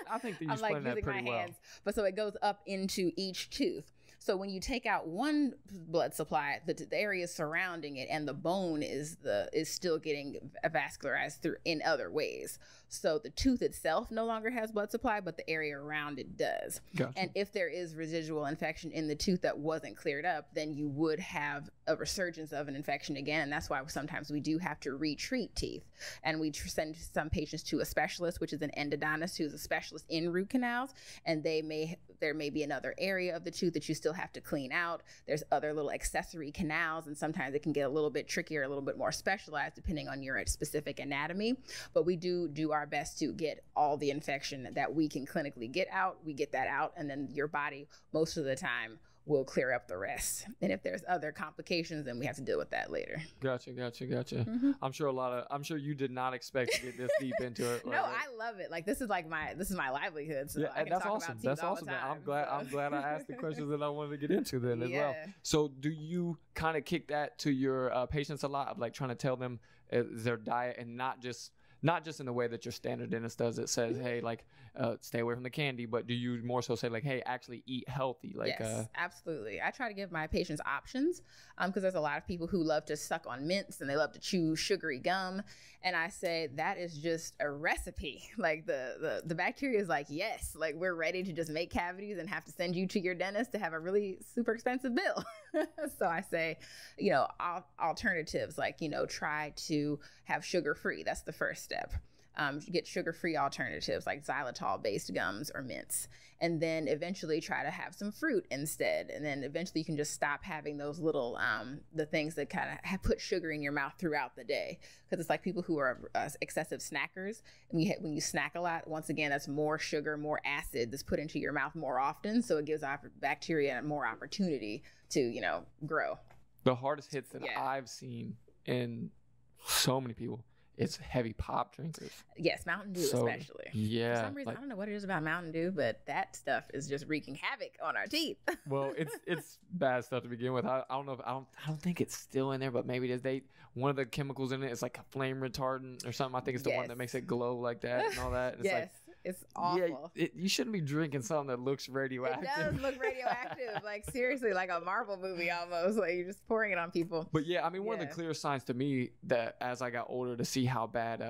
I think that you explained that pretty well. But so it goes up into each tooth. So when you take out one blood supply, the area surrounding it and the bone is still getting vascularized through in other ways. So the tooth itself no longer has blood supply, but the area around it does. Gotcha. And if there is residual infection in the tooth that wasn't cleared up, then you would have a resurgence of an infection again. And that's why sometimes we do have to retreat teeth. And we send some patients to a specialist, which is an endodontist who's a specialist in root canals. And there may be another area of the tooth that you still have to clean out. There's other little accessory canals, and sometimes it can get a little bit trickier, a little bit more specialized depending on your specific anatomy. But we do our best to get all the infection that we can clinically get out. We get that out, and then your body most of the time will clear up the rest. And if there's other complications, then we have to deal with that later. Gotcha. Mm-hmm. I'm sure you did not expect to get this deep into it. No, I love it. Like this is my livelihood. So I can that's talk awesome. About that's all awesome. The time, I'm glad I asked the questions that I wanted to get into then as well. So do you kind of kick that to your patients a lot of like trying to tell them their diet, and not just in the way that your standard dentist does it, says, hey, like, stay away from the candy, but do you more so say like, hey, actually eat healthy? Like, yes, absolutely. I try to give my patients options because there's a lot of people who love to suck on mints and they love to chew sugary gum. And I say that is just a recipe. Like the bacteria is like, yes, like we're ready to just make cavities and have to send you to your dentist to have a really super expensive bill. So I say, alternatives like, try to have sugar-free. That's the first step. Get sugar-free alternatives like xylitol-based gums or mints, and then eventually try to have some fruit instead. And then eventually you can just stop having those little, the things that kind of put sugar in your mouth throughout the day. Because it's like people who are excessive snackers. And when you snack a lot, once again, that's more sugar, more acid that's put into your mouth more often. So it gives bacteria more opportunity to, grow. The hardest hits that I've seen in so many people, it's heavy pop drinkers. Yes, Mountain Dew especially. Yeah. For some reason, I don't know what it is about Mountain Dew, but that stuff is just wreaking havoc on our teeth. Well, it's bad stuff to begin with. I don't know if I don't think it's still in there, but maybe it is. One of the chemicals in it is like a flame retardant or something. I think it's the one that makes it glow like that and all that. And it's awful. Yeah, you shouldn't be drinking something that looks radioactive. It does look radioactive. Like seriously, like a Marvel movie almost. Like you're just pouring it on people. But yeah, I mean, one of the clear signs to me that as I got older to see how bad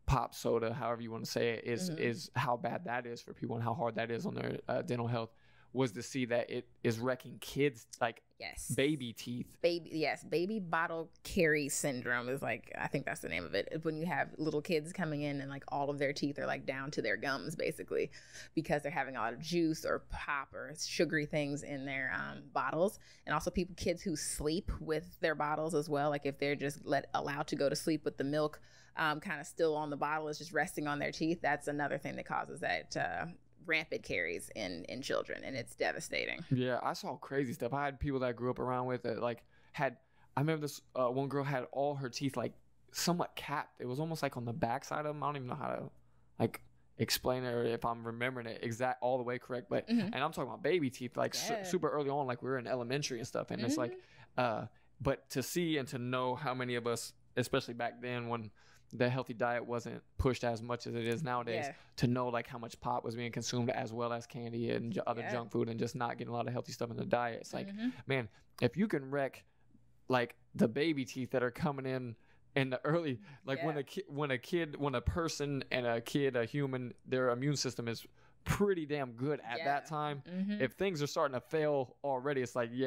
pop soda, however you want to say it, is how bad that is for people and how hard that is on their dental health, was to see that it is wrecking kids, like baby teeth. Baby bottle caries syndrome is like, I think that's the name of it. When you have little kids coming in and like all of their teeth are like down to their gums basically because they're having a lot of juice or pop or sugary things in their bottles. And also kids who sleep with their bottles as well. Like if they're just allowed to go to sleep with the milk kind of still on the bottle, is just resting on their teeth. That's another thing that causes that rampant caries in children, and it's devastating. Yeah, I saw crazy stuff. I had people that I grew up around with that I remember this one girl had all her teeth like somewhat capped. It was almost like on the back side of them. I don't even know how to like explain it or if I'm remembering it all the way correct. But and I'm talking about baby teeth, like super early on, like we were in elementary and stuff. And it's like, but to see and to know how many of us, especially back then when the healthy diet wasn't pushed as much as it is nowadays, to know like how much pop was being consumed as well as candy and other junk food and just not getting a lot of healthy stuff in the diet. It's like, man, if you can wreck like the baby teeth that are coming in the early, like when a person and a human, their immune system is pretty damn good at that time. If things are starting to fail already, it's like, you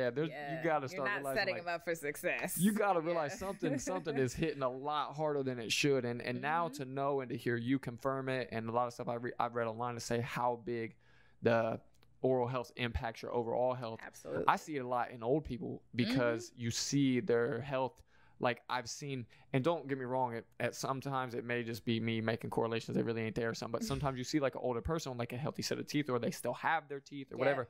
got to start realizing, not setting them up for success. You got to realize something is hitting a lot harder than it should. And now to know and to hear you confirm it, and a lot of stuff I've read online to say how big the oral health impacts your overall health. Absolutely. I see it a lot in old people because you see their health. Like I've seen, and don't get me wrong, at sometimes it may just be me making correlations that really ain't there or something, but sometimes you see like an older person with like a healthy set of teeth, or they still have their teeth or whatever,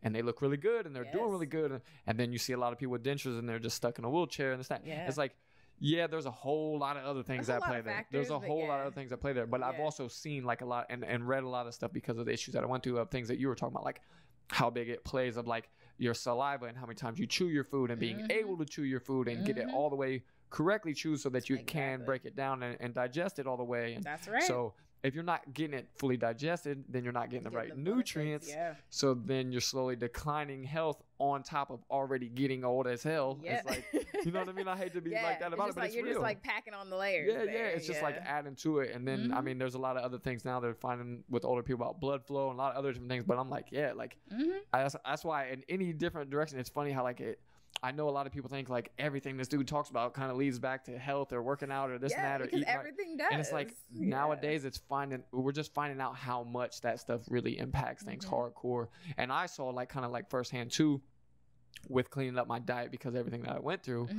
and they look really good and they're doing really good. And then you see a lot of people with dentures and they're just stuck in a wheelchair and it's that. It's like, there's a whole lot of other things that play there. There's a whole lot of other things that play there. But I've also seen like a lot and read a lot of stuff because of the issues that I went through, of things that you were talking about, like how big it plays, of like, your saliva and how many times you chew your food and being able to chew your food and get it all the way correctly chewed so that you can break it down and digest it all the way. And that's right. So if you're not getting it fully digested, then you're not getting the right nutrients. Yeah. So then you're slowly declining health on top of already getting old as hell. Yeah. It's like, you know what I mean? I hate to be like that about it, but it's you're real. just like packing on the layers. Yeah, it's just like adding to it. And then, I mean, there's a lot of other things now they're finding with older people about blood flow and a lot of other different things. But I'm like, that's why in any different direction, it's funny how like I know a lot of people think like everything this dude talks about kind of leads back to health or working out or this and that or eating everything does. And it's like nowadays we're just finding out how much that stuff really impacts things hardcore. And I saw like kind of like firsthand too with cleaning up my diet because of everything that I went through.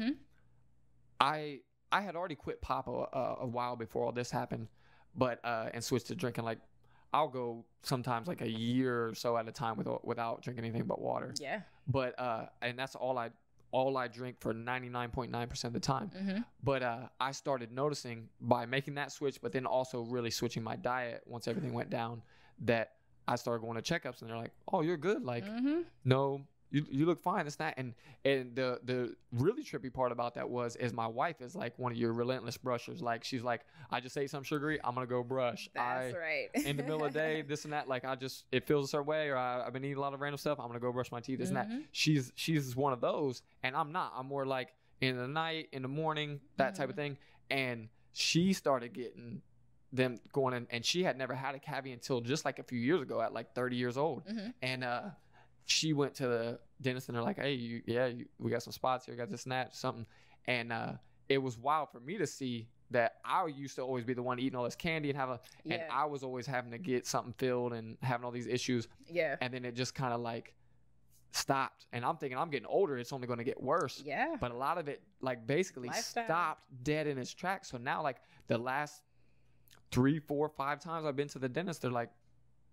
I had already quit pop a while before all this happened, but and switched to drinking like I'll go sometimes like a year or so at a time without drinking anything but water. Yeah. But and that's all I drink for 99.9% of the time. But I started noticing by making that switch, but then also really switching my diet once everything went down, that I started going to checkups and they're like, "Oh, you're good. Like, no, you look fine. It's not." And the really trippy part about that is my wife is like one of your relentless brushers. Like she's like, I just ate something sugary, I'm gonna go brush. That's right. In the middle of the day, this and that. Like it feels a certain way, or I've been eating a lot of random stuff. I'm gonna go brush my teeth. This and that. She's one of those, and I'm not. I'm more like in the night, in the morning, that type of thing. And she started getting them going in, and she had never had a cavity until just like a few years ago at like 30 years old. And she went to the dentist and they're like, "Hey, we got some spots here, got this and that, something." And it was wild for me to see that I used to always be the one eating all this candy and and I was always having to get something filled and having all these issues. Yeah. And then it just kind of like stopped. And I'm thinking I'm getting older, it's only going to get worse. Yeah. But a lot of it like basically stopped dead in its tracks. So now like the last 3, 4, 5 times I've been to the dentist, they're like,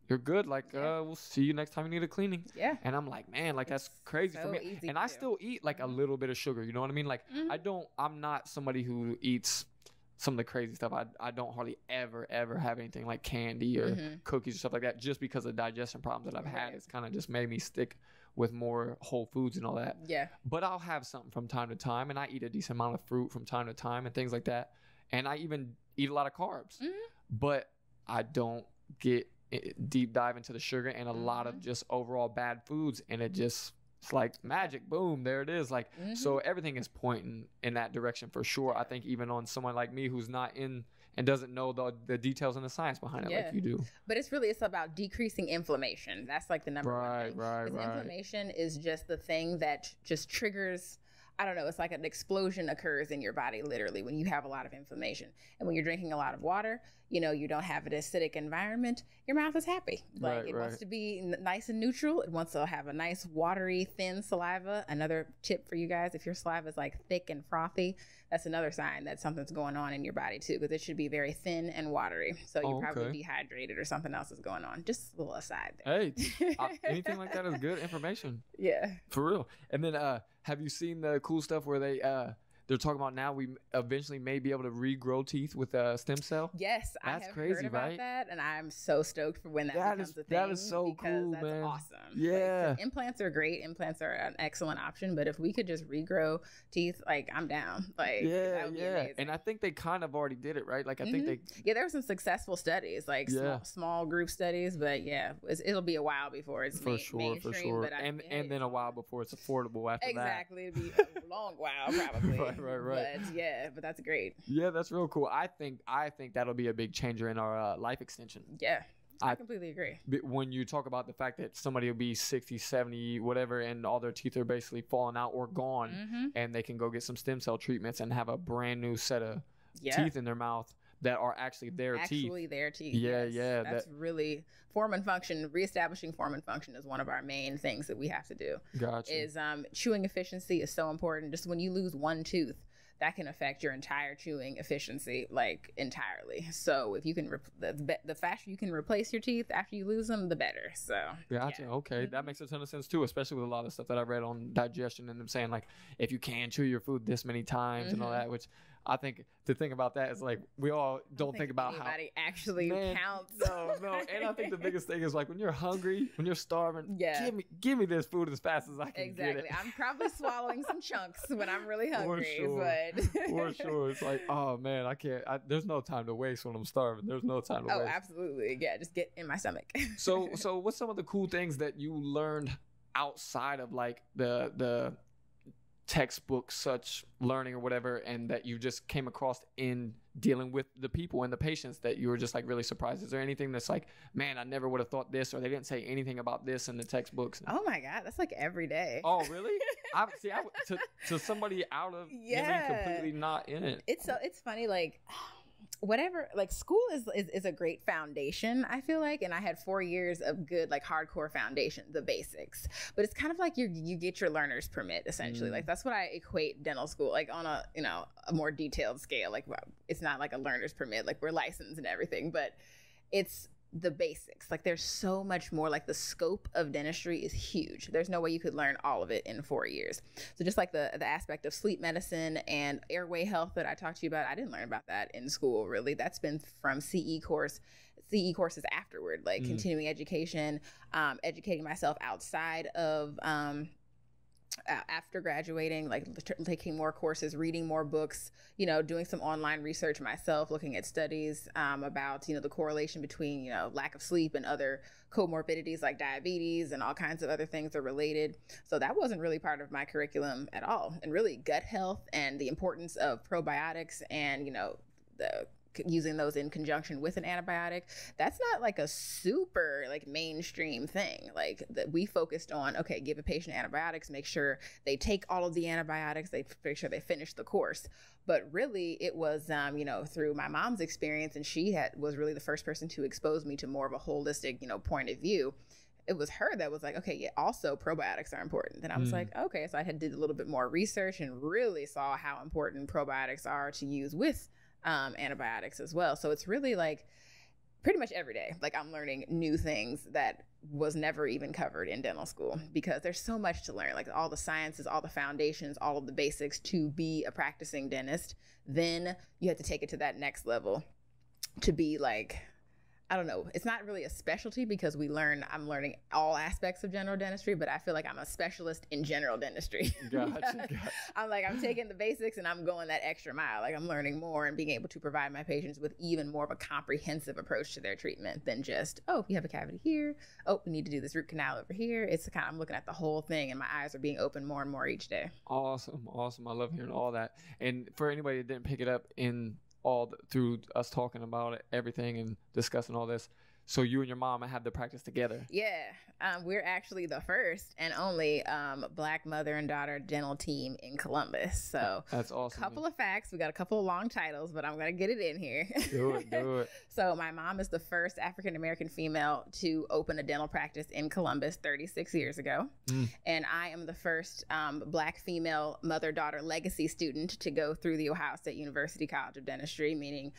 "You're good. Like, we'll see you next time you need a cleaning." Yeah. And I'm like, man, like that's crazy for me. And I still eat like a little bit of sugar. You know what I mean? Like I'm not somebody who eats some of the crazy stuff. I don't hardly ever have anything like candy or cookies or stuff like that, just because of digestion problems that I've had. It's kind of just made me stick with more whole foods and all that. Yeah. But I'll have something from time to time, and I eat a decent amount of fruit from time to time and things like that. And I even eat a lot of carbs. But I don't get deep dive into the sugar and a lot of just overall bad foods, and it's like magic, boom, there it is. Like so everything is pointing in that direction for sure. I think even on someone like me who's not in and doesn't know the details and the science behind it like you do. But it's about decreasing inflammation. That's like the number one thing. Right. Inflammation is just the thing that just triggers, I don't know, it's like an explosion occurs in your body literally when you have a lot of inflammation. And when you're drinking a lot of water, you don't have an acidic environment, your mouth is happy. Like it wants to be nice and neutral. It wants to have a nice watery, thin saliva. Another tip for you guys, if your saliva is like thick and frothy, that's another sign that something's going on in your body too, because it should be very thin and watery. So you're probably dehydrated or something else is going on. Just a little aside there. Hey, anything like that is good information. Yeah. For real. And then have you seen the cool stuff where they're talking about now we eventually may be able to regrow teeth with a stem cell? Yes, that's I have crazy, heard about right? that, and I'm so stoked for when that becomes a thing. That is so cool, that's man. Awesome. Yeah, like, implants are great. Implants are an excellent option, but if we could just regrow teeth, like I'm down. Like that would be amazing. And I think they kind of already did it, right? Like I think there were some successful studies, like small group studies, but it'll be a while before it's mainstream. For sure. But and then a while before it's affordable after that. Exactly, it'll be a long while probably. Right. But that's great. Yeah, that's real cool. I think that'll be a big changer in our life extension. Yeah. I completely agree. When you talk about the fact that somebody will be 60, 70, whatever, and all their teeth are basically falling out or gone, and they can go get some stem cell treatments and have a brand new set of teeth in their mouth that are actually their teeth. Actually their teeth. Yeah. That's really form and function. Reestablishing form and function is one of our main things that we have to do. Gotcha. Is chewing efficiency is so important. Just when you lose one tooth, that can affect your entire chewing efficiency, like entirely. So if you can, the faster you can replace your teeth after you lose them, the better. So gotcha. Yeah. Okay, that makes a ton of sense too, especially with a lot of stuff that I read on digestion and them saying like if you can chew your food this many times and all that, which I think the thing about that is like we all don't think about how anybody actually counts. No. And I think the biggest thing is like when you're hungry, when you're starving, yeah, give me this food as fast as I can exactly. get it. I'm probably swallowing some chunks when I'm really hungry. For sure. It's like, oh man, I can't. There's no time to waste when I'm starving. There's no time to waste. Oh, absolutely. Yeah, just get in my stomach. So what's some of the cool things that you learned outside of like the textbook such learning or whatever, and that you just came across in dealing with the people and the patients that you were just like really surprised? Is there anything that's like, man, I never would have thought this, or they didn't say anything about this in the textbooks? Oh my God, that's like every day. Oh really? To somebody out of completely not in it. It's funny, like whatever, like school is a great foundation, I feel like, and I had 4 years of good like hardcore foundation, the basics, but it's kind of like you get your learner's permit essentially. Like that's what I equate dental school, like on a a more detailed scale. Like it's not like a learner's permit, like we're licensed and everything, but it's the basics. Like there's so much more. Like the scope of dentistry is huge. There's no way you could learn all of it in 4 years. So just like the aspect of sleep medicine and airway health that I talked to you about, I didn't learn about that in school really. That's been from CE courses afterward, like continuing education, educating myself outside of after graduating, like taking more courses, reading more books, doing some online research myself, looking at studies about, the correlation between, lack of sleep and other comorbidities like diabetes and all kinds of other things are related. So that wasn't really part of my curriculum at all. And really gut health and the importance of probiotics and, using those in conjunction with an antibiotic, that's not like a super like mainstream thing. Like that we focused on, okay, give a patient antibiotics, make sure they take all of the antibiotics, they make sure they finish the course. But really it was, through my mom's experience, and she was really the first person to expose me to more of a holistic, point of view. It was her that was like, okay, yeah, also probiotics are important. And I was like, okay. So I did a little bit more research and really saw how important probiotics are to use with antibiotics as well. So it's really like pretty much every day, like I'm learning new things that was never even covered in dental school, because there's so much to learn, like all the sciences, all the foundations, all of the basics to be a practicing dentist. Then you have to take it to that next level to be like, I don't know, it's not really a specialty because I'm learning all aspects of general dentistry, but I feel like I'm a specialist in general dentistry. Gotcha. I'm taking the basics and I'm going that extra mile. Like I'm learning more and being able to provide my patients with even more of a comprehensive approach to their treatment than just, oh, you have a cavity here. Oh, we need to do this root canal over here. I'm looking at the whole thing, and my eyes are being opened more and more each day. Awesome. I love hearing all that. And for anybody that didn't pick it up through us talking about it, everything and discussing all this, so you and your mom have the practice together? Yeah, we're actually the first and only Black mother and daughter dental team in Columbus. So that's awesome. Couple of facts. We got a couple of long titles, but I'm gonna get it in here. Do it. So my mom is the first African American female to open a dental practice in Columbus 36 years ago, and I am the first Black female mother-daughter legacy student to go through the Ohio State University College of Dentistry, meaning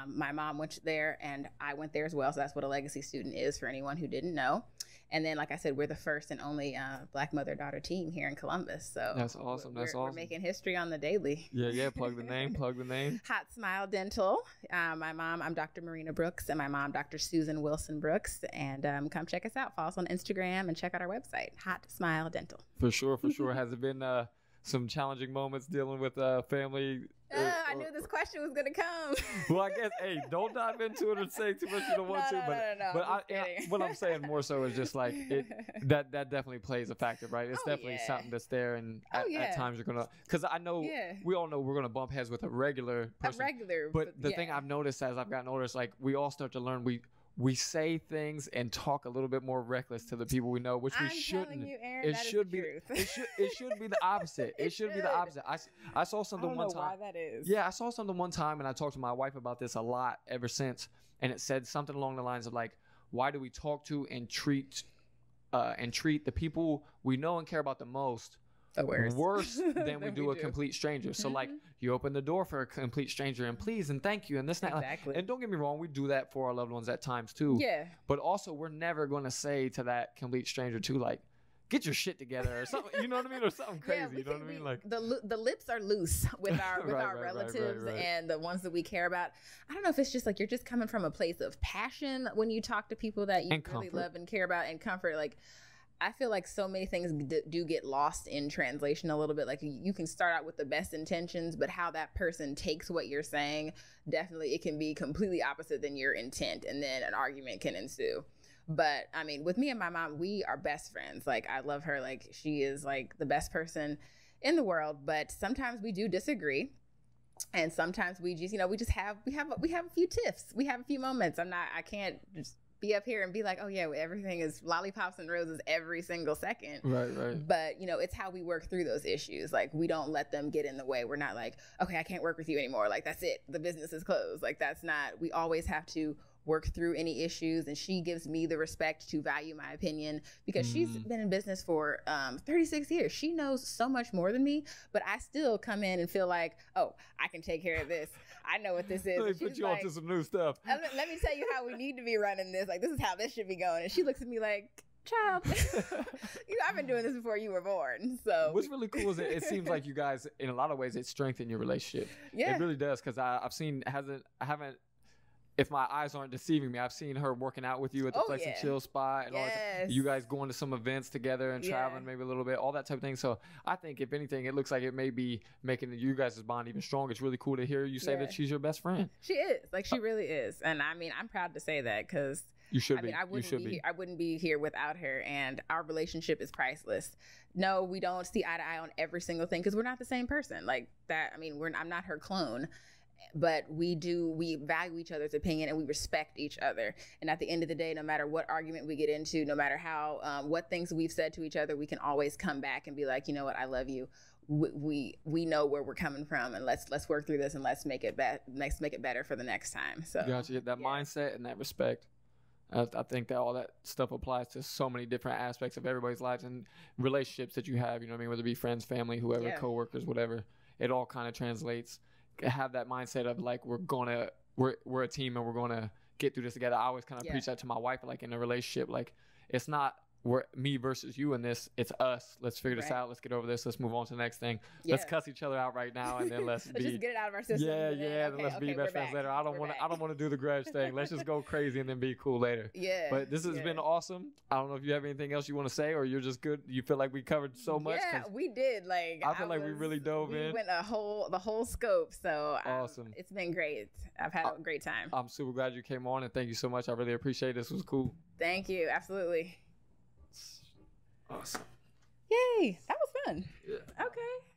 my mom went there and I went there as well. So that's what a legacy student is for anyone who didn't know. And then, like I said, we're the first and only Black mother-daughter team here in Columbus. So that's awesome. We're making history on the daily. Yeah. Plug the name. Hot Smile Dental. My mom, I'm Dr. Maurina Brooks, and my mom, Dr. Susan Wilson Brooks. And come check us out. Follow us on Instagram and check out our website, Hot Smile Dental. For sure. Has it been some challenging moments dealing with family? I knew this question was gonna come. Well, I guess, hey, don't dive into it or say too much you don't want to. But what I'm saying more so is just like that definitely plays a factor, right? It's definitely something that's there, and at times you're gonna, because I know we all know we're gonna bump heads with a regular person. But the thing I've noticed as I've gotten older is like we all start to learn we say things and talk a little bit more reckless to the people we know, which we shouldn't. You, Aaron, it should be the opposite. It should be the opposite. I saw something one time. Why that is. Yeah, I saw something one time, and I talked to my wife about this a lot ever since, and it said something along the lines of like, why do we talk to and treat the people we know and care about the most worse than we do a complete stranger? So like you open the door for a complete stranger and please and thank you and this and that. Exactly. And don't get me wrong, we do that for our loved ones at times too. Yeah. But also we're never going to say to that complete stranger too, like, get your shit together or something. You know what I mean? Or something crazy. You know what I mean? Like the lips are loose with our relatives and the ones that we care about. I don't know if it's just like you're just coming from a place of passion when you talk to people that you really love and care about, and comfort. Like, I feel like so many things do get lost in translation a little bit. Like, you can start out with the best intentions, but how that person takes what you're saying, definitely it can be completely opposite than your intent, and then an argument can ensue. But I mean, with me and my mom, we are best friends. Like, I love her. Like, she is like the best person in the world. But sometimes we do disagree, and sometimes we just, we have a few tiffs. We have a few moments. I can't just be up here and be like, oh yeah, everything is lollipops and roses every single second. Right. But it's how we work through those issues. Like, we don't let them get in the way. We're not like, okay, I can't work with you anymore. Like, that's it. The business is closed. Like, that's not, we always have to work through any issues, and she gives me the respect to value my opinion, because she's been in business for 36 years. She knows so much more than me, but I still come in and feel like, oh, I can take care of this. I know what this is. Let me put you onto some new stuff. Let me tell you how we need to be running this. Like, this is how this should be going. And she looks at me like, child, I've been doing this before you were born. So what's really cool is it seems like you guys, in a lot of ways, it strengthened your relationship. Yeah, it really does. Because I've seen, I haven't, if my eyes aren't deceiving me, I've seen her working out with you at the Flex and Chill spot, and all that. You guys going to some events together and traveling maybe a little bit, all that type of thing. So I think, if anything, it looks like it may be making you guys' bond even stronger. It's really cool to hear you say that she's your best friend. She is. Like, she really is. And I mean, I'm proud to say that, because you should be. I wouldn't be here without her, and our relationship is priceless. No, we don't see eye to eye on every single thing, because we're not the same person. Like that. I mean, I'm not her clone. But we value each other's opinion, and we respect each other. And at the end of the day, no matter what argument we get into, no matter how what things we've said to each other, we can always come back and be like, you know what, I love you. We know where we're coming from, and let's work through this, and let's make it better for the next time. So gotcha. That mindset and that respect. I think that all that stuff applies to so many different aspects of everybody's lives and relationships that you have. You know what I mean? Whether it be friends, family, whoever, coworkers, whatever. It all kind of translates. Have that mindset of like, we're a team, and we're gonna get through this together. I always kind of preach that to my wife, like, in a relationship, like, it's not me versus you in this, it's us. Let's figure this out. Let's get over this. Let's move on to the next thing. Let's cuss each other out right now, and then let's just get it out of our system. Let's be best friends later. I don't want to do the grudge thing. Let's just go crazy and then be cool later. But this has been awesome. I don't know if you have anything else you want to say, or you're just good. You feel like we covered so much. Yeah, we did. Like, I feel like we really dove in. We went the whole scope. So awesome. It's been great. I've had a great time. I'm super glad you came on, and thank you so much. I really appreciate it. This was cool. Thank you. Absolutely. Awesome. Yay. That was fun. Yeah. Okay.